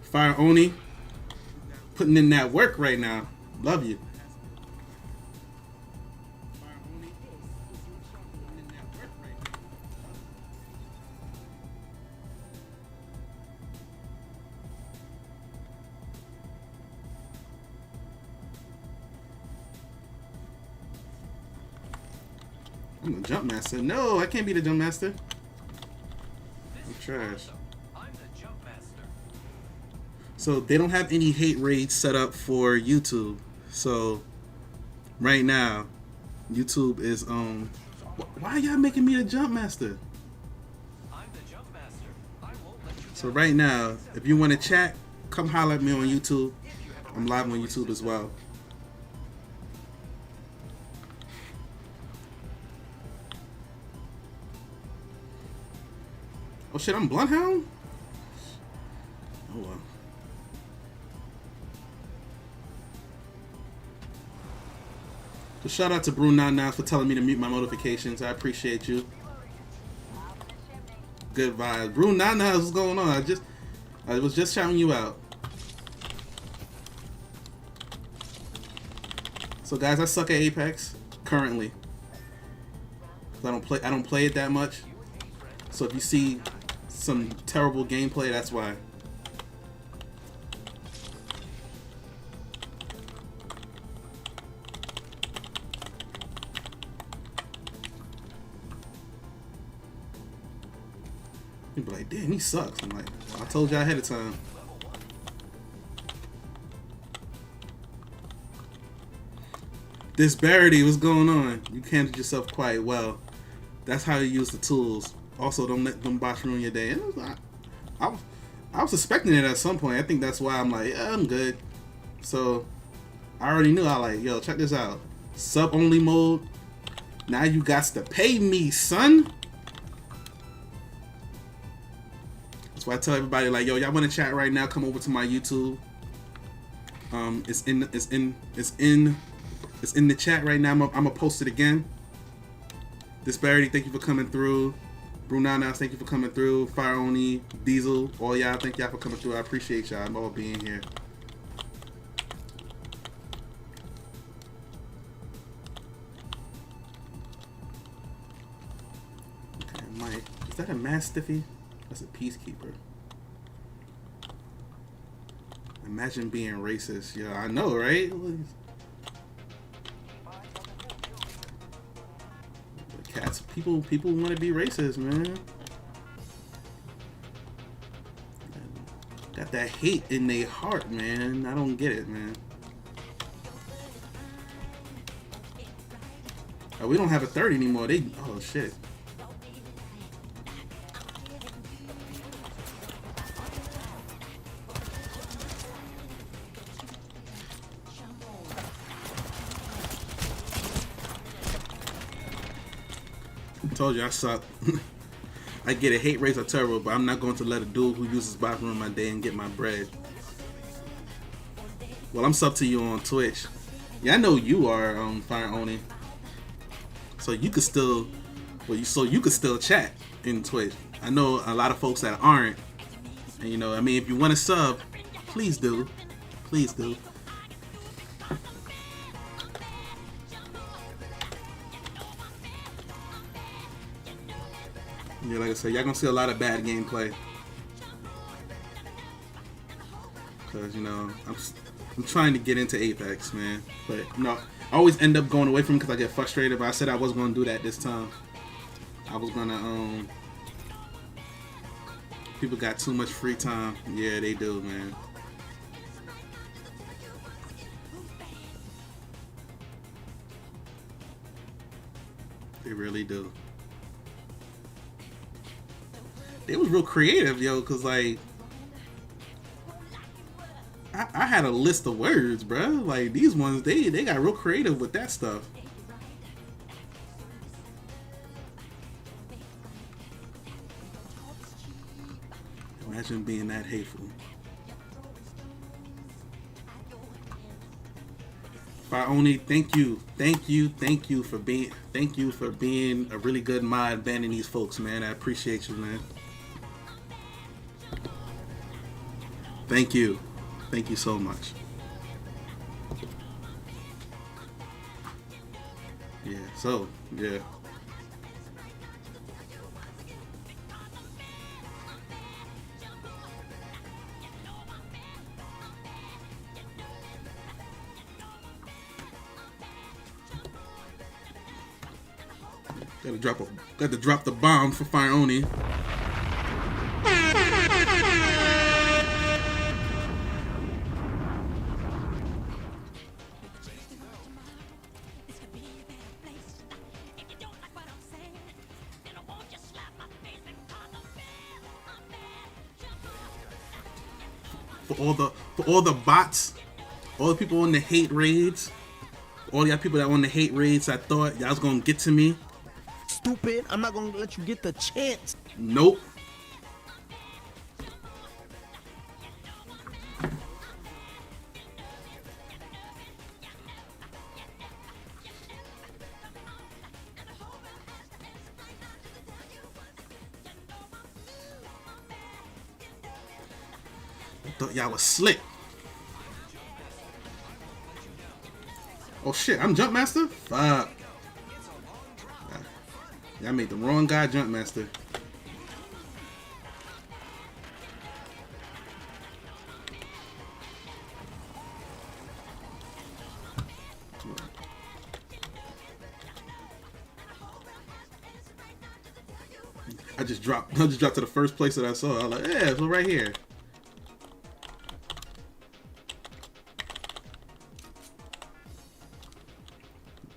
Fire Oni, putting in that work right now. Love you. I'm the jump master. No, I can't be the jump master. I'm trash. So they don't have any hate raids set up for YouTube. So right now, YouTube is why are y'all making me the jump master? I'm the jump So right now, if you want to chat, come holler at me on YouTube. I'm live on YouTube as well. Oh shit, I'm Bloodhound? Oh well. So shout out to Brew99 for telling me to mute my notifications. I appreciate you. Good vibes. Brew99, what's going on? I was just shouting you out. So guys, I suck at Apex currently. I don't play it that much. So if you see some terrible gameplay, that's why. People be like, damn, he sucks. I'm like, well, I told you ahead of time. Disparity, what's going on? You handled yourself quite well. That's how you use the tools. Also, don't let them bots ruin your day. And I was suspecting it at some point. I think that's why I'm like, yeah, I'm good. So I already knew. I like, yo, check this out. Sub only mode. Now you got to pay me, son. That's why I tell everybody, like, yo, y'all want to chat right now? Come over to my YouTube. It's in the chat right now. I'm gonna post it again. Disparity, thank you for coming through. Brew99, thank you for coming through. Fire Oni, Diesel, all y'all, thank y'all for coming through. I appreciate y'all. I'm all being here. Okay, Mike, is that a Mastiffy? That's a Peacekeeper. Imagine being racist. Yeah, I know, right? Cats, people want to be racist, man. Got that hate in their heart, man. I don't get it, man. Oh, we don't have a third anymore. Oh shit. Told you I suck. I get it. Hate rates are terrible, but I'm not going to let a dude who uses bots ruin my day and get my bread. Well, I'm sub to you on Twitch. Yeah, I know you are Fire Oni. So you could still, you could still chat in Twitch. I know a lot of folks that aren't, and you know, I mean, if you want to sub, please do, please do. Yeah, like I said, y'all gonna see a lot of bad gameplay. Cause you know, I'm trying to get into Apex, man. But you know, I always end up going away from it because I get frustrated. But I said I wasn't gonna do that this time. I was gonna people got too much free time. Yeah, they do, man. They really do. It was real creative, yo, cause like I had a list of words, bro. Like these ones, they got real creative with that stuff. Imagine being that hateful. Fire Oni, thank you for being a really good mod banning these folks, man. I appreciate you, man. Thank you so much. Yeah, so yeah. Got to drop the bomb for Fire Oni. all the bots, all the people on the hate raids, all y'all people that on the hate raids. I thought y'all was gonna get to me. Stupid, I'm not gonna let you get the chance. Nope. I thought y'all was slick. Oh shit, I'm Jump Master? Fuck. Y'all made the wrong guy Jump Master. I just dropped to the first place that I saw. I was like, yeah, it's right here.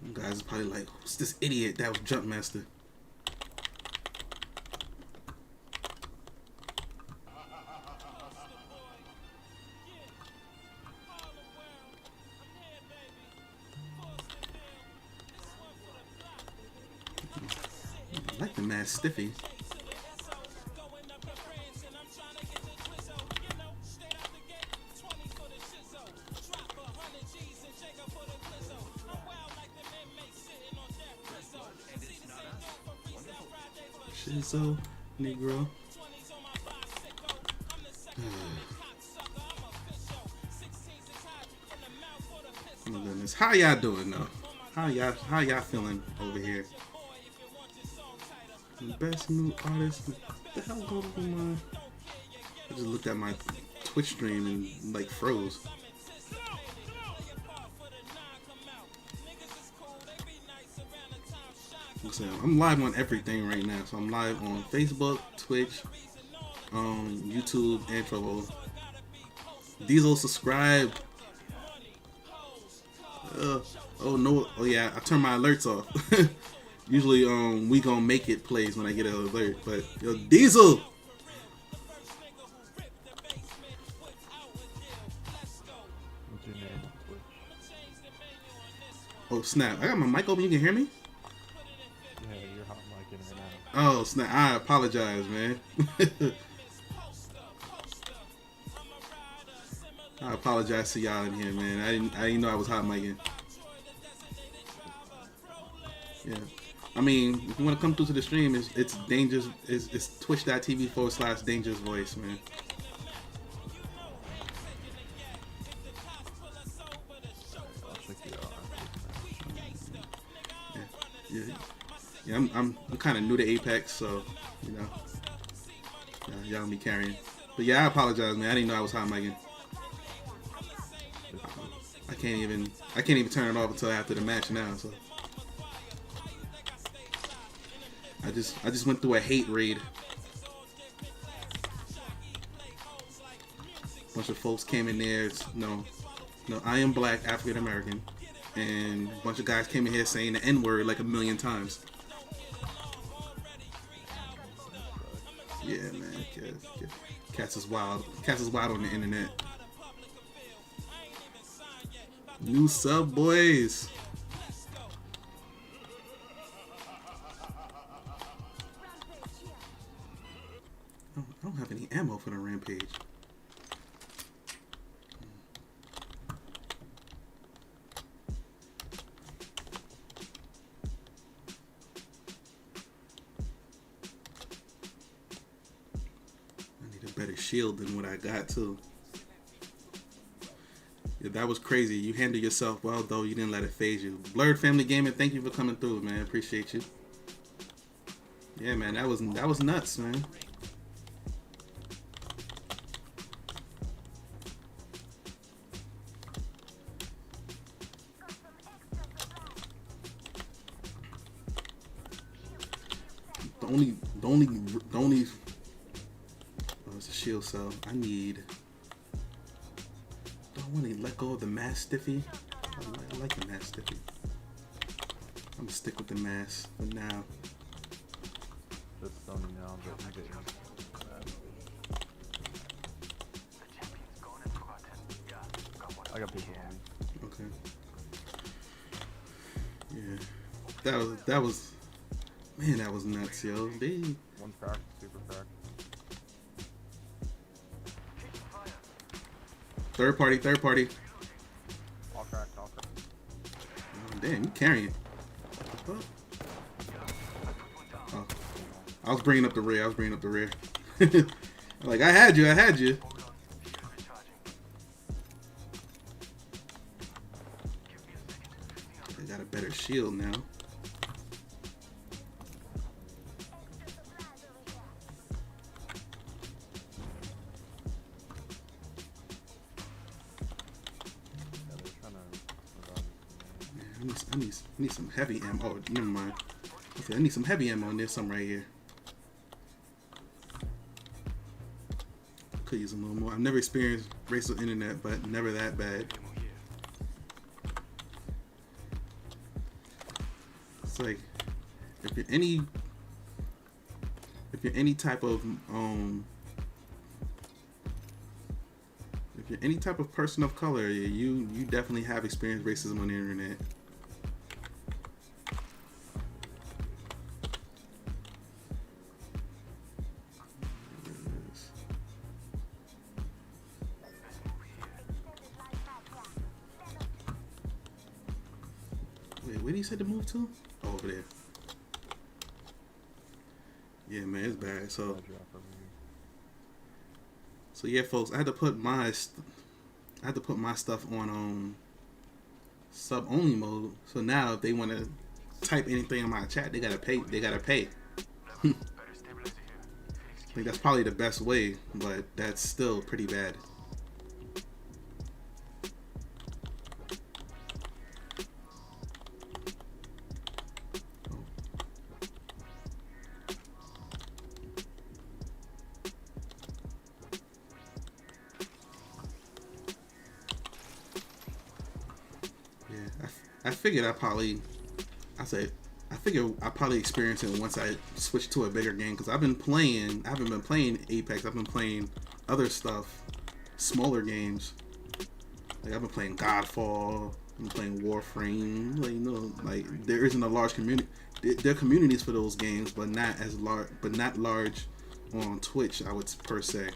You guys is probably like, who's this idiot that was Jump Master? I like the mad stiffy. Shizzo, Negro. Oh my goodness. How y'all doing though? How y'all feeling over here? The best new artist. What the hell going on? I just looked at my Twitch stream and like froze. I'm live on everything right now. So I'm live on Facebook, Twitch, YouTube, and Trovo. Diesel, subscribe. Oh no! Oh yeah, I turn my alerts off. Usually, we gonna make it plays when I get an alert. But yo, Diesel. What's your name on Twitch? Oh snap! I got my mic open. You can hear me? Yeah, you're hot micing right now. Oh snap! I apologize, man. I apologize to y'all in here, man. I didn't know I was hot micing. Yeah. I mean, if you want to come through to the stream, it's dangerous. It's twitch.tv/dangerous voice, man. Yeah. I'm kind of new to Apex, so you know, y'all be carrying. But yeah, I apologize, man. I didn't know I was hot micing. I can't even turn it off until after the match now. So I just went through a hate raid. A bunch of folks came in there. No, I am black, African American, and a bunch of guys came in here saying the N-word like 1,000,000 times. Yeah, man. Cats is wild. Cats is wild on the internet. New sub, boys. I don't have any ammo for the rampage. I need a better shield than what I got too. Yeah, that was crazy. You handled yourself well, though. You didn't let it phase you. Blurred Family Gaming, thank you for coming through, man. Appreciate you. Yeah, man, that was nuts, man. The only. Oh, it's a shield cell. I want to let go of the mass stiffy. I like the mass stiffy. I'm gonna stick with the mass for now. That's Sony now, but you didn't. I got people on me. Okay. Yeah. That was man, that was nuts, yo. One crack, super crack. Third party. All cracked, all cracked. Oh, damn, you carrying it. Oh. I was bringing up the rear. Like, I had you. I got a better shield now. I need some heavy ammo. Oh, never mind. Okay, I need some heavy ammo, and there's some right here. Could use a little more. I've never experienced racial internet, but never that bad. It's like if you're any type of person of color, you definitely have experienced racism on the internet. Wait, where did you say to move to? Oh, over there. Yeah, man, it's bad. So yeah, folks, I had to put my stuff on sub only mode. So now if they want to type anything in my chat, they gotta pay. I think that's probably the best way, but that's still pretty bad. I figured I probably experience it once I switch to a bigger game, because I haven't been playing Apex. I've been playing other stuff, smaller games. Like I've been playing Godfall, I've been playing Warframe. Like there isn't a large community. There are communities for those games, but not large on Twitch, I would per se.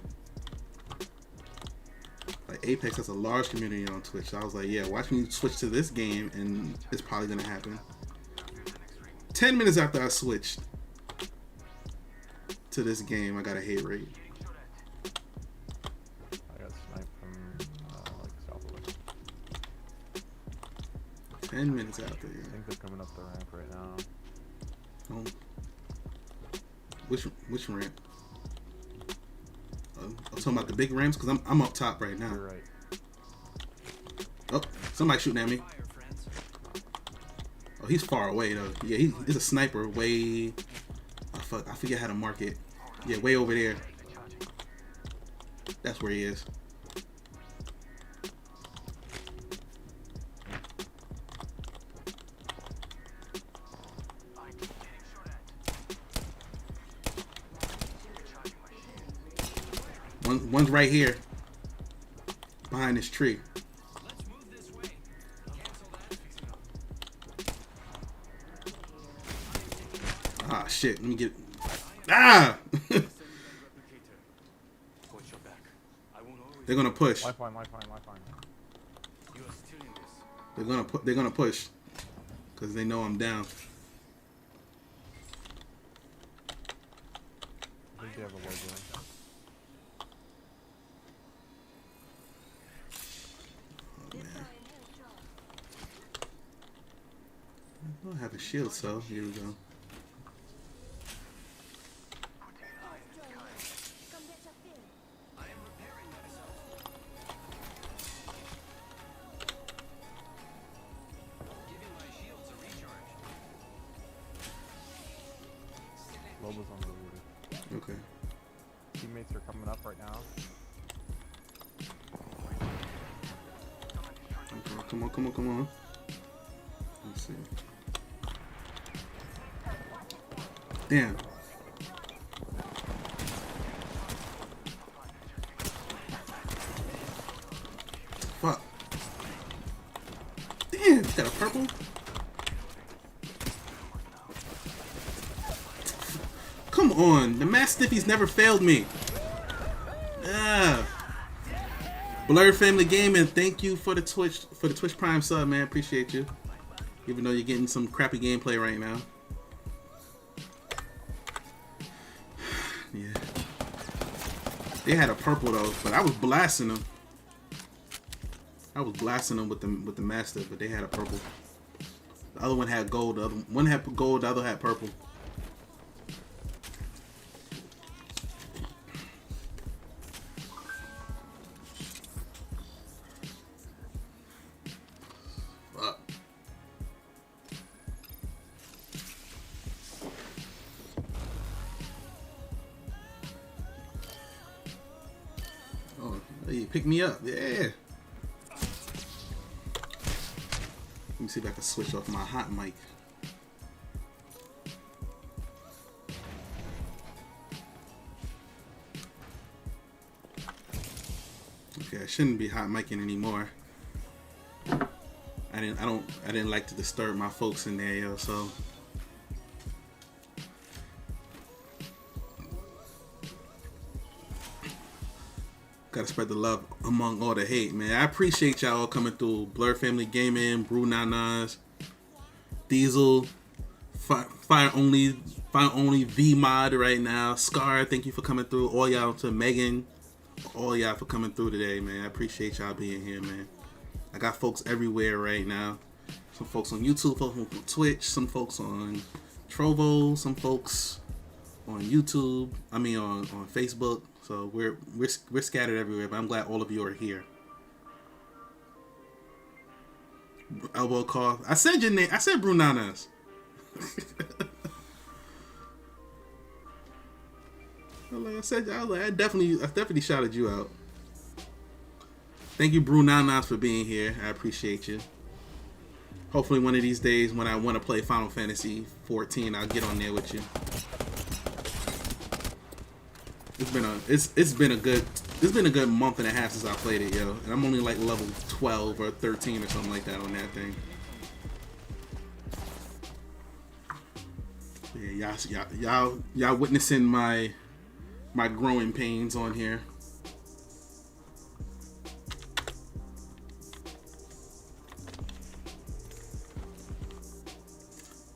Like Apex has a large community on Twitch. So I was like, yeah, watch me switch to this game and it's probably gonna happen. 10 minutes after I switched to this game, I got a hit rate. I got sniped from like southwest. 10 minutes after, yeah. I think they're coming up the ramp right now. Oh. Which ramp? I'm talking about the big ramps, because I'm up top right now. You're right. Oh, somebody shooting at me. Oh, he's far away though. Yeah, he's a sniper way. I forget how to mark it. Yeah, way over there. That's where he is. One's right here, behind this tree. Ah, shit. Let me get... Ah! They're gonna push. Lifeline. They're gonna push, because they know I'm down. I think they have a low zone. I don't have a shield, so here we go. Loba's on the roof. Okay. Teammates are coming up right now. Okay, come on. Let's see. Damn. Fuck. Damn, got a purple. Come on, the Mastiffies never failed me. Ah. Blurred Family Gaming, thank you for the Twitch Prime sub, man. Appreciate you. Even though you're getting some crappy gameplay right now. Yeah. They had a purple though, but I was blasting them. I was blasting them with the Mastiff, but they had a purple. The other one had gold. The other one had gold. The other had purple. Fuck. Oh, you pick me up, yeah. Let me see if I can switch off my hot mic. Okay, I shouldn't be hot micing anymore. I didn't like to disturb my folks in there, yo, so gotta spread the love among all the hate, man. I appreciate y'all coming through. Blur Family Gaming, Brew Nanas, Diesel, Fire Only V Mod right now. Scar, thank you for coming through. All y'all, to Megan, all y'all for coming through today, man. I appreciate y'all being here, man. I got folks everywhere right now. Some folks on YouTube, folks on Twitch, some folks on Trovo, some folks on YouTube. I mean on Facebook. So we're scattered everywhere, but I'm glad all of you are here. Elbow cough. I said your name. I said Brunanas. I definitely shouted you out. Thank you, Brunanas, for being here. I appreciate you. Hopefully one of these days when I want to play Final Fantasy 14, I'll get on there with you. It's been a good month and a half since I played it, yo. And I'm only like level 12 or 13 or something like that on that thing. Yeah, y'all witnessing my growing pains on here.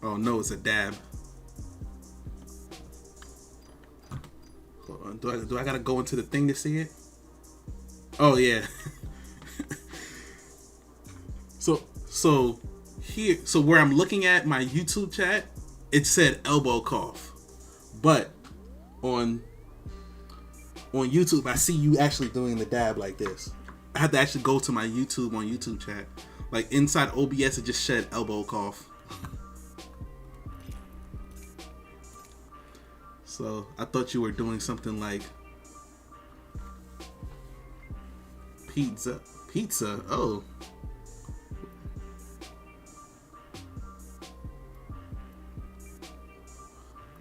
Oh no, it's a dab. Do I gotta go into the thing to see it? Oh yeah. So where I'm looking at my YouTube chat, it said elbow cough, but on YouTube I see you actually doing the dab like this. I had to actually go to my YouTube on YouTube chat. Like inside OBS, it just said elbow cough. So I thought you were doing something like pizza. Oh.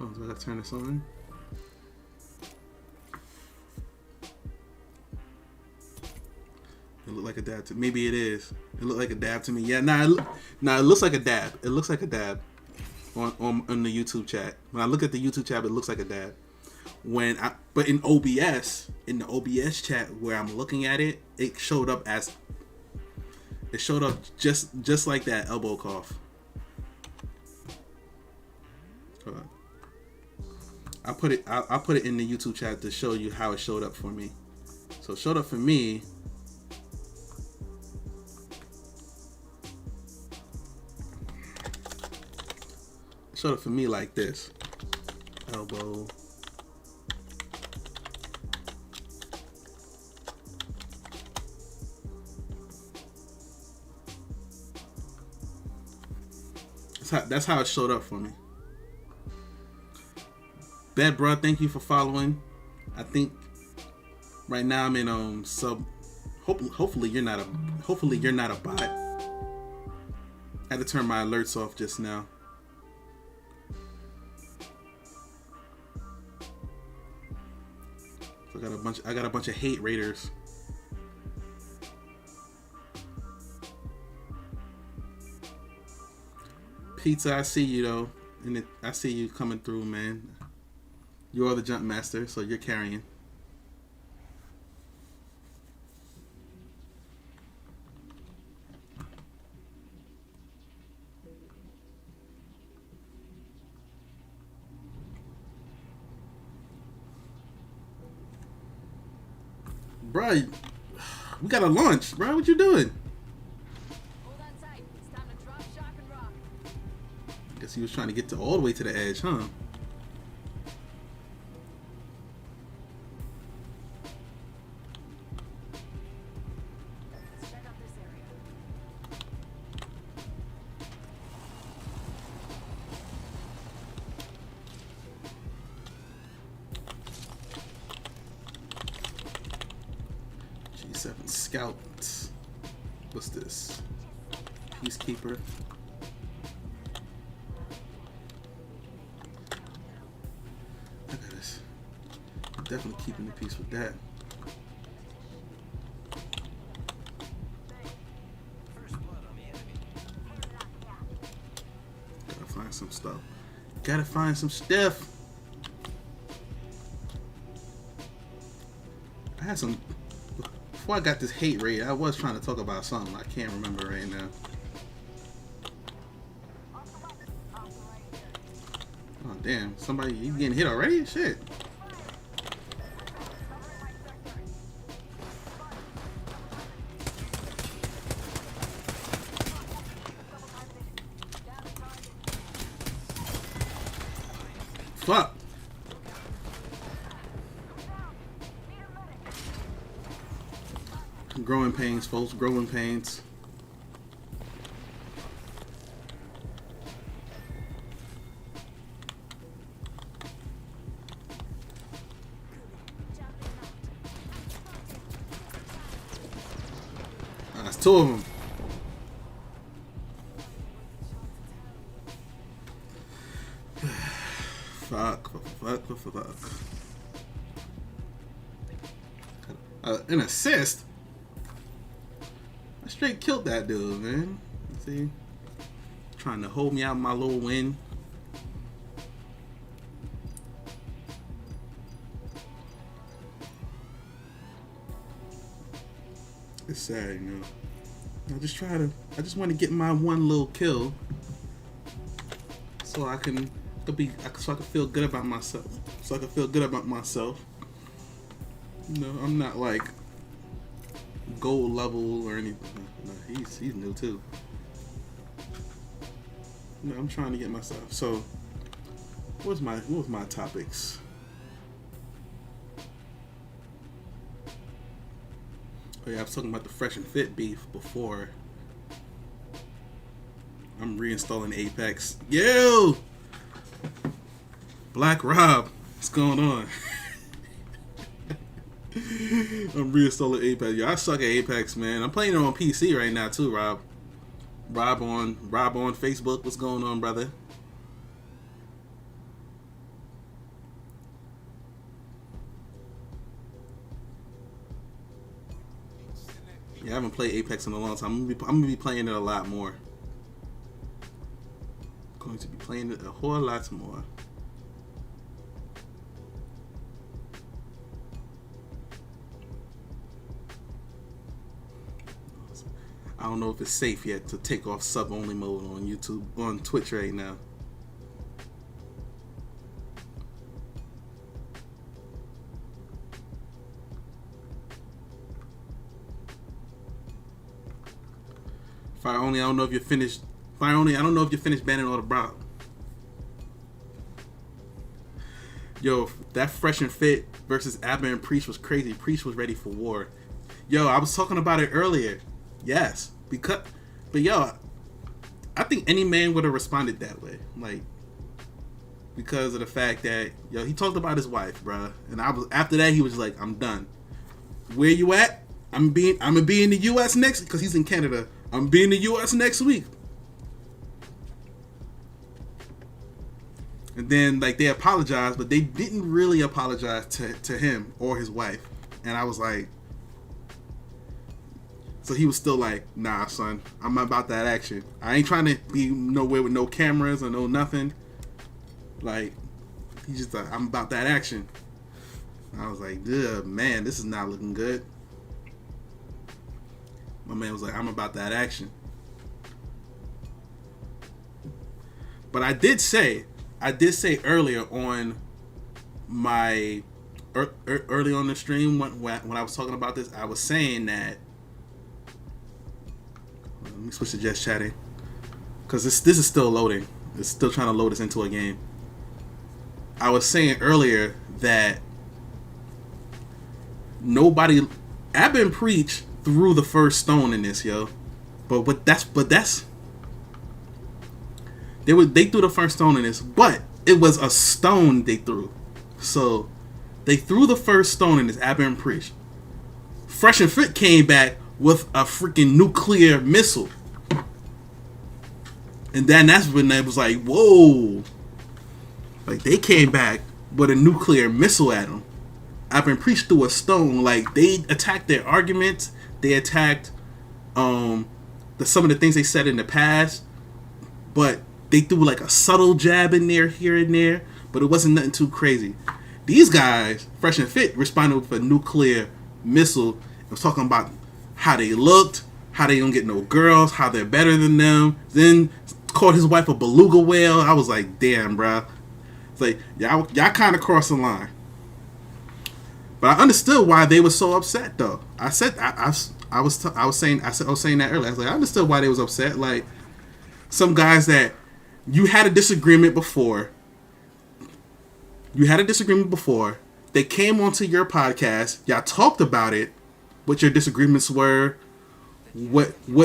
Oh, do I gotta turn this on? It looked like a dab to me. Maybe it is. It looked like a dab to me. Yeah, it looks like a dab. It looks like a dab. On the YouTube chat. When I look at the YouTube chat, it looks like a dab. But in the OBS chat where I'm looking at it, it showed up just like that elbow cough. Hold on. I'll put it in the YouTube chat to show you how it showed up for me. So it showed up for me. Showed up for me like this. Elbow. That's how it showed up for me. Bad bro, thank you for following. I think right now I'm in sub. Hopefully you're not a bot. I had to turn my alerts off just now. I got a bunch of hate raiders. Pizza, I see you though, and I see you coming through, man. You're the jump master, so you're carrying. Bro, we gotta launch, bro. What you doing? Guess he was trying to get to all the way to the edge, huh? G7 Scout. What's this? Peacekeeper. I got this. I'm definitely keeping the peace with that. Gotta find some stuff. Gotta find some stuff. I had some. Before I got this hate rate, I was trying to talk about something. I can't remember right now. Oh damn! Somebody, you getting hit already? Shit. Fuck. Growing pains, folks. Growing pains. That's two of them. Fuck. An assist? I straight killed that dude, man. See? Trying to hold me out my little win. It's sad, you know. I just want to get my one little kill. So I can feel good about myself. You know, I'm not like gold level or anything. No, he's new too. No, I'm trying to get myself. So, what was my topics? Oh yeah, I was talking about the Fresh and Fit beef before. I'm reinstalling Apex. Yo, Black Rob, what's going on? I'm reinstalling Apex. Yo, I suck at Apex, man. I'm playing it on PC right now too, Rob. Rob on Facebook. What's going on, brother? Yeah, I haven't played Apex in a long time. I'm gonna be playing it a lot more. Going to be playing it a whole lot more. I don't know if it's safe yet to take off sub-only mode on YouTube, on Twitch right now. Fire only, I don't know if you're finished. Fire only, I don't know if you're finished banning all the bro. Yo, that Fresh and Fit versus Abba and Priest was crazy. Priest was ready for war. Yo, I was talking about it earlier. Yes, but yo, I think any man would have responded that way, like, because of the fact that yo, he talked about his wife, bruh, and after that he was like, I'm done. Where you at? I'm gonna be in the U.S. next, because he's in Canada. I'm be in the U.S. next week. And then like they apologized, but they didn't really apologize to him or his wife, and I was like. So he was still like, nah, son, I'm about that action. I ain't trying to be nowhere with no cameras or no nothing. Like, he's just like, I'm about that action. I was like, duh, man, this is not looking good. My man was like, I'm about that action. But I did say earlier on my early on the stream when I was talking about this, I was saying that. Let me switch to just chatting, because this is still loading. It's still trying to load us into a game. I was saying earlier that nobody, Abba and Preach threw the first stone in this, yo. But that's they threw the first stone in this, but it was a stone they threw. So they threw the first stone in this, Abba and Preach. Fresh and Fit came back with a freaking nuclear missile. And then that's when they was like, whoa. Like, they came back with a nuclear missile at them. Abba and Preach threw a stone. Like, they attacked their arguments. They attacked some of the things they said in the past. But they threw like a subtle jab in there, here and there. But it wasn't nothing too crazy. These guys, Fresh and Fit, responded with a nuclear missile. It was talking about how they looked, how they don't get no girls, how they're better than them. Then called his wife a beluga whale. I was like, damn, bro. It's like, y'all kind of crossed the line. But I understood why they were so upset, though. I said I was saying that earlier. I was like, I understood why they was upset. Like, some guys that you had a disagreement before. They came onto your podcast. Y'all talked about it. What your disagreements were. Y'all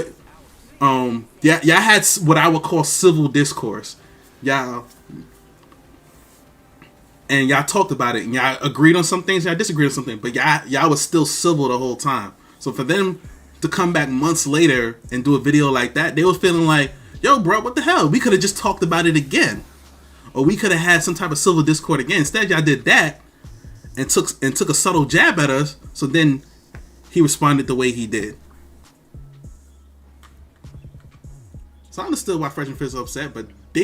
had what I would call civil discourse. Y'all talked about it, and y'all agreed on some things, y'all disagreed on something, but y'all was still civil the whole time. So for them to come back months later and do a video like that, they were feeling like, yo, bro, what the hell? We could have just talked about it again. Or we could have had some type of civil discord again. Instead, y'all did that and took a subtle jab at us. So then he responded the way he did. So I understood why Fresh and Fit was upset, but they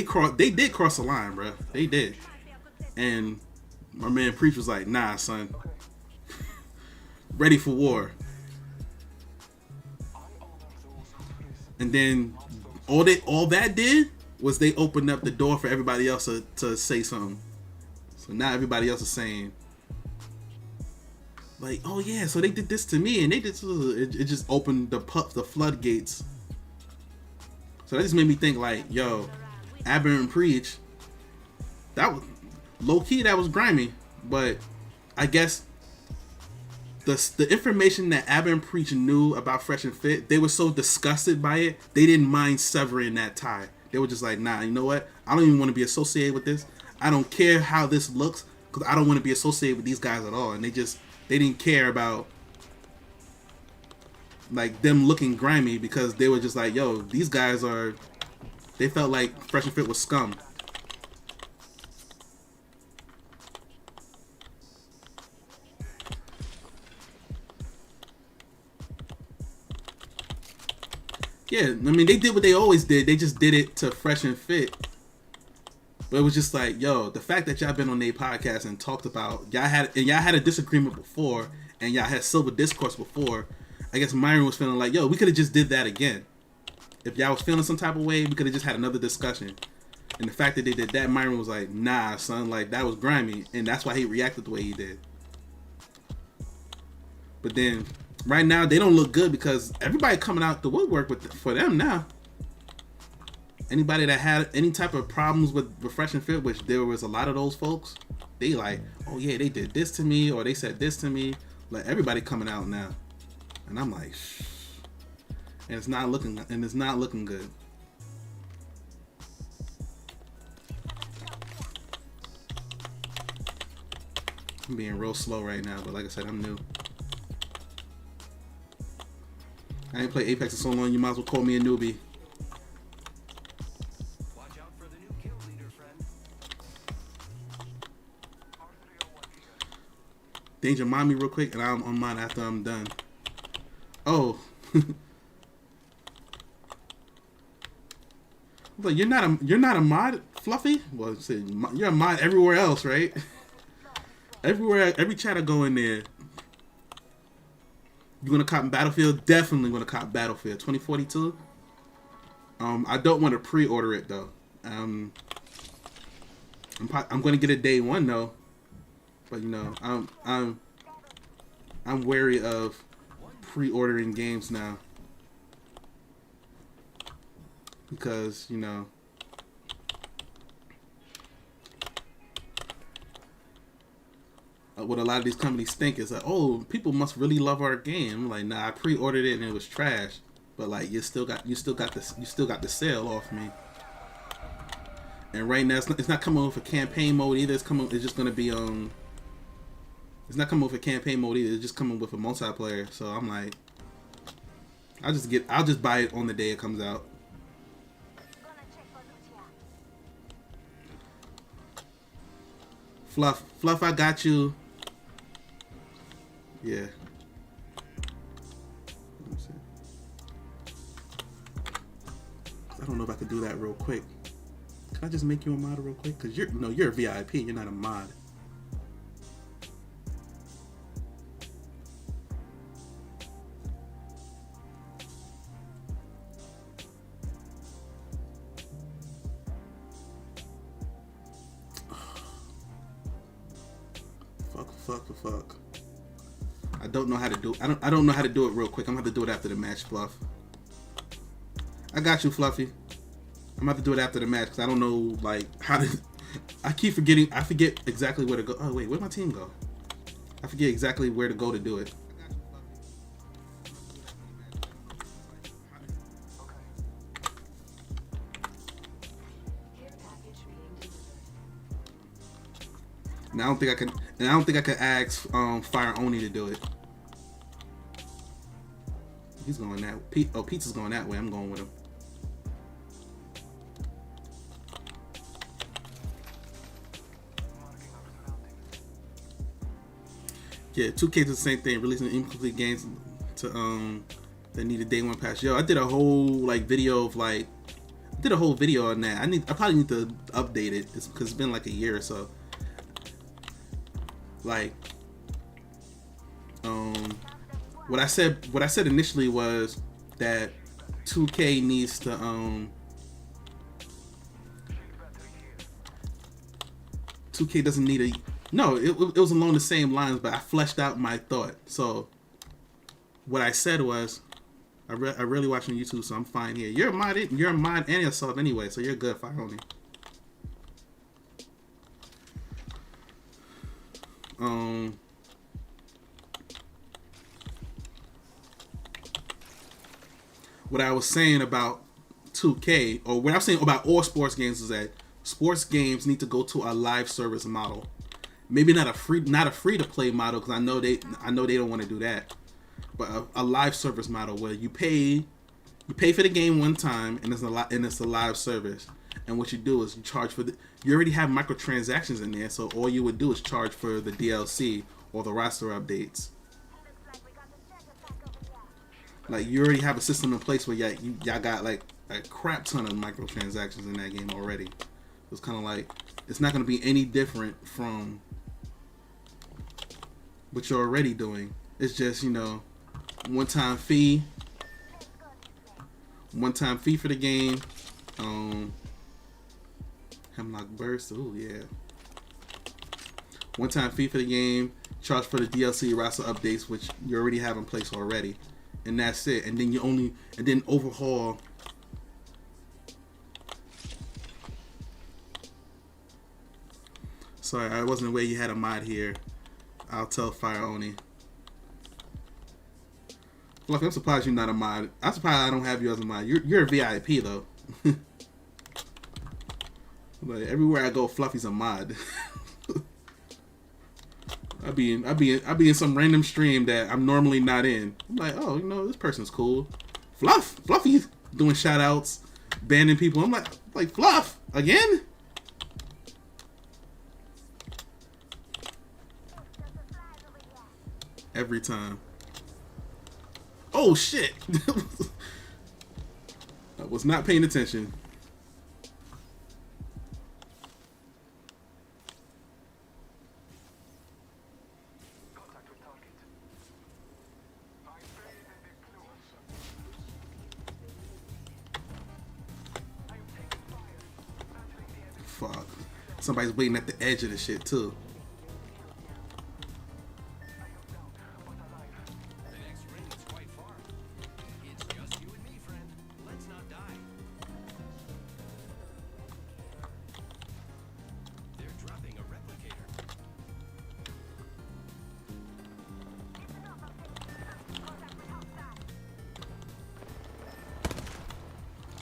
did cross the line, bro. They did. And my man Preach was like, nah, son. Ready for war. And then all that did was they opened up the door for everybody else to say something. So now everybody else is saying, like, oh yeah, so they did this to me, and they did it just opened the floodgates. So that just made me think, like, yo, Abba and Preach, that was low key, that was grimy, but I guess the information that Abba and Preach knew about Fresh and Fit, they were so disgusted by it, they didn't mind severing that tie. They were just like, nah, you know what? I don't even want to be associated with this. I don't care how this looks, because I don't want to be associated with these guys at all. And they didn't care about like them looking grimy, because they were just like, yo, these guys they felt like Fresh and Fit was scum. Yeah, I mean, they did what they always did. They just did it to Fresh and Fit. But it was just like, yo, the fact that y'all been on their podcast and talked about, y'all had a disagreement before, and y'all had civil discourse before. I guess Myron was feeling like, yo, we could have just did that again. If y'all was feeling some type of way, we could have just had another discussion. And the fact that they did that, Myron was like, nah, son, like, that was grimy. And that's why he reacted the way he did. But then, right now, they don't look good, because everybody coming out the woodwork for them now. Anybody that had any type of problems with Fresh and Fit, which there was a lot of those folks, they like, oh yeah, they did this to me, or they said this to me. Like, everybody coming out now. And I'm like, shh. And it's not looking good. I'm being real slow right now, but like I said, I'm new. I ain't played Apex in so long, you might as well call me a newbie. Danger, mind me real quick, and I'm on mine after I'm done. Oh, Like, you're not a mod, Fluffy? Well, you're a mod everywhere else, right? Everywhere, every chat I go in there. You gonna cop Battlefield? Definitely gonna cop Battlefield 2042. I don't want to pre-order it though. I'm gonna get it day one though, but you know, I'm wary of pre-ordering games now because you know. What a lot of these companies think is like, oh, people must really love our game. I'm like, nah, I pre-ordered it and it was trash, but like you still got the sale off me. And right now it's not coming with a campaign mode either. It's just gonna be it's not coming with a campaign mode either. It's just coming with a multiplayer. So I'm like, I'll just buy it on the day it comes out. Fluff, I got you. Yeah. I don't know if I could do that real quick. Can I just make you a mod real quick? Cause you're a VIP. You're not a mod. Fuck. I don't know how to do it. I don't know how to do it real quick. I'm gonna have to do it after the match, Fluff. I got you, Fluffy. I'm gonna have to do it after the match because I don't know like how to. I keep forgetting. I forget exactly where to go. Oh wait, where'd my team go? I forget exactly where to go to do it. And I don't think I can. And I don't think I could ask Fire Oni to do it. He's going that way. Pizza's going that way. I'm going with him. Yeah, 2K is the same thing. Releasing incomplete games to that need a day one patch. Yo, I did a whole video of I did a whole video on that. I probably need to update it because it's been like a year or so. What I said initially was that 2K needs to 2K doesn't need a it was along the same lines, but I fleshed out my thought. So what I said was I really watch on YouTube, so I'm fine here. You're a mod and a sub anyway, so you're good, Fire Only. What I was saying about 2K, or what I was saying about all sports games, is that sports games need to go to a live service model. Maybe not a free to play model, because I know they don't want to do that. But a live service model where you pay for the game one time and it's a live service. And what you do is you charge for you already have microtransactions in there, so all you would do is charge for the DLC or the roster updates. Like, you already have a system in place where y'all got like a crap ton of microtransactions in that game already. It's kind of like, it's not going to be any different from what you're already doing. It's just, one-time fee for the game. Hemlock Burst, oh yeah. One-time fee for the game, charge for the DLC roster updates, which you already have in place already. And that's it. And then overhaul. Sorry, I wasn't aware you had a mod here. I'll tell Fire Oni. Fluffy, I'm surprised you're not a mod. I'm surprised I don't have you as a mod. You're a VIP though. Like, everywhere I go, Fluffy's a mod. I be in some random stream that I'm normally not in. I'm like, oh, this person's cool. Fluffy's doing shout outs, banning people. I'm like Fluff again? Every time. Oh shit. I was not paying attention. fuck. Somebody's waiting at the edge of the shit too.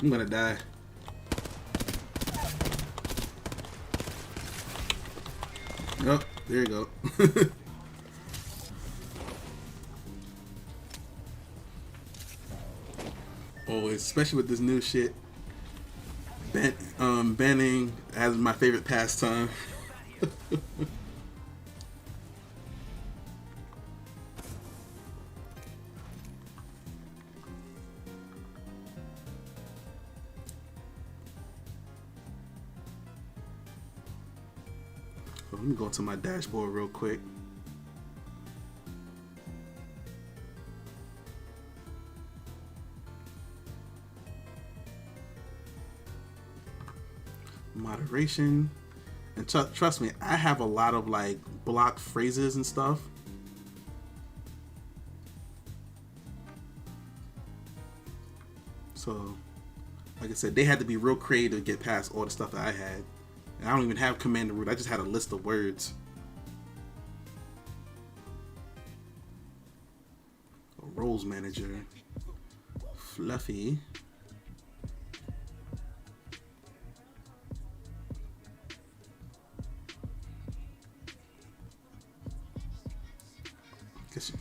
I'm gonna die. Oh, there you go. Oh, especially with this new shit. Banning as my favorite pastime. Let me go to my dashboard real quick. Moderation. And trust me, I have a lot of like blocked phrases and stuff. So, like I said, they had to be real creative to get past all the stuff that I had. And I don't even have command root. I just had a list of words. A roles manager. Fluffy. Guess.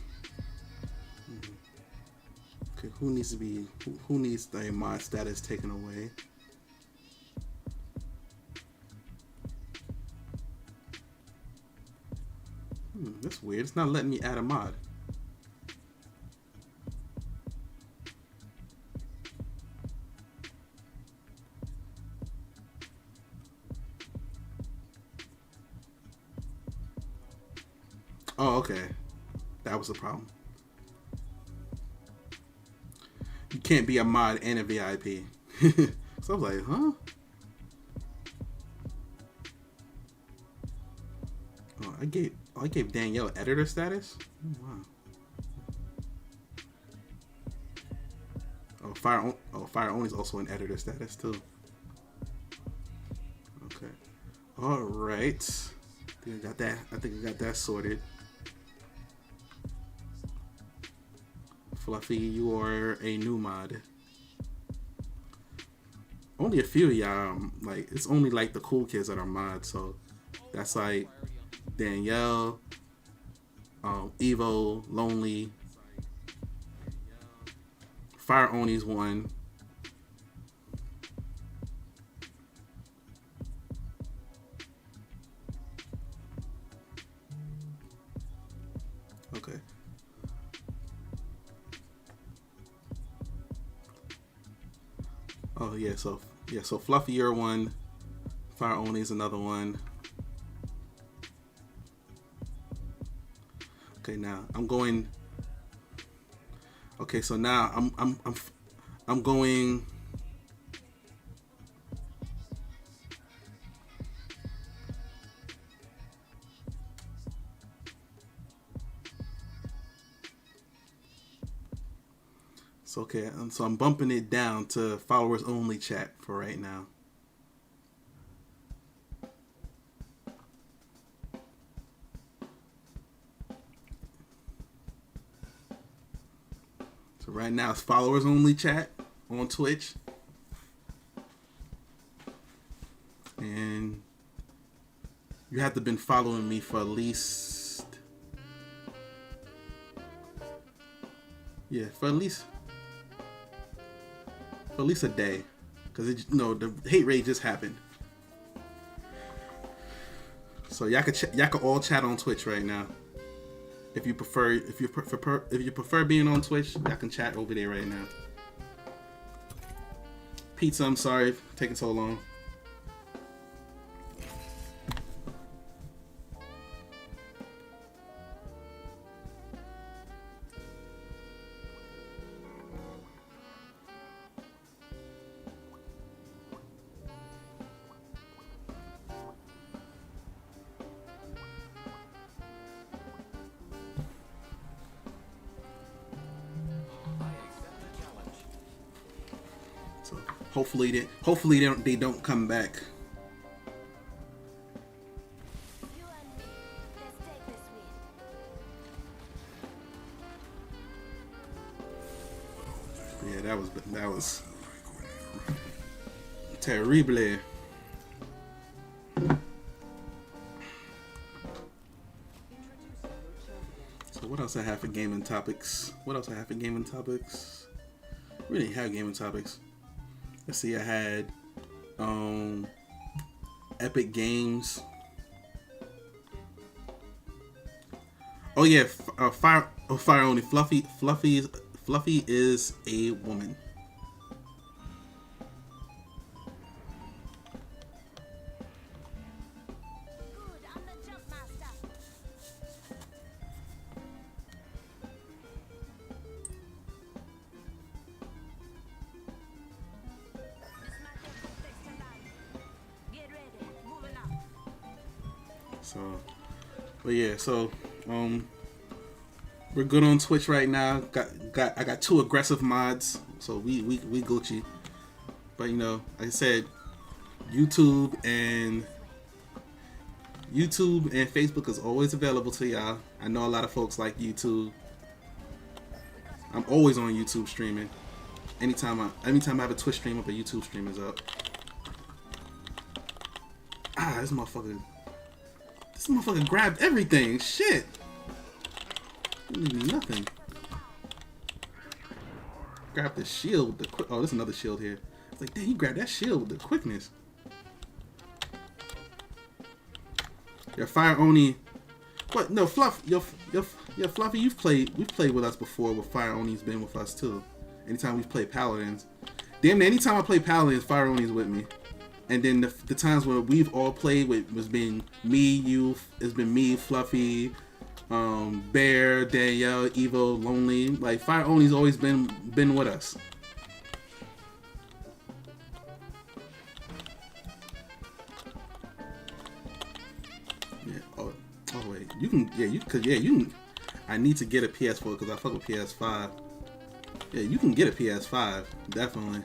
Okay, who needs to be? Who needs their mod status taken away? That's weird. It's not letting me add a mod. Oh, okay. That was the problem. You can't be a mod and a VIP. So I was like, huh? Oh, I gave Danielle editor status? Oh, wow. Fire Only is also an editor status too. Okay. Alright. I think I got that sorted. Fluffy, you are a new mod. Only a few of y'all, like, it's only like the cool kids that are mods, so that's like Danielle, Evo, Lonely, Fire Oni's one. Okay. Oh yeah, so Fluffy, you're one. Fire Oni's another one. Okay, now I'm going. Okay, so now I'm going. So okay, so I'm bumping it down to followers only chat for right now. So right now it's followers only chat on Twitch. And you have to been following me for at least for at least a day, because the hate raid just happened. So y'all can all chat on Twitch right now. If you prefer being on Twitch, y'all can chat over there right now. Pizza, I'm sorry for taking so long. Hopefully they don't come back. Yeah, that was terrible. So what else I have for gaming topics? We didn't have gaming topics. Let's see, I had Epic Games. Oh yeah, Fire Only. Fluffy is a woman. So we're good on Twitch right now. I got 2 aggressive mods, so we Gucci. But you know, like I said, YouTube and Facebook is always available to y'all. I know a lot of folks like YouTube. I'm always on YouTube streaming. Anytime I have a Twitch stream up, a YouTube stream is up. This motherfucker grabbed everything. Shit. Didn't leave me nothing. Grabbed the shield. Oh, there's another shield here. It's like, dang, he grabbed that shield with the quickness. Your Fire Oni. What? No, Fluffy, we've played with us before. With Fire Oni's been with us too. Anytime we've played Paladins. Damn, anytime I play Paladins, Fire Oni's with me. And then the times where we've all played with was been me, you. It's been me, Fluffy, Bear, Danielle, Evo, Lonely. Like Fire Oni's always been with us. Yeah. Oh wait. You can. I need to get a PS4 because I fuck with PS5. Yeah, you can get a PS5 definitely.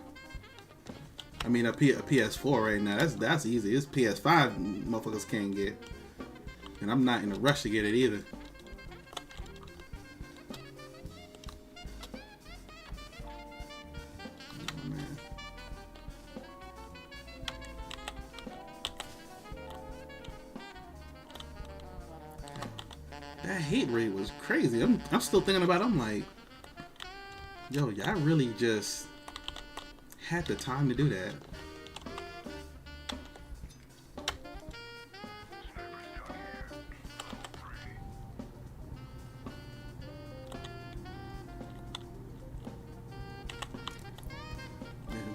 I mean a PS4 right now. That's easy. It's PS5 motherfuckers can't get, and I'm not in a rush to get it either. Oh, man. That hate rate was crazy. I'm still thinking about it. I'm like, yo, y'all really just had the time to do that.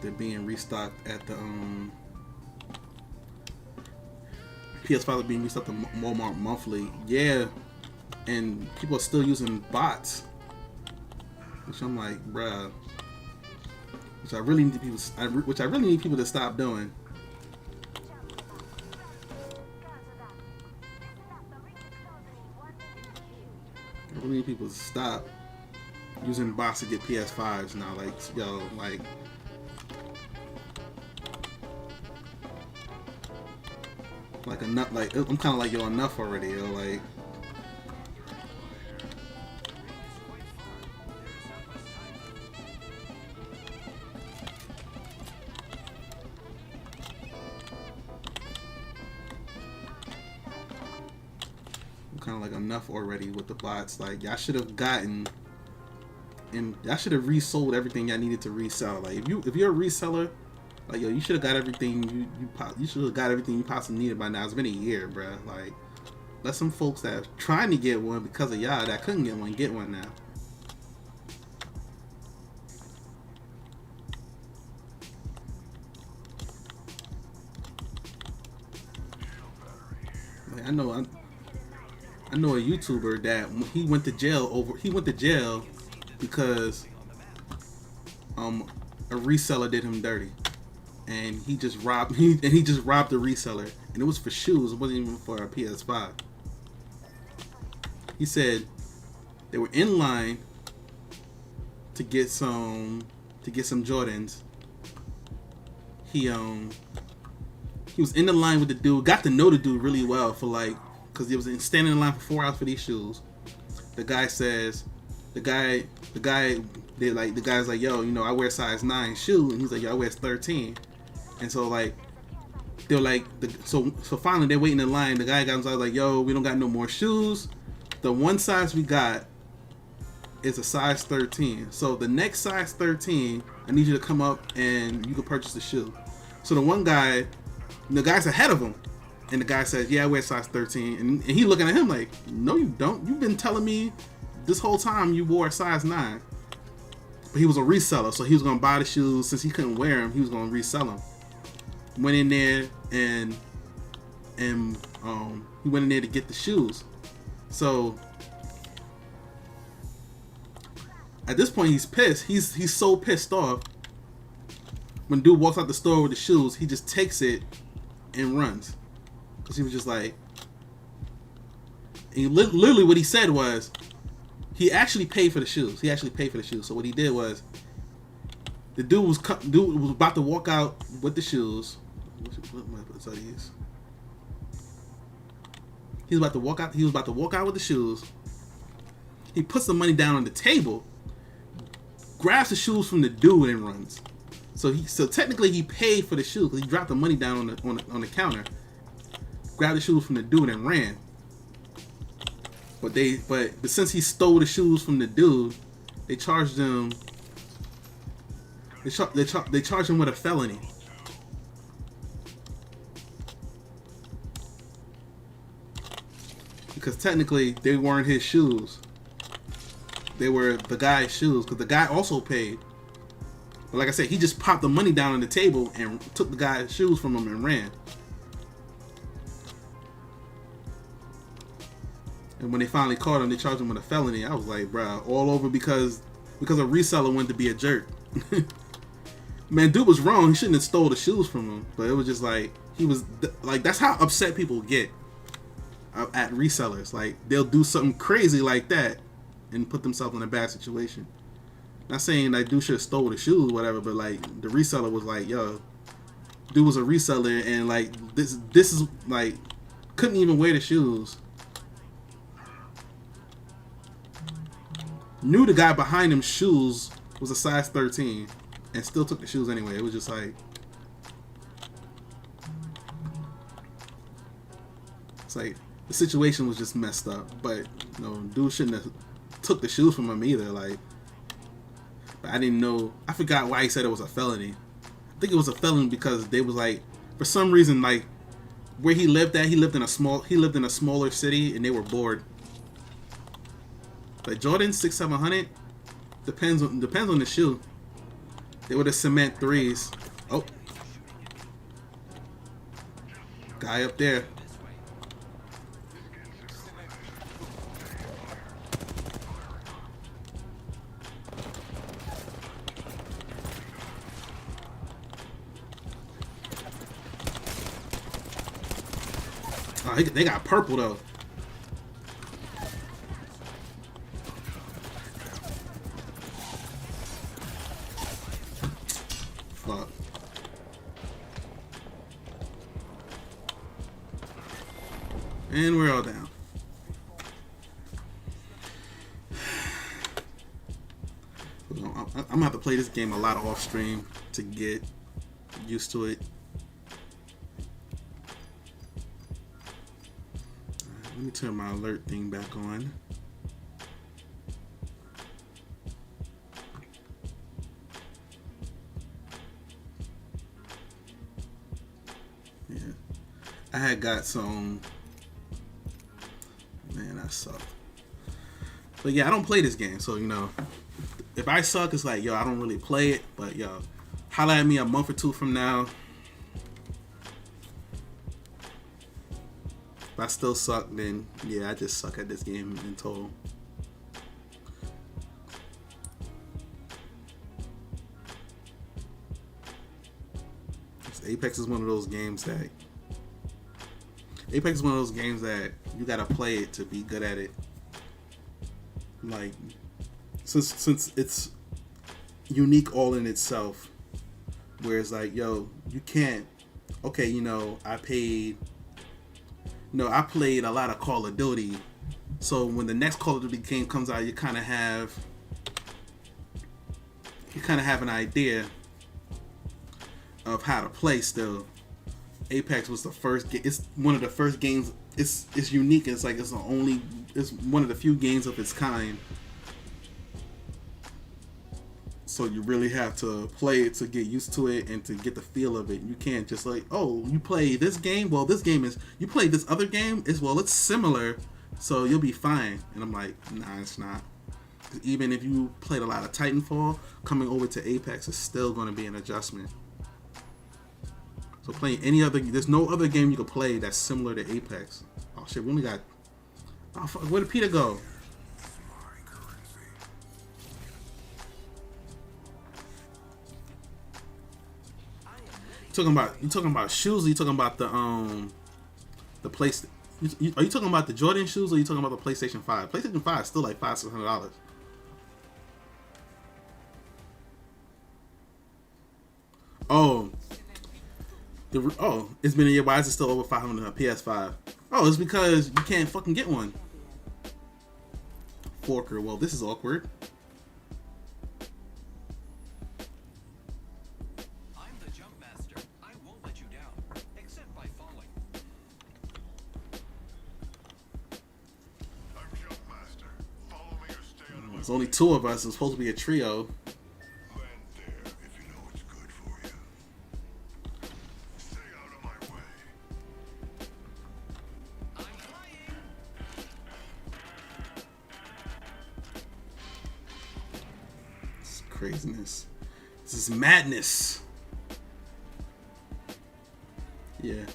They're being restocked at the PS5 are being restocked at Walmart monthly. Yeah, and people are still using bots, which I'm like, bruh. Which I really need people to stop doing. I really need people to stop using bots to get PS5s now. Like, yo, like enough. Like, I'm kind of like, yo, enough already, yo. Like. Kind of like enough already with the bots. Like, y'all should have gotten, and y'all should have resold everything y'all needed to resell. Like, if you're a reseller, like, yo, you should have got everything you should have got everything you possibly needed by now. It's been a year, bruh. Like, let some folks that are trying to get one because of y'all that couldn't get one now. Like, I know a YouTuber that he went to jail because a reseller did him dirty, and he just robbed the reseller, and it was for shoes. It wasn't even for a PS5. He said they were in line to get some Jordans, he was in the line with the dude, got to know the dude really well for like, because he was standing in line for 4 hours for these shoes. The guy says, the guy's like, yo, you know, I wear size 9 shoe, and he's like, yo, I wear 13. And so like, they're like, so finally they're waiting in line. The guy comes out like, yo, we don't got no more shoes. The one size we got is a size 13. So the next size 13, I need you to come up and you can purchase the shoe. So the one guy, the guy's ahead of him, and the guy says, yeah, I wear size 13. And he looking at him like, no, you don't. You've been telling me this whole time you wore a size 9. But he was a reseller, so he was going to buy the shoes. Since he couldn't wear them, he was going to resell them. Went in there and he went in there to get the shoes. So at this point, he's pissed. He's so pissed off. When dude walks out the store with the shoes, he just takes it and runs. Because he was just like... And literally what he said was... He actually paid for the shoes. So what he did was... The dude was about to walk out with the shoes. What are these? He was about to walk out with the shoes. He puts the money down on the table, grabs the shoes from the dude and runs. So technically he paid for the shoes because he dropped the money down on the counter, grabbed the shoes from the dude and ran. But since he stole the shoes from the dude, they charged him. They charged him with a felony. Because technically they weren't his shoes. They were the guy's shoes, because the guy also paid. But like I said, he just popped the money down on the table and took the guy's shoes from him and ran. And when they finally caught him, they charged him with a felony. I was like, bruh, all over because a reseller wanted to be a jerk. Man, dude was wrong. He shouldn't have stole the shoes from him. But it was just like, he was like, that's how upset people get at resellers. Like, they'll do something crazy like that and put themselves in a bad situation. Not saying that dude should have stole the shoes, whatever, but like the reseller was like, yo, dude was a reseller and like this is like couldn't even wear the shoes. Knew the guy behind him shoes was a size 13 and still took the shoes anyway. It was just like, it's like the situation was just messed up. But you know, dude shouldn't have took the shoes from him either. Like, but I didn't know. I forgot why he said it was a felony. I think it was a felony because they was like, for some reason, like where he lived at, he lived in a smaller city and they were bored. But Jordan 6-700 depends on the shoe. They were the cement 3s. Oh, guy up there. Oh, they got purple though. Fuck. And we're all down. I'm gonna have to play this game a lot off stream to get used to it. Let me turn my alert thing back on. Yeah, I had got some. Man, I suck. But yeah, I don't play this game, so you know, if I suck, it's like, yo, I don't really play it. But yo, holla at me a month or two from now. If I still suck, then yeah, I just suck at this game in total. Apex is one of those games that you gotta play it to be good at it. Like, since it's unique all in itself, where it's like, yo, you can't. Okay, you know, I played a lot of Call of Duty, so when the next Call of Duty game comes out, you kind of have an idea of how to play. Still, Apex was the first. It's one of the first games. It's unique. It's like it's one of the few games of its kind. So you really have to play it to get used to it and to get the feel of it. You can't just like, oh, you play this game? Well, this game is, you play this other game? It's similar, so you'll be fine. And I'm like, nah, it's not. Even if you played a lot of Titanfall, coming over to Apex is still going to be an adjustment. So playing there's no other game you can play that's similar to Apex. Oh shit, we only got, oh fuck, where did Peter go? You talking about shoes? Or you talking about the place? Are you talking about the Jordan shoes? Or are you talking about the PlayStation 5? PlayStation 5 is still like $500-$600. Oh, it's been a year. Why is it still over $500 on PS5? Oh, it's because you can't fucking get one. Forker. Well, this is awkward. There's only two of us. It's supposed to be a trio. It's craziness. This is madness. Yeah.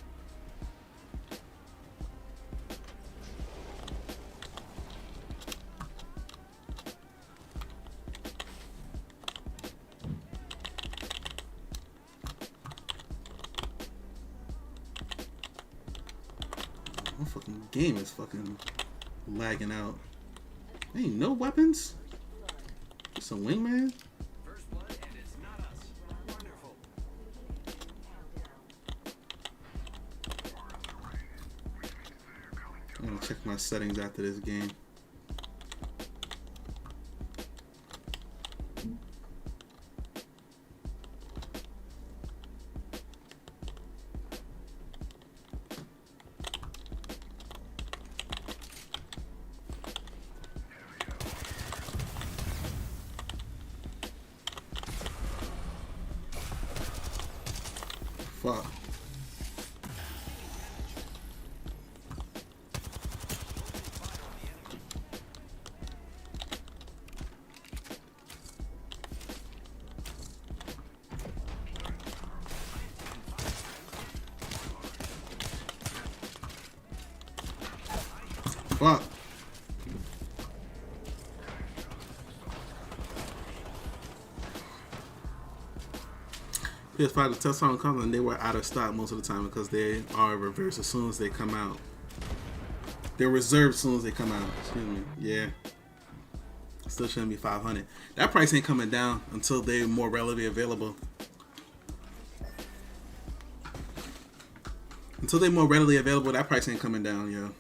My fucking game is fucking lagging out. Ain't no weapons? Just a wingman? I'm gonna check my settings after this game. Fuck. Fuck. PS5, the test on comes and they were out of stock most of the time because they are reversed as soon as they come out. They're reserved as soon as they come out. Excuse me. Yeah. Still shouldn't be $500. That price ain't coming down until they're more readily available. Until they're more readily available, that price ain't coming down, yo.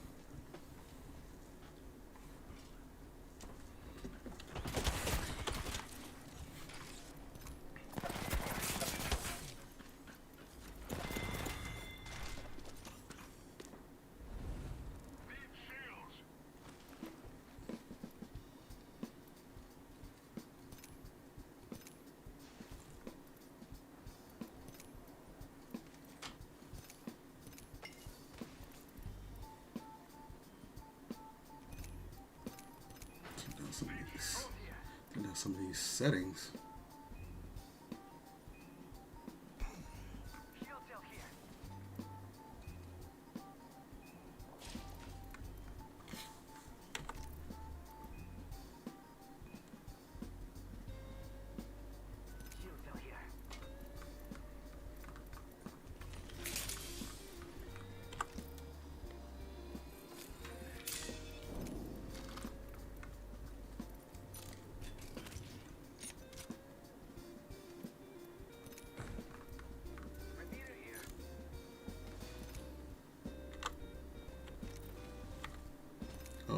Some of these settings.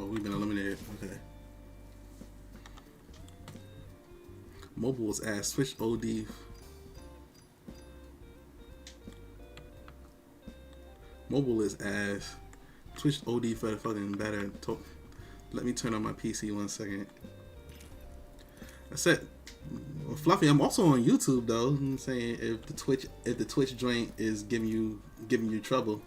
Oh, we've been eliminated. Okay. Mobile was ass. Switch OD. Mobile is ass. Switch OD for the fucking better. Let me turn on my PC 1 second. I said, well, Fluffy, I'm also on YouTube though. I'm saying if the Twitch joint is giving you trouble.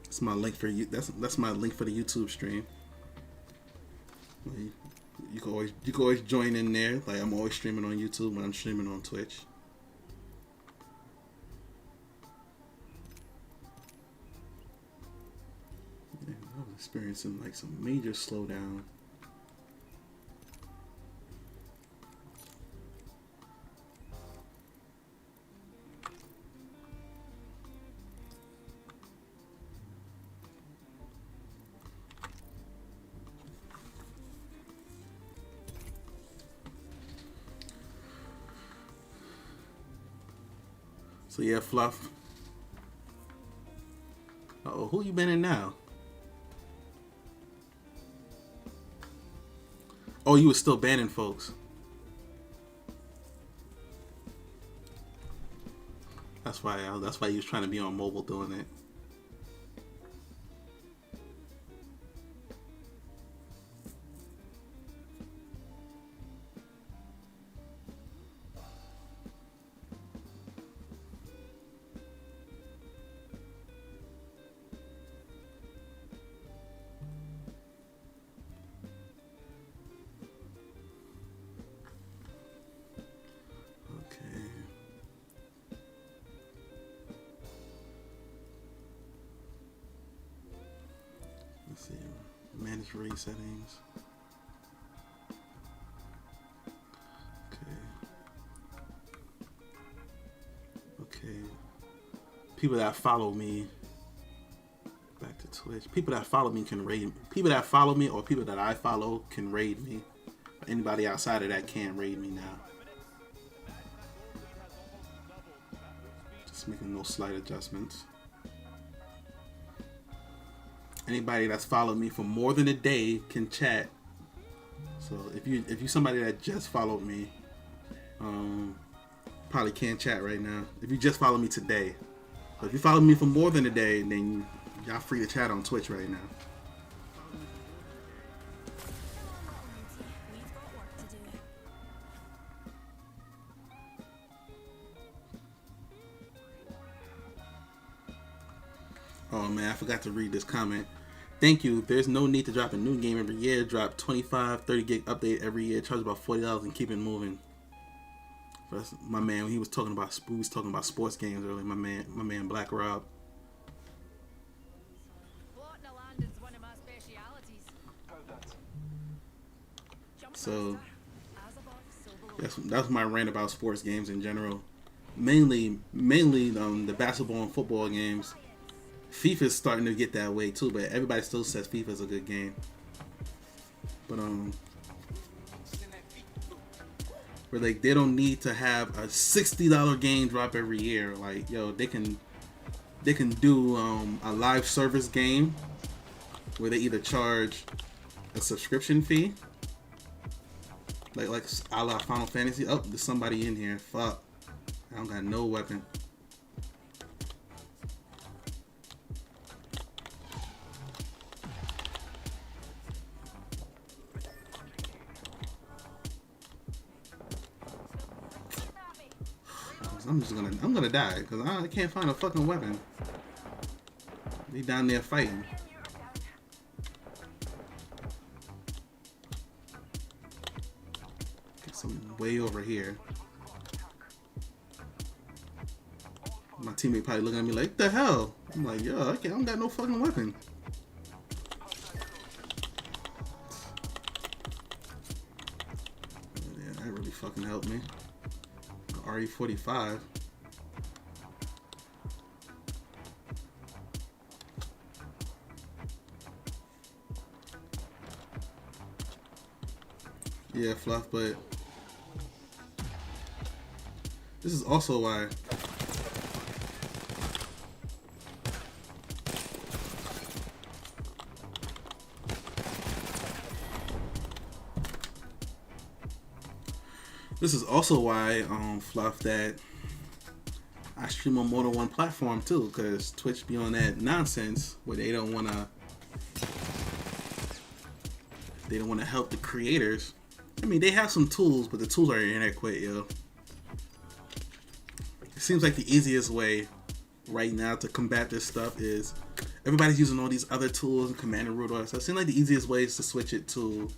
That's my link for you. That's my link for the YouTube stream. You can always join in there. Like I'm always streaming on YouTube when I'm streaming on Twitch. Yeah, I was experiencing like some major slowdown. So yeah, Fluff. Uh-oh, who you been in now? Oh, you was still banning folks. That's why you was trying to be on mobile doing it. Let's see. Manage rate settings. Okay. People that follow me. Back to Twitch. People that follow me can raid. People that follow me or people that I follow can raid me. Anybody outside of that can't raid me now. Just making no slight adjustments. Anybody that's followed me for more than a day can chat. So if you somebody that just followed me, probably can't chat right now. If you just follow me today, but if you follow me for more than a day, then y'all free to chat on Twitch right now. Oh man, I forgot to read this comment. Thank you. There's no need to drop a new game every year. Drop 25, 30 gig update every year. Charge about $40 and keep it moving. That's my man, when he was talking about sports games earlier. My man Black Rob. So that's my rant about sports games in general. Mainly the basketball and football games. FIFA's starting to get that way too, but everybody still says FIFA's a good game. But where like they don't need to have a $60 game drop every year. Like yo, they can do a live service game where they either charge a subscription fee, like a la Final Fantasy. Oh, there's somebody in here. Fuck, I don't got no weapon. I'm gonna die because I can't find a fucking weapon. They down there fighting. Get some way over here. My teammate probably looking at me like, the hell? I'm like, yo, I don't got no fucking weapon. Yeah, that really fucking helped me. RE45. Yeah, Fluff, but This is also why. This is also why, Fluff, that I stream on more than one platform too, because Twitch be on that nonsense where they don't want to help the creators. I mean, they have some tools, but the tools are inadequate, yo. It seems like the easiest way right now to combat this stuff is everybody's using all these other tools and command and root. So it seems like the easiest way is to switch it to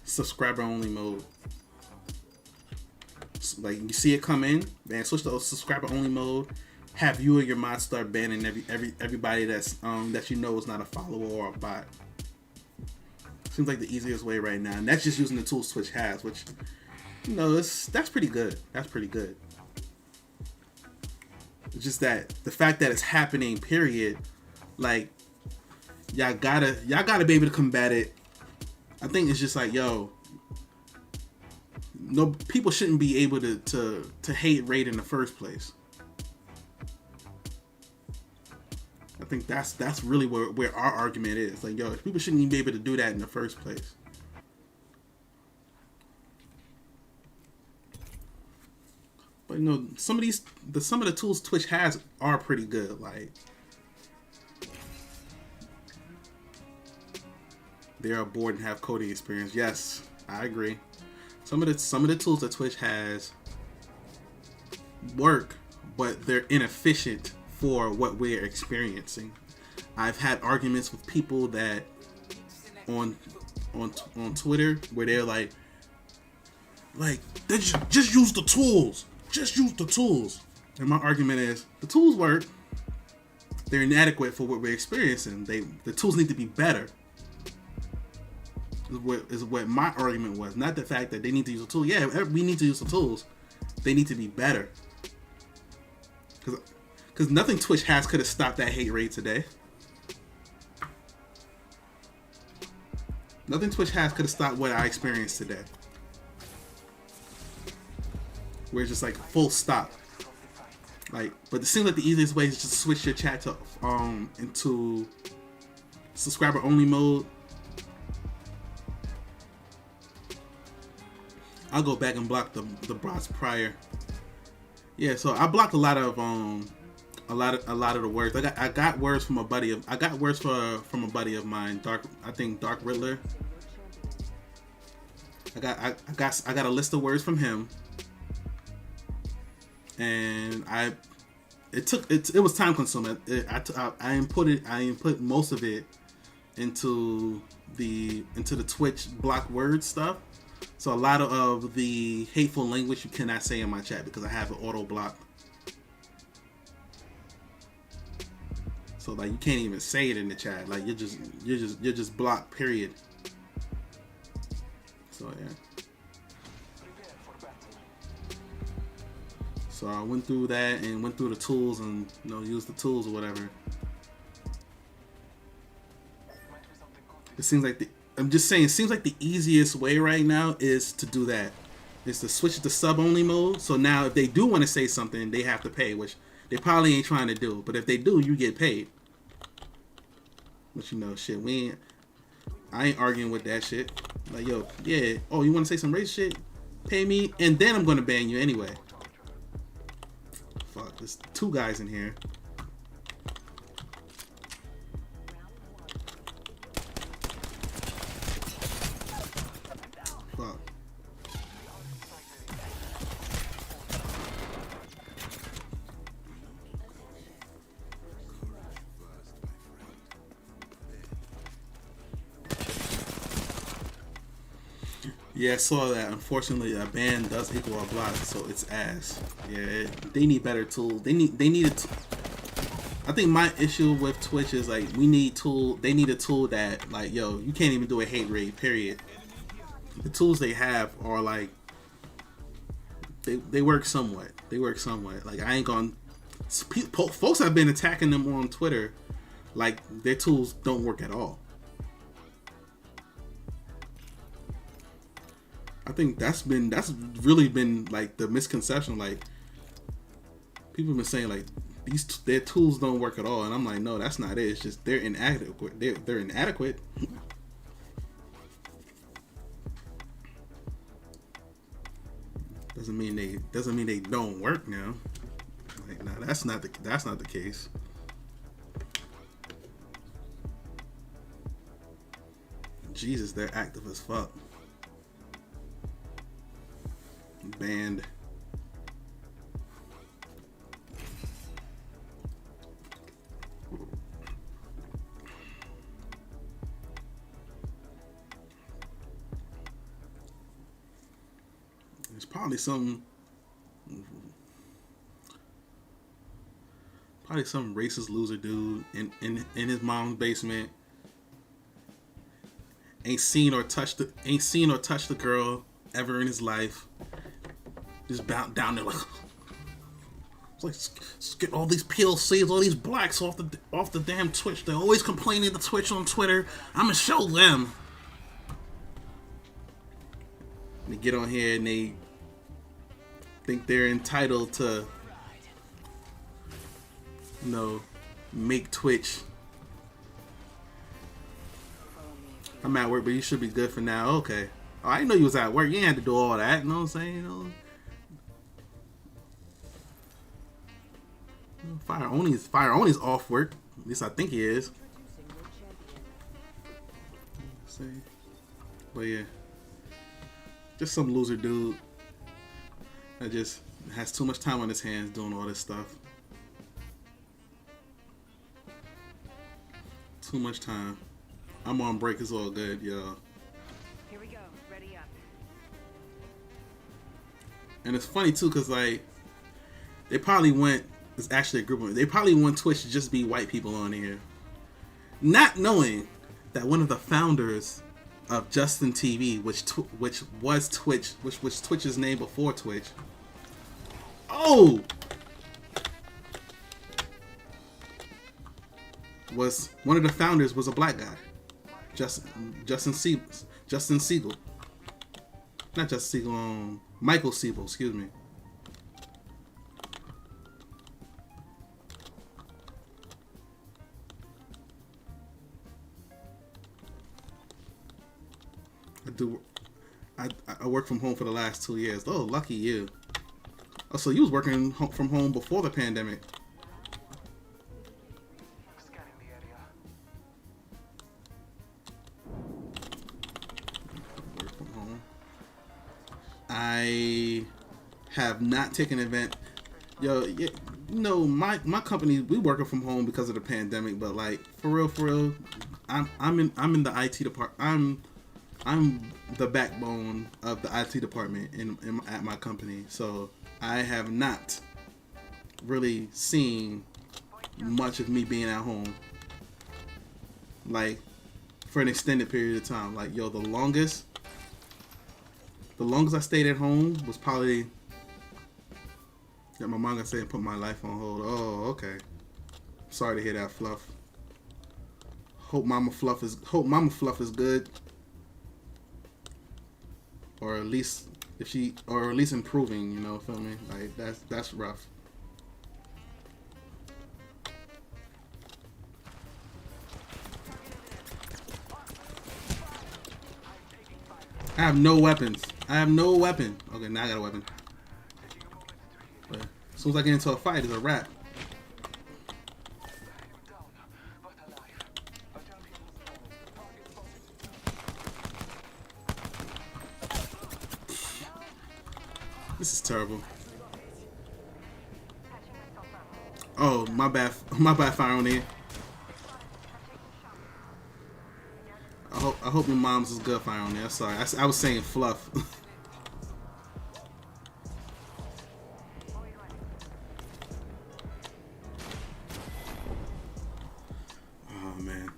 subscriber only mode. Like, you see it come in, man, switch to subscriber only mode. Have you and your mods start banning everybody that's that you know is not a follower or a bot. Seems like the easiest way right now, and that's just using the tools Twitch has, which, you know, that's pretty good. That's pretty good. It's just that the fact that it's happening, period. Like, y'all gotta be able to combat it. I think it's just like, yo, no, people shouldn't be able to hate raid in the first place. I think that's really where our argument is. Like, yo, people shouldn't even be able to do that in the first place. But you know, some of the tools Twitch has are pretty good. Like, they are bored and have coding experience. Yes, I agree. Some of the tools that Twitch has work, but they're inefficient for what we're experiencing. I've had arguments with people that on Twitter where they're like they just use the tools. Just use the tools. And my argument is the tools work. They're inadequate for what we're experiencing. The tools need to be better. Is what my argument was, not the fact that they need to use a tool. Yeah, we need to use the tools. They need to be better. Because nothing Twitch has could have stopped that hate raid today. Nothing Twitch has could have stopped what I experienced today. We're just like full stop. Like, but it seems like the easiest way is just switch your chat to into subscriber only mode. I'll go back and block the bots prior. Yeah, so I blocked a lot of the words. I got words from a buddy of from a buddy of mine, Dark Riddler. I got a list of words from him, and it was time consuming. I input most of it into the Twitch block word stuff. So a lot of the hateful language you cannot say in my chat because I have it auto blocked. So like you can't even say it in the chat. Like you're just blocked, period. So yeah. So I went through that and went through the tools and, you know, used the tools or whatever. It seems like I'm just saying, it seems like the easiest way right now is to do that. Is to switch it to sub-only mode. So now if they do want to say something, they have to pay, which they probably ain't trying to do. But if they do, you get paid. But you know, shit, I ain't arguing with that shit. Like, yo, yeah, oh, you want to say some racist shit? Pay me, and then I'm going to ban you anyway. Fuck, there's two guys in here. Yeah, I saw that. Unfortunately, a ban does equal a block, so it's ass. Yeah, they need better tools. They need I think my issue with Twitch is like they need a tool that, like, yo, you can't even do a hate raid, period. The tools they have are like they work somewhat. They work somewhat. Like, I ain't gonna folks have been attacking them on Twitter like their tools don't work at all. I think that's really been like the misconception. Like, People have been saying like their tools don't work at all, and I'm like, no, that's not it. It's just they're inadequate. They're inadequate. Doesn't mean they don't work now. Like, no, that's not the case. Jesus, they're active as fuck. Banned. There's probably some racist loser dude in his mom's basement. Ain't seen or touched the girl ever in his life. Just down there like, it's like, let's get all these PLCs, all these blacks off the damn Twitch. They're always complaining to Twitch on Twitter. I'm gonna show them. They get on here and they think they're entitled to, you know, make Twitch. I'm at work, but you should be good for now. Okay. Oh, I didn't know you was at work. You ain't had to do all that. You know what I'm saying? You know? Fire Oni's off work. At least I think he is. See. But yeah. Just some loser dude that just has too much time on his hands doing all this stuff. Too much time. I'm on break, it's all good, yo. Here we go, ready up. And it's funny too, cause like they probably went. It's actually a group of. They probably want Twitch to just be white people on here, not knowing that one of the founders of Justin TV, which was Twitch, which was Twitch's name before Twitch. Oh. Was one of the founders was a black guy. Justin Siegel. Not Justin Siegel, Michael Siegel, excuse me. I worked from home for the last 2 years. Oh, lucky you. Oh, so you was working from home before the pandemic. I have not taken an event. Yo, yeah, you know, my company, we working from home because of the pandemic, but like for real, I'm in the IT department. I'm the backbone of the IT department at my company. So I have not really seen much of me being at home, like for an extended period of time. Like, yo, the longest I stayed at home was probably, yeah, my mom gonna say put my life on hold. Oh, okay. Sorry to hear that, Fluff. Hope Mama Fluff is good, or at least improving. You know, feel me? Like that's rough. I have no weapons. Okay, now I got a weapon. But as soon as I get into a fight, it's a wrap. This is terrible. Oh, my bad, Fire on here. I hope your mom's is good, Fire on there. Sorry, I was saying Fluff. Oh man,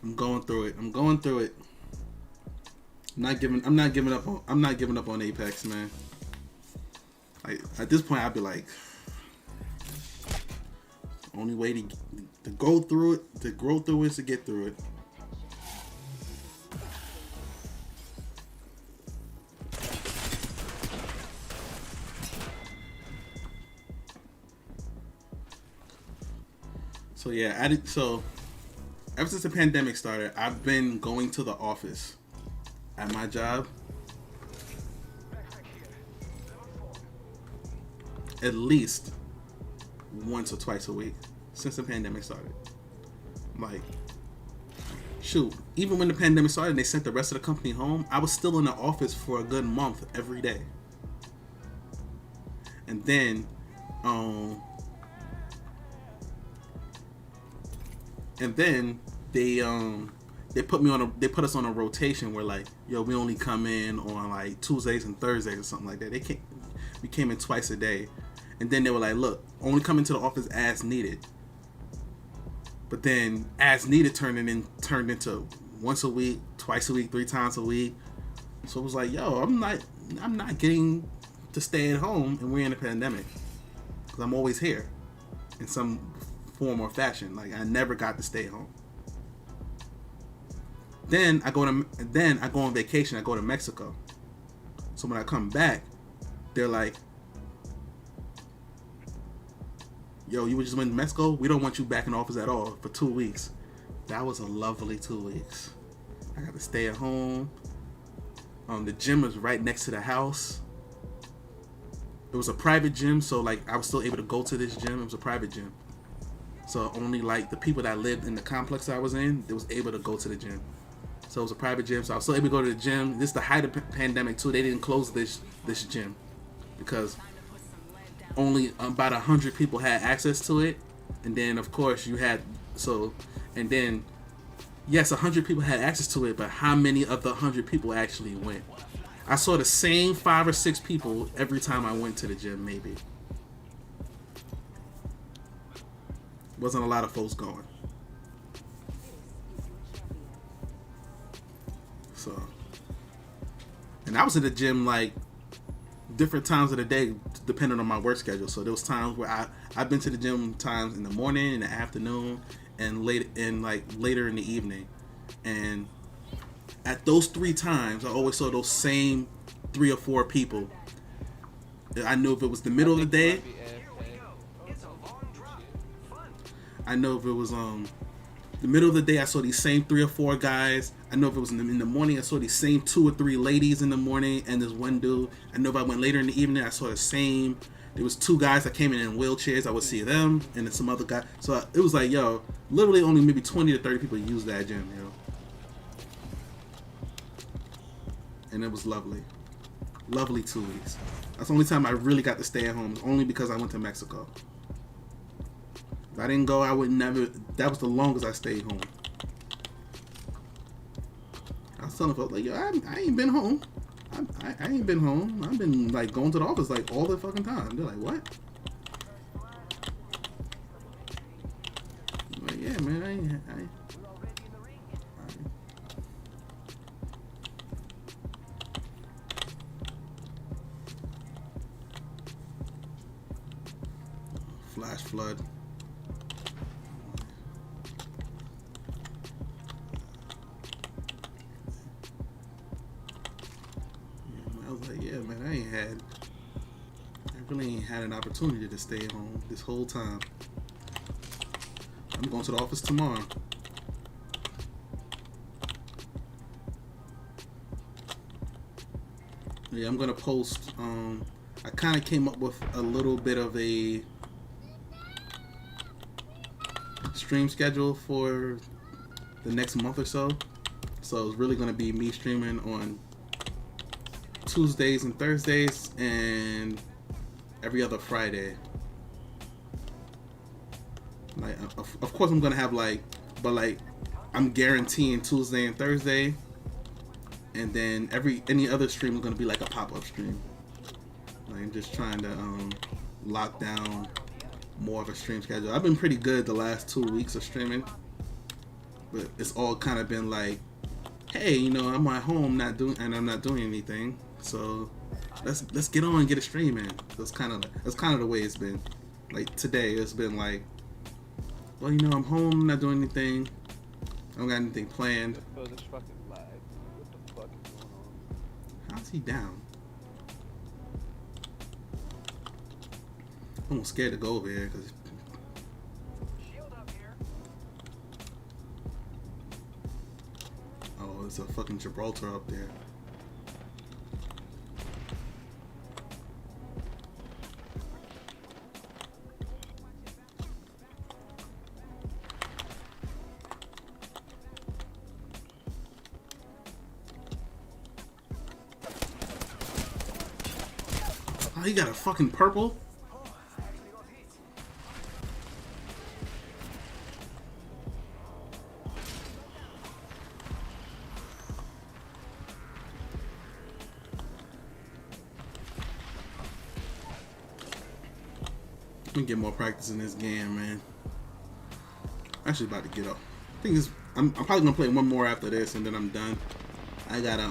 I'm going through it. I'm not giving up on Apex, man. Like at this point, I'd be like, only way to go through it, to grow through it, is to get through it. So yeah, so ever since the pandemic started, I've been going to the office at my job at least once or twice a week since the pandemic started. Like, shoot, even when the pandemic started and they sent the rest of the company home, I was still in the office for a good month every day. And then they put us on a rotation where, like, yo, we only come in on like Tuesdays and Thursdays or something like that. We came in twice a day. And then they were like, look, only come into the office as needed. But then as needed turned into once a week, twice a week, 3 times a week. So it was like, yo, I'm not getting to stay at home, and we're in a pandemic, because I'm always here in some form or fashion. Like, I never got to stay home. Then I go on vacation. I go to Mexico. So when I come back, they're like, yo, you just went to Mexico? We don't want you back in the office at all for 2 weeks. That was a lovely 2 weeks. I got to stay at home. The gym was right next to the house. It was a private gym, so like I was still able to go to this gym. It was a private gym. So only like the people that lived in the complex I was in, they was able to go to the gym. So it was a private gym, so I was still able to go to the gym. This is the height of the pandemic too. They didn't close this gym because only about 100 people had access to it. And then of course you had yes, 100 people had access to it, but how many of the 100 people actually went? I saw the same 5 or 6 people every time I went to the gym, maybe. Wasn't a lot of folks going. So, and I was at the gym like different times of the day depending on my work schedule. So there was times where I've been to the gym times in the morning, in the afternoon, and later in the evening. And at those 3 times, I always saw those same 3 or 4 people. I knew if it was the middle of the day. I know if it was the middle of the day, I saw these same 3 or 4 guys. I know if it was in the morning, I saw these same 2 or 3 ladies in the morning, and this one dude. I know if I went later in the evening, I saw the same. There was 2 guys that came in wheelchairs. I would see them, and then some other guy. So it was like, yo, literally only maybe 20 to 30 people use that gym, yo. And it was lovely. Lovely 2 weeks. That's the only time I really got to stay at home, only because I went to Mexico. If I didn't go, I would never. That was the longest I stayed home. I was telling folks, like, yo, I ain't been home. I ain't been home. I've been like going to the office like all the fucking time. They're like, what? I'm like, yeah, man, I ain't. Flash flood. I was like, yeah, man, I really ain't had an opportunity to stay at home this whole time. I'm going to the office tomorrow. Yeah, I'm gonna post. I kind of came up with a little bit of a stream schedule for the next month or so. So it's really gonna be me streaming on Tuesdays and Thursdays and every other Friday. Like, of course I'm gonna have but I'm guaranteeing Tuesday and Thursday, and then any other stream is gonna be like a pop-up stream. Like, I'm just trying to lock down more of a stream schedule. I've been pretty good the last 2 weeks of streaming, but it's all kind of been like, hey, I'm at home I'm not doing anything, so let's get on and get a stream in. That's kind of the way it's been. Like today, it's been like, well, I'm home, not doing anything. I don't got anything planned. How's he down? I'm almost scared to go over here because There's a fucking Gibraltar up there. Oh, he got a fucking purple? Let me get more practice in this game, man. Actually about to get up. I think I'm probably gonna play one more after this and then I'm done. I gotta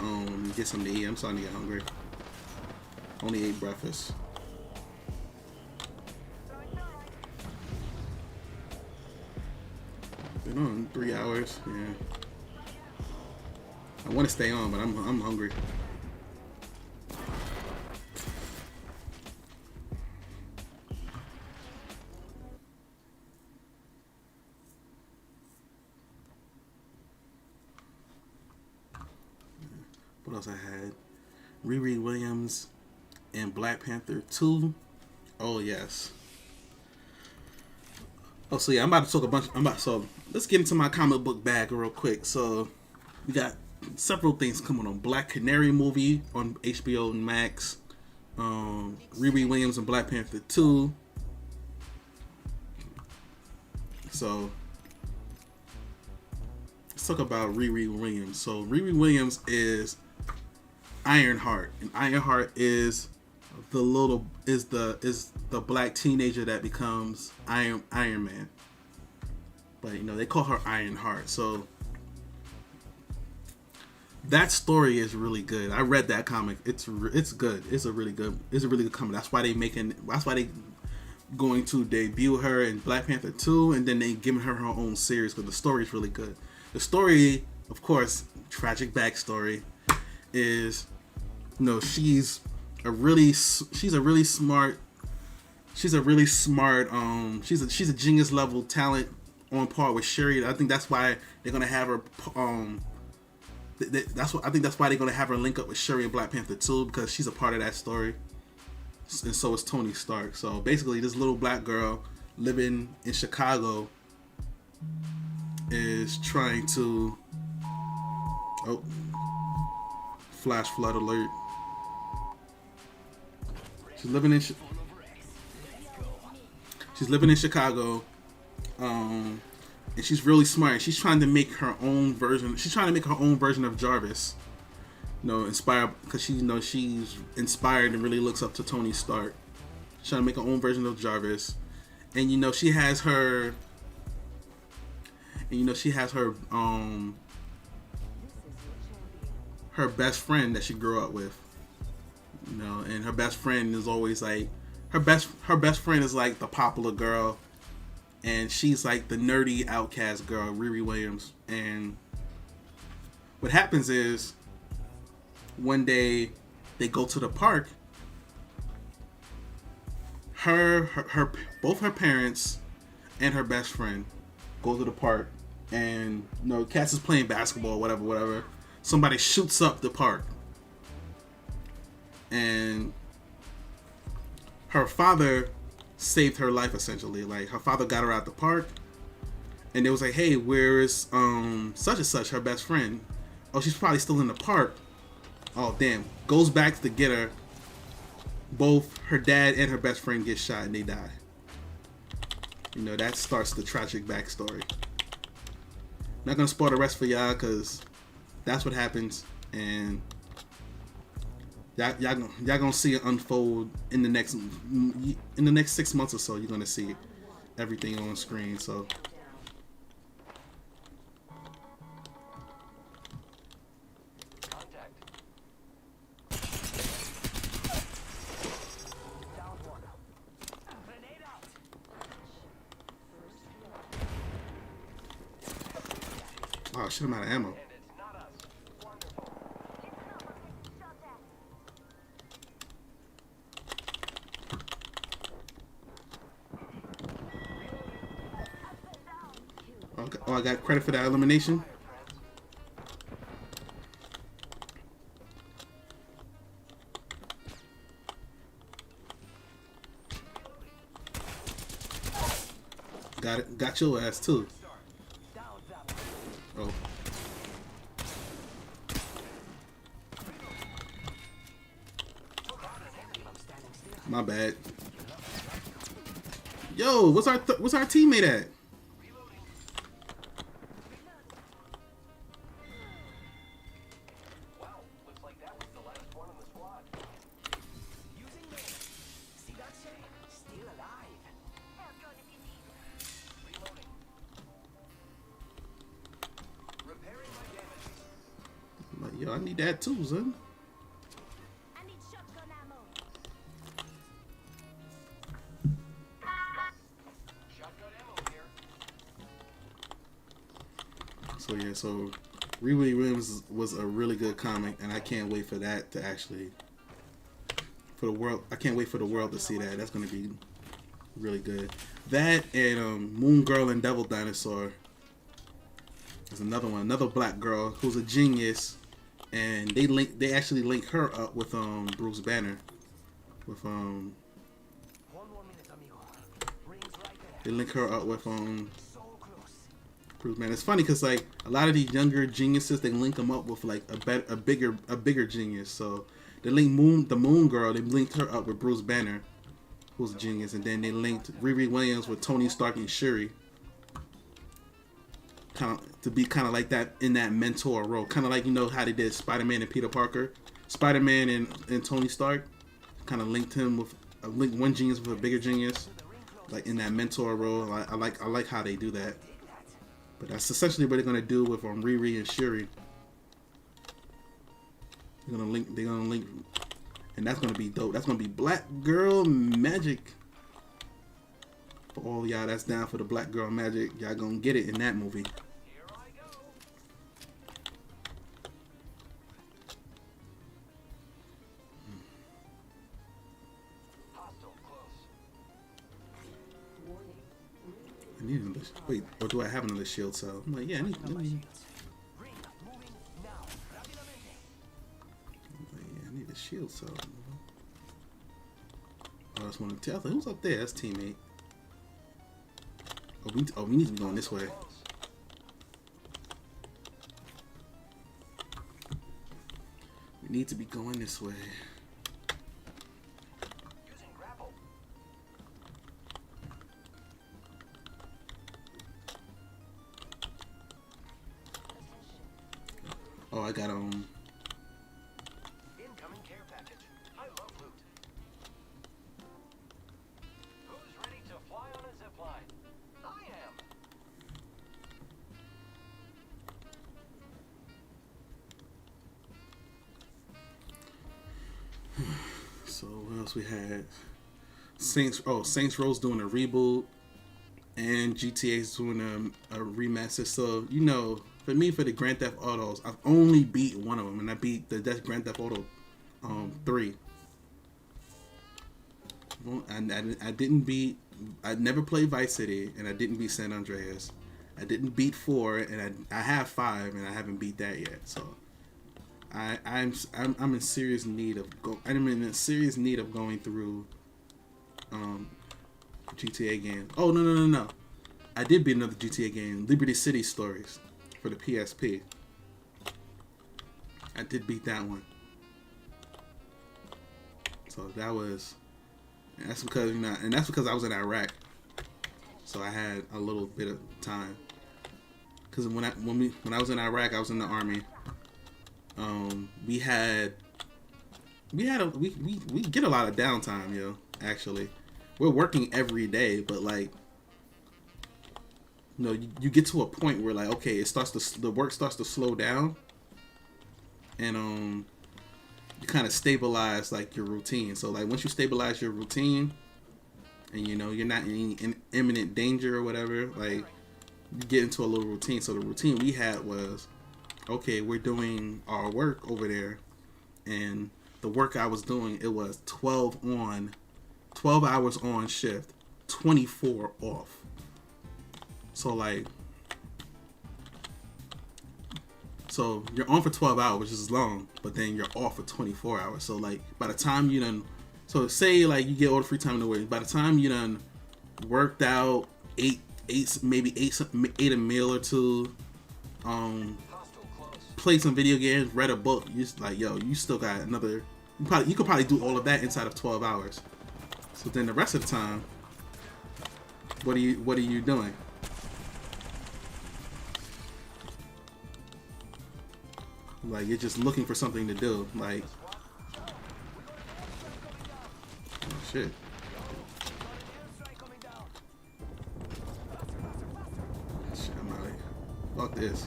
get something to eat. I'm starting to get hungry. Only ate breakfast. Been on 3 hours. Yeah. I want to stay on, but I'm hungry. What else I had? Riri Williams and Black Panther 2. Oh yes. Oh, so yeah, I'm about to talk a bunch. So let's get into my comic book bag real quick. So we got several things coming on. Black Canary movie on HBO Max. Riri Williams and Black Panther 2. So let's talk about Riri Williams. So Riri Williams is Ironheart, and Ironheart is the black teenager that becomes Iron Man. But you know they call her Ironheart. So that story is really good. I read that comic. It's good. It's a really good comic. That's why they going to debut her in Black Panther 2, and then they giving her own series because the story is really good. The story, of course, tragic backstory is, you know, she's a really smart she's a genius level talent on par with Shuri. I think that's why they're gonna have her I think that's why they're gonna have her link up with Shuri in Black Panther 2, because she's a part of that story, and so is Tony Stark. So basically, this little black girl living in Chicago is trying to flash flood alert. She's living in Chicago, and she's really smart. She's trying to make her own version. She's trying to make her own version of Jarvis. You know, inspired because she's inspired and really looks up to Tony Stark. She's trying to make her own version of Jarvis, and you know she has her. And you know she has her her best friend that she grew up with. You know, and her best friend is always like her best friend is like the popular girl, and she's like the nerdy outcast girl, Riri Williams. And what happens is one day they go to the park. Both her parents and her best friend go to the park, and you know, Cass is playing basketball, whatever. Somebody shoots up the park, and her father saved her life essentially. Like, her father got her out the park, and it was like, hey, where's such and such, her best friend? Oh, she's probably still in the park. Oh damn. Goes back to get her. Both her dad and her best friend get shot and they die. You know, that starts the tragic backstory. Not gonna spoil the rest for y'all because that's what happens, and y'all gonna see it unfold in the next 6 months or so. You're gonna see everything on screen. So oh shit, I'm out of ammo. Okay. Oh, I got credit for that elimination. Got your ass too. Oh. My bad. Yo, what's our teammate at? Like, yo, I need that too, son. So yeah, so Riri Williams was a really good comic, and I can't wait for that to actually for the world. I can't wait for the world to see that. That's gonna be really good. That and Moon Girl and Devil Dinosaur. There's another one, another black girl who's a genius, and they actually link her up with Bruce Banner, with they link her up with Bruce Banner. It's funny because like a lot of these younger geniuses, they link them up with like a bigger genius. So they link the Moon Girl, they linked her up with Bruce Banner, who's a genius, and then they linked Riri Williams with Tony Stark and Shuri. To be kind of like that in that mentor role, kind of like, you know, how they did Spider-Man and Peter Parker, Spider-Man and Tony Stark, kind of linked one genius with a bigger genius, like in that mentor role. I like how they do that, but that's essentially what they're gonna do with Riri and Shuri. They're gonna link, and that's gonna be dope. That's gonna be Black Girl Magic. For all y'all that's down for the Black Girl Magic, y'all gonna get it in that movie. I need another. Wait, or do I have another shield cell? I'm like, yeah, I need. I need a shield cell. Oh, I just want to tell. Who's up there? That's teammate. Oh, we need to be going this way. We need to be going this way. Oh, I got incoming care package. I love loot. Who's ready to fly on a zip line? I am. So what else we had? Saints Row's doing a reboot, and GTA's doing a remaster. So you know, for me, for the Grand Theft Autos, I've only beat one of them, and I beat that's Grand Theft Auto 3. I didn't beat. I never played Vice City, and I didn't beat San Andreas. I didn't beat 4, and I have 5, and I haven't beat that yet. So I'm in serious need of going through GTA game. Oh no! I did beat another GTA game, Liberty City Stories, for the PSP. I did beat that one. So that's because that's because I was in Iraq. So I had a little bit of time. Because when I was in Iraq, I was in the army. We get a lot of downtime, yo. Actually, we're working every day, but like, you know, you get to a point where like, okay, the work starts to slow down, and you kind of stabilize like your routine. So like once you stabilize your routine, and you know you're not in imminent danger or whatever, like you get into a little routine. So the routine we had was, okay, we're doing our work over there, and the work I was doing, it was 12 hours on shift, 24 off. So like, so you're on for 12 hours, which is long, but then you're off for 24 hours. So like, by the time you done, so say like you get all the free time in the world, by the time you done worked out, ate ate a meal or two, played some video games, read a book. You just like, yo, you still got another. You could probably do all of that inside of 12 hours. So then the rest of the time, what are you doing? Like, you're just looking for something to do. Like, oh, shit. Shit, I'm out of here. Fuck this.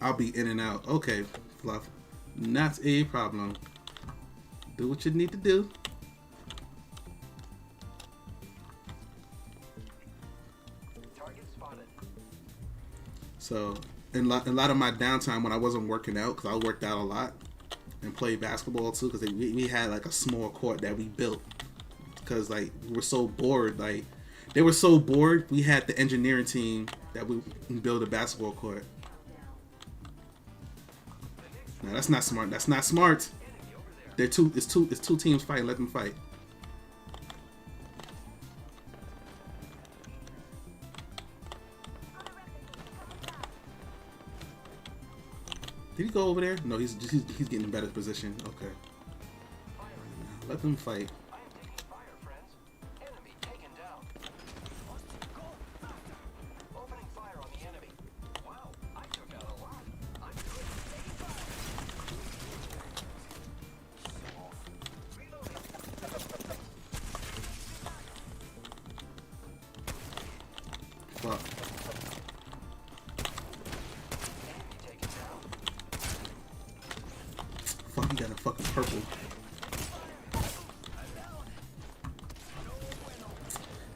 I'll be in and out. Okay, Fluff. Not a problem. Do what you need to do. So, in a lot of my downtime when I wasn't working out, because I worked out a lot and played basketball too, because we had like a small court that we built because like we were so bored. Like they were so bored, we had the engineering team that we build a basketball court. No, that's not smart. That's not smart. It's two teams fighting. Let them fight. Did he go over there? No, he's getting a better position. Okay. Let them fight. Fuck. Fuck, he got a fucking purple.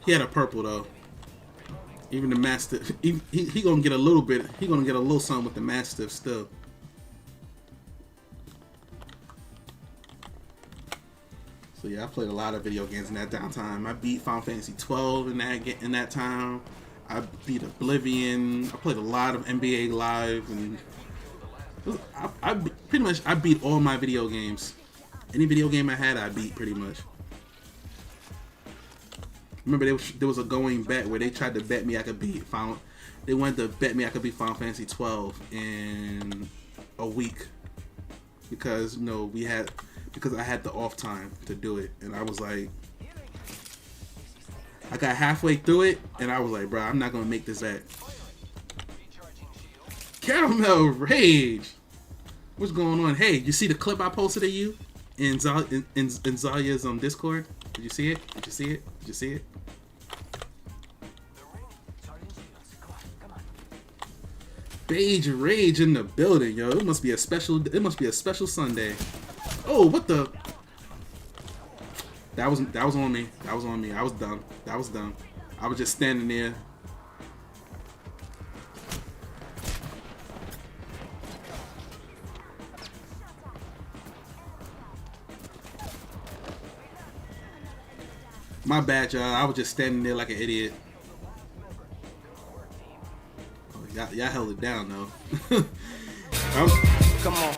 He had a purple though. Even the Mastiff, he gonna get a little bit. He gonna get a little something with the Mastiff still. So yeah, I played a lot of video games in that downtime. I beat Final Fantasy 12 in that time. I beat Oblivion. I played a lot of NBA Live, and I pretty much beat all my video games. Any video game I had, I beat pretty much. Remember, there was a going bet where they tried to bet me I could beat Final. They wanted to bet me I could beat Final Fantasy 12 in a week because because I had the off time to do it, and I was like, I got halfway through it, and I was like, bro, I'm not gonna make this bet. Caramel Rage, what's going on? Hey, you see the clip I posted of you in Zalia's Discord? Did you see it? Did you see it? Did you see it? Beige Rage in the building, yo. It must be a special Sunday. Oh, what the? That was on me. That was on me. I was dumb. That was dumb. I was just standing there. My bad, y'all. I was just standing there like an idiot. Oh, y'all held it down, though. Come on.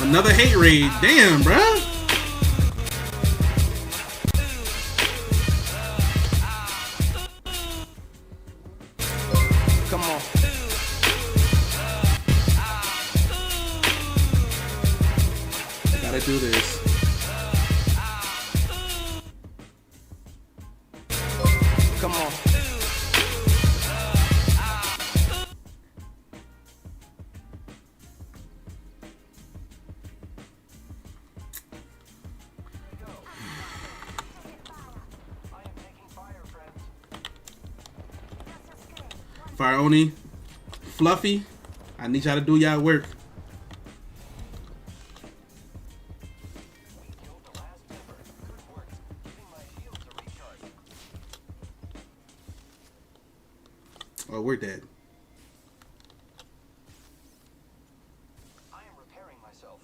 Another hate raid. Damn, bruh. Come on. I gotta do this. Come on. Fire Oni, Fluffy, I need y'all to do y'all work. Oh, we're dead. I am repairing myself.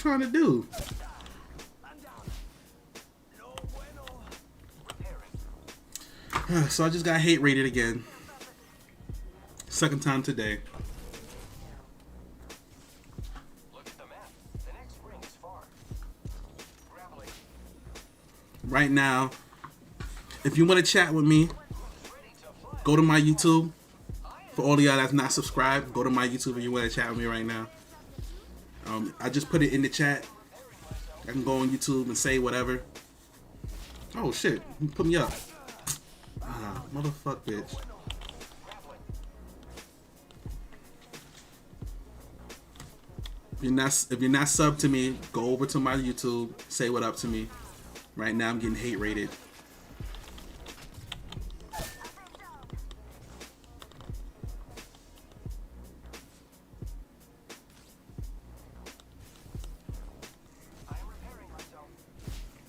trying to do? So I just got hate rated again. Second time today. Right now, if you want to chat with me, go to my YouTube. For all of y'all that's not subscribed, go to my YouTube if you want to chat with me right now. I just put it in the chat. I can go on YouTube and say whatever. Oh shit, put me up. Motherfuck bitch. If you're not subbed to me, go over to my YouTube, say what up to me. Right now I'm getting hate rated.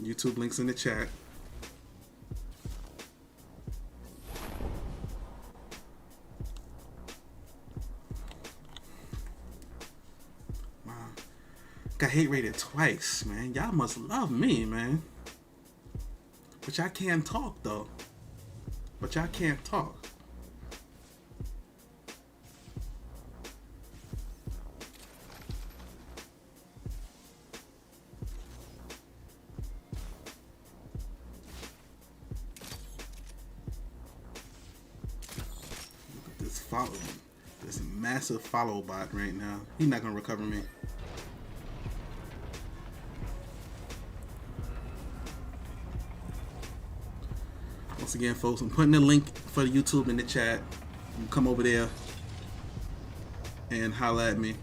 YouTube links in the chat. Wow. Got hate rated twice, man. Y'all must love me, man. But y'all can't talk, though. But y'all can't talk. This massive follow bot right now. He's not gonna recover me. Once again, folks, I'm putting the link for the YouTube in the chat. You can come over there and holla at me.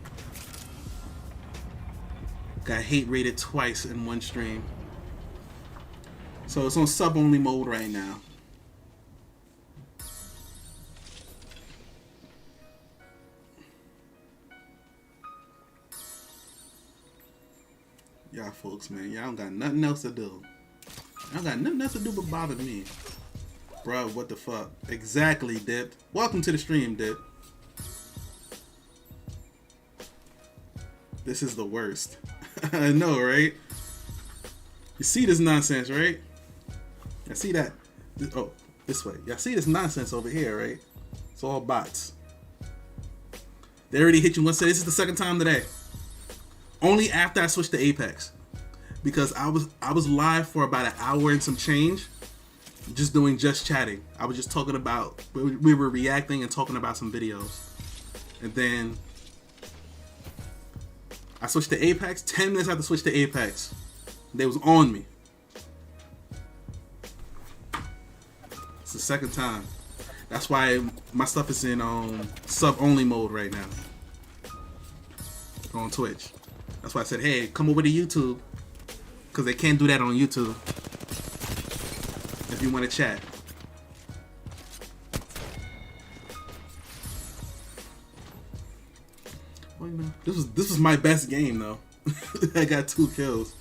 Got hate rated twice in one stream. So it's on sub only mode right now. Y'all folks, man, y'all don't got nothing else to do. Y'all got nothing else to do but bother me. Bro, what the fuck? Exactly, Dip. Welcome to the stream, Dip. This is the worst. I know, right? You see this nonsense, right? I see that. Oh, this way. Y'all see this nonsense over here, right? It's all bots. They already hit you once. This is the second time today. Only after I switched to Apex, because I was live for about an hour and some change, just chatting. I was just talking about, we were reacting and talking about some videos, and then I switched to Apex. 10 minutes after switch to Apex, they was on me. It's the second time. That's why my stuff is in sub only mode right now on Twitch. That's why I said, hey, come over to YouTube. Because they can't do that on YouTube. If you want to chat. Well, you know, this was my best game, though. I got 2 kills.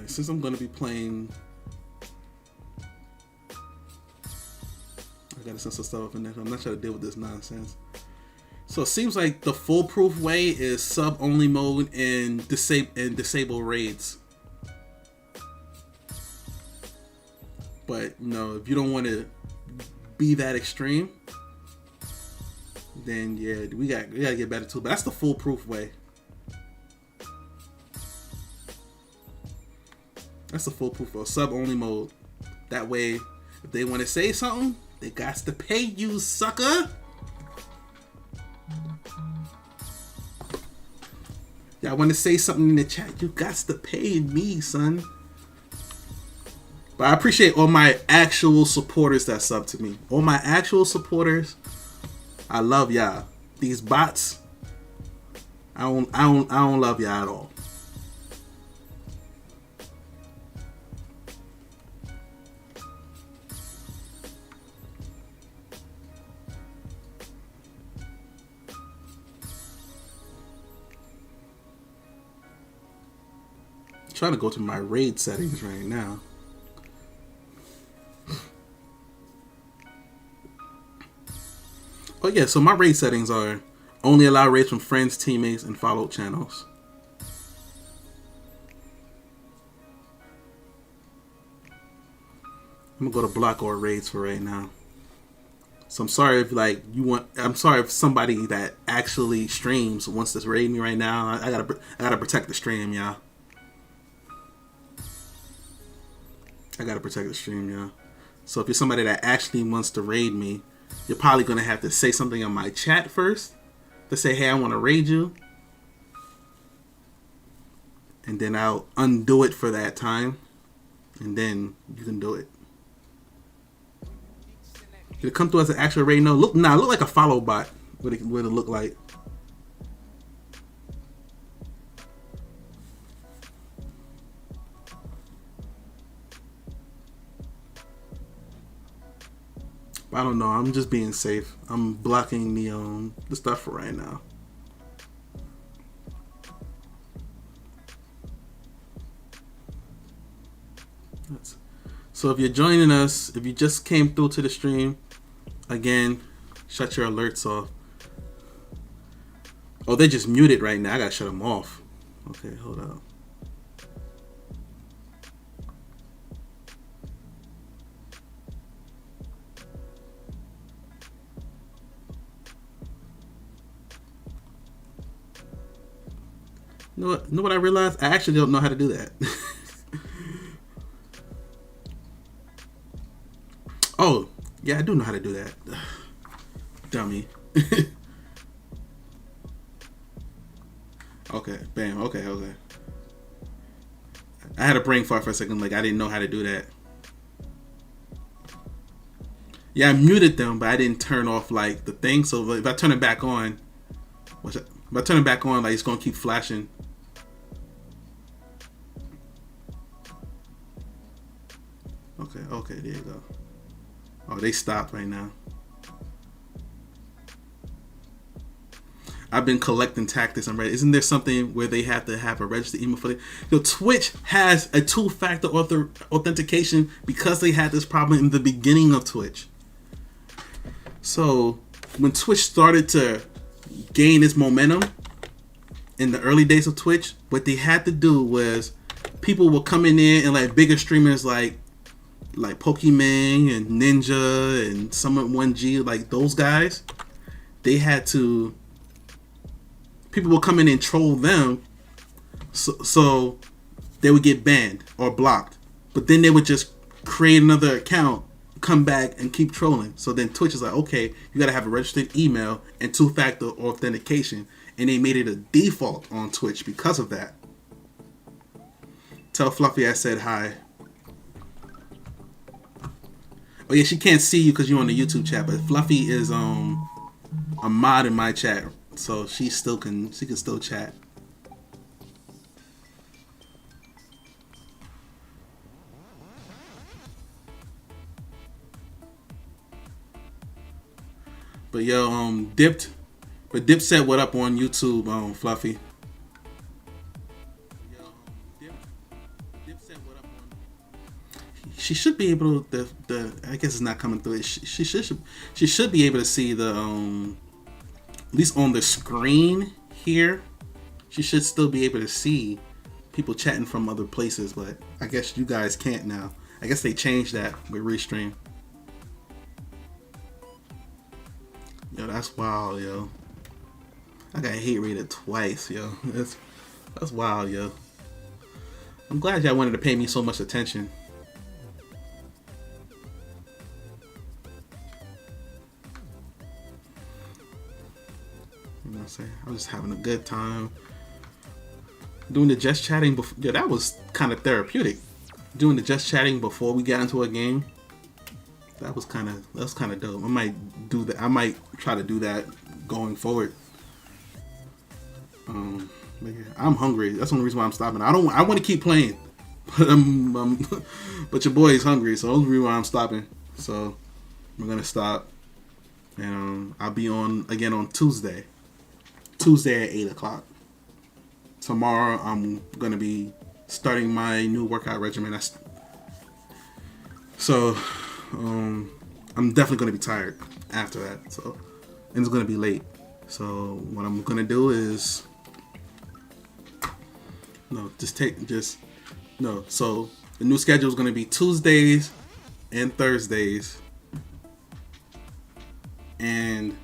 Since I'm going to be playing, I gotta set some stuff up in there. I'm not trying to deal with this nonsense. So it seems like the foolproof way is sub only mode and disable raids. But you know, if you don't want to be that extreme, then yeah, we gotta get better too. But that's the foolproof way. That's the foolproof or sub only mode. That way, if they want to say something, they got to pay you, sucker. Y'all want to say something in the chat, you got to pay me, son. But I appreciate all my actual supporters that sub to me. All my actual supporters, I love y'all. These bots, I don't love y'all at all. trying to go to my raid settings right now. Oh yeah, so my raid settings are only allow raids from friends, teammates, and followed channels. I'm gonna go to block all raids for right now. So I'm sorry if I'm sorry if somebody that actually streams wants to raid me right now. I gotta protect the stream, y'all. I gotta protect the stream, y'all. So if you're somebody that actually wants to raid me, you're probably gonna have to say something in my chat first to say, hey, I want to raid you, and then I'll undo it for that time, and then you can do it. Did it come through as an actual raid? No, look like a follow bot. What it look like? I don't know. I'm just being safe. I'm blocking the stuff for right now. So if you're joining us, if you just came through to the stream, again, shut your alerts off. Oh, they're just muted right now. I gotta shut them off. Okay, hold up. You know what I realized? I actually don't know how to do that. Oh, yeah, I do know how to do that. Dummy. Okay, bam, okay. I had a brain fart for a second, like I didn't know how to do that. Yeah, I muted them, but I didn't turn off like the thing. So if I turn it back on, like it's gonna keep flashing. Okay, there you go. Oh, they stopped right now. I've been collecting tactics on Reddit. Isn't there something where they have to have a registered email for it? Twitch has a two-factor authentication because they had this problem in the beginning of Twitch. So when Twitch started to gain its momentum in the early days of Twitch, what they had to do was people were coming in and like bigger streamers like Pokemon and Ninja and Summit 1G, like those guys, people would come in and troll them, so they would get banned or blocked. But then they would just create another account, come back and keep trolling. So then Twitch is like, okay, you gotta have a registered email and two-factor authentication, and they made it a default on Twitch because of that. Tell Fluffy I said hi. Oh yeah, she can't see you because you're on the YouTube chat, but Fluffy is a mod in my chat, so she can still chat. But yo, Dip said what up on YouTube, Fluffy. She should be able to. I guess it's not coming through. She should be able to see the at least on the screen here. She should still be able to see people chatting from other places, but I guess you guys can't now. I guess they changed that with Restream. Yo, that's wild, yo. I got hate rated twice, yo. That's wild, yo. I'm glad y'all wanted to pay me so much attention. You know what I'm saying? I was just having a good time. Doing the just chatting before, yeah, that was kind of therapeutic. Doing the just chatting before we got into a game. That was kind of dope. I might do that. I might try to do that going forward. But yeah, I'm hungry. That's the only reason why I'm stopping. I want to keep playing, but but your boy is hungry, so that's the reason why I'm stopping. So we're gonna stop, and I'll be on again on Tuesday at 8 o'clock. Tomorrow I'm gonna be starting my new workout regimen. So I'm definitely going to be tired after that. So, and it's going to be late. So what I'm going to do is So the new schedule is going to be Tuesdays and Thursdays and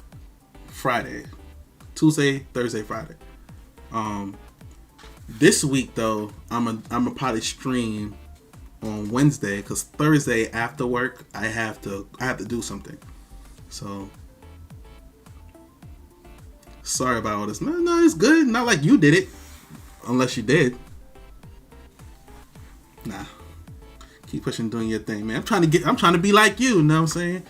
Friday. Tuesday, Thursday, Friday. This week though, I'm a probably stream on Wednesday because Thursday after work I have to do something. So sorry about all this. No, it's good. Not like you did it, unless you did. Nah, keep pushing, doing your thing, man. I'm trying to be like you. You know what I'm saying?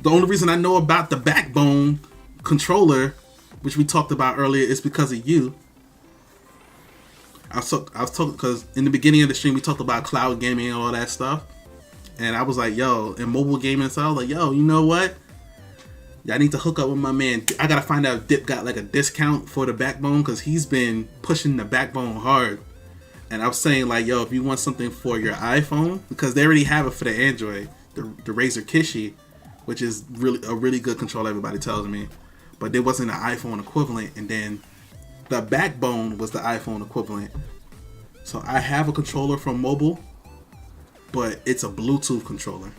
The only reason I know about the Backbone controller, which we talked about earlier, is because of you. I was talking because in the beginning of the stream we talked about cloud gaming and all that stuff, and I was like, yo, and mobile gaming. So I was like, yo, you know what? I need to hook up with my man. I gotta find out if Dip got like a discount for the Backbone because he's been pushing the Backbone hard. And I was saying like, yo, if you want something for your iPhone, because they already have it for the Android, the Razer Kishi, which is really good controller, everybody tells me, but there wasn't an iPhone equivalent, and then the Backbone was the iPhone equivalent. So I have a controller from mobile, but it's a Bluetooth controller.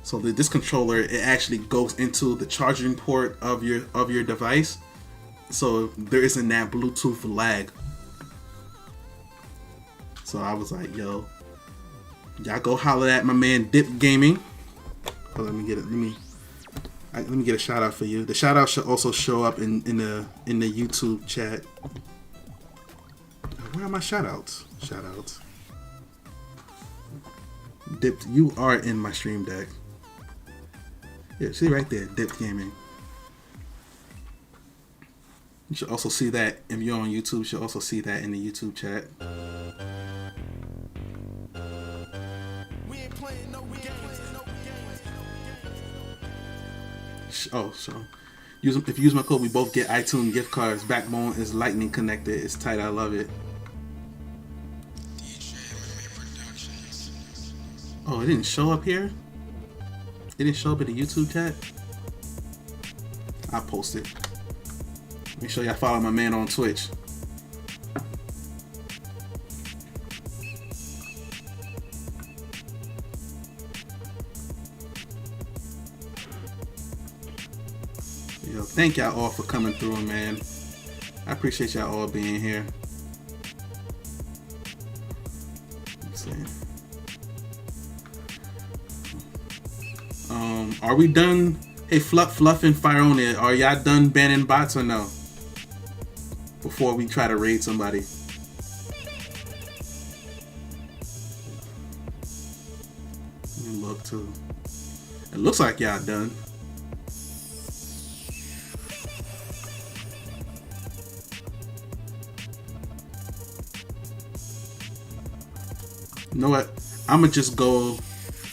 So this controller, it actually goes into the charging port of your device, so there isn't that Bluetooth lag. So I was like, yo, y'all go holler at my man Dip Gaming. Oh, let me get a shout out for you. The shout out should also show up in the YouTube chat. Where are my shout outs? Shout outs. Dip, you are in my stream deck. Yeah, see right there, Dip Gaming. You should also see that if you're on YouTube. You should also see that in the YouTube chat. Oh, so if you use my code, we both get iTunes gift cards. Backbone is lightning connected. It's tight. I love it. Oh, it didn't show up here? It didn't show up in the YouTube chat? I'll post it. Make sure y'all follow my man on Twitch. Yo, thank y'all all for coming through, man. I appreciate y'all all being here. Are we done? Hey, Fluff and Fire on it. Are y'all done banning bots or no? Before we try to raid somebody. Let me look too. It looks like y'all done. You know what? I'ma just go.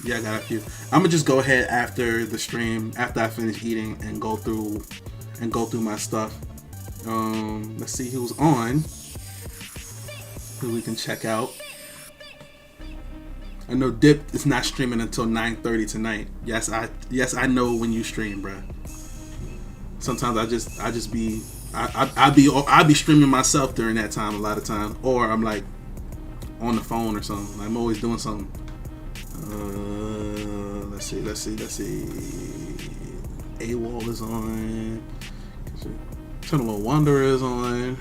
Yeah, I got a few. I'm gonna just go ahead after the stream, after I finish eating, and go through my stuff. Let's see who's on, who we can check out. I know Dip is not streaming until 9:30 tonight. Yes, I know when you stream, bruh. Sometimes I'll be streaming myself during that time a lot of times, or I'm like on the phone or something. I'm always doing something. Let's see. AWOL is on. Eternal Wanderer is on.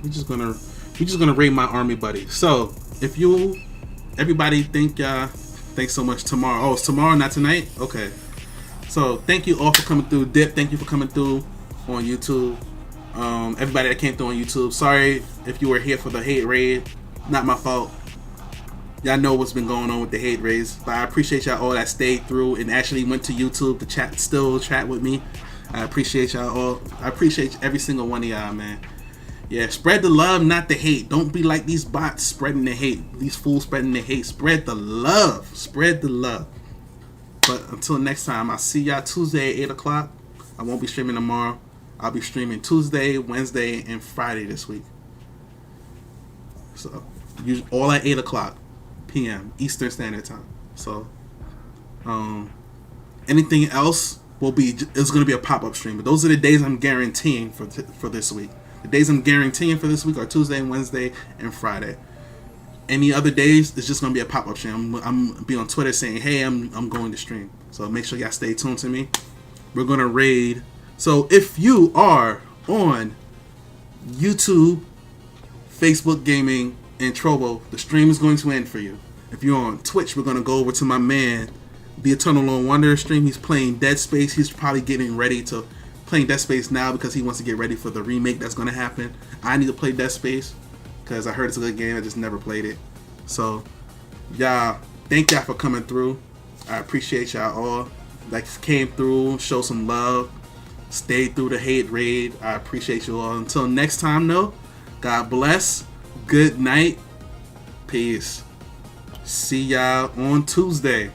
We're just gonna raid my army buddy. So if everybody thanks so much tomorrow. Oh, it's tomorrow, not tonight? Okay. So thank you all for coming through. Dip, thank you for coming through on YouTube. Everybody that came through on YouTube, sorry if you were here for the hate raid. Not my fault. Y'all know what's been going on with the hate raids, but I appreciate y'all all that stayed through and actually went to YouTube to chat with me. I appreciate y'all all. I appreciate every single one of y'all, man. Yeah, spread the love, not the hate. Don't be like these bots spreading the hate. These fools spreading the hate. Spread the love. Spread the love. But until next time, I'll see y'all Tuesday at 8 o'clock. I won't be streaming tomorrow. I'll be streaming Tuesday, Wednesday, and Friday this week. So, all at 8 o'clock p.m. Eastern Standard Time. So, anything else is going to be a pop-up stream. But those are the days I'm guaranteeing for this week. The days I'm guaranteeing for this week are Tuesday, Wednesday, and Friday. Any other days, it's just going to be a pop-up stream. I'm be on Twitter saying, hey, I'm going to stream. So make sure y'all stay tuned to me. We're going to raid. So if you are on YouTube, Facebook Gaming, and Trovo, the stream is going to end for you. If you're on Twitch, we're going to go over to my man, The Eternal Lone Wanderer stream. He's playing Dead Space. He's probably getting ready to playing Dead Space now because he wants to get ready for the remake that's going to happen. I need to play Dead Space because I heard it's a good game. I just never played it. So, y'all, thank y'all for coming through. I appreciate y'all all. Like, came through, show some love, stayed through the hate raid. I appreciate you all. Until next time, though, God bless. Good night. Peace. See y'all on Tuesday.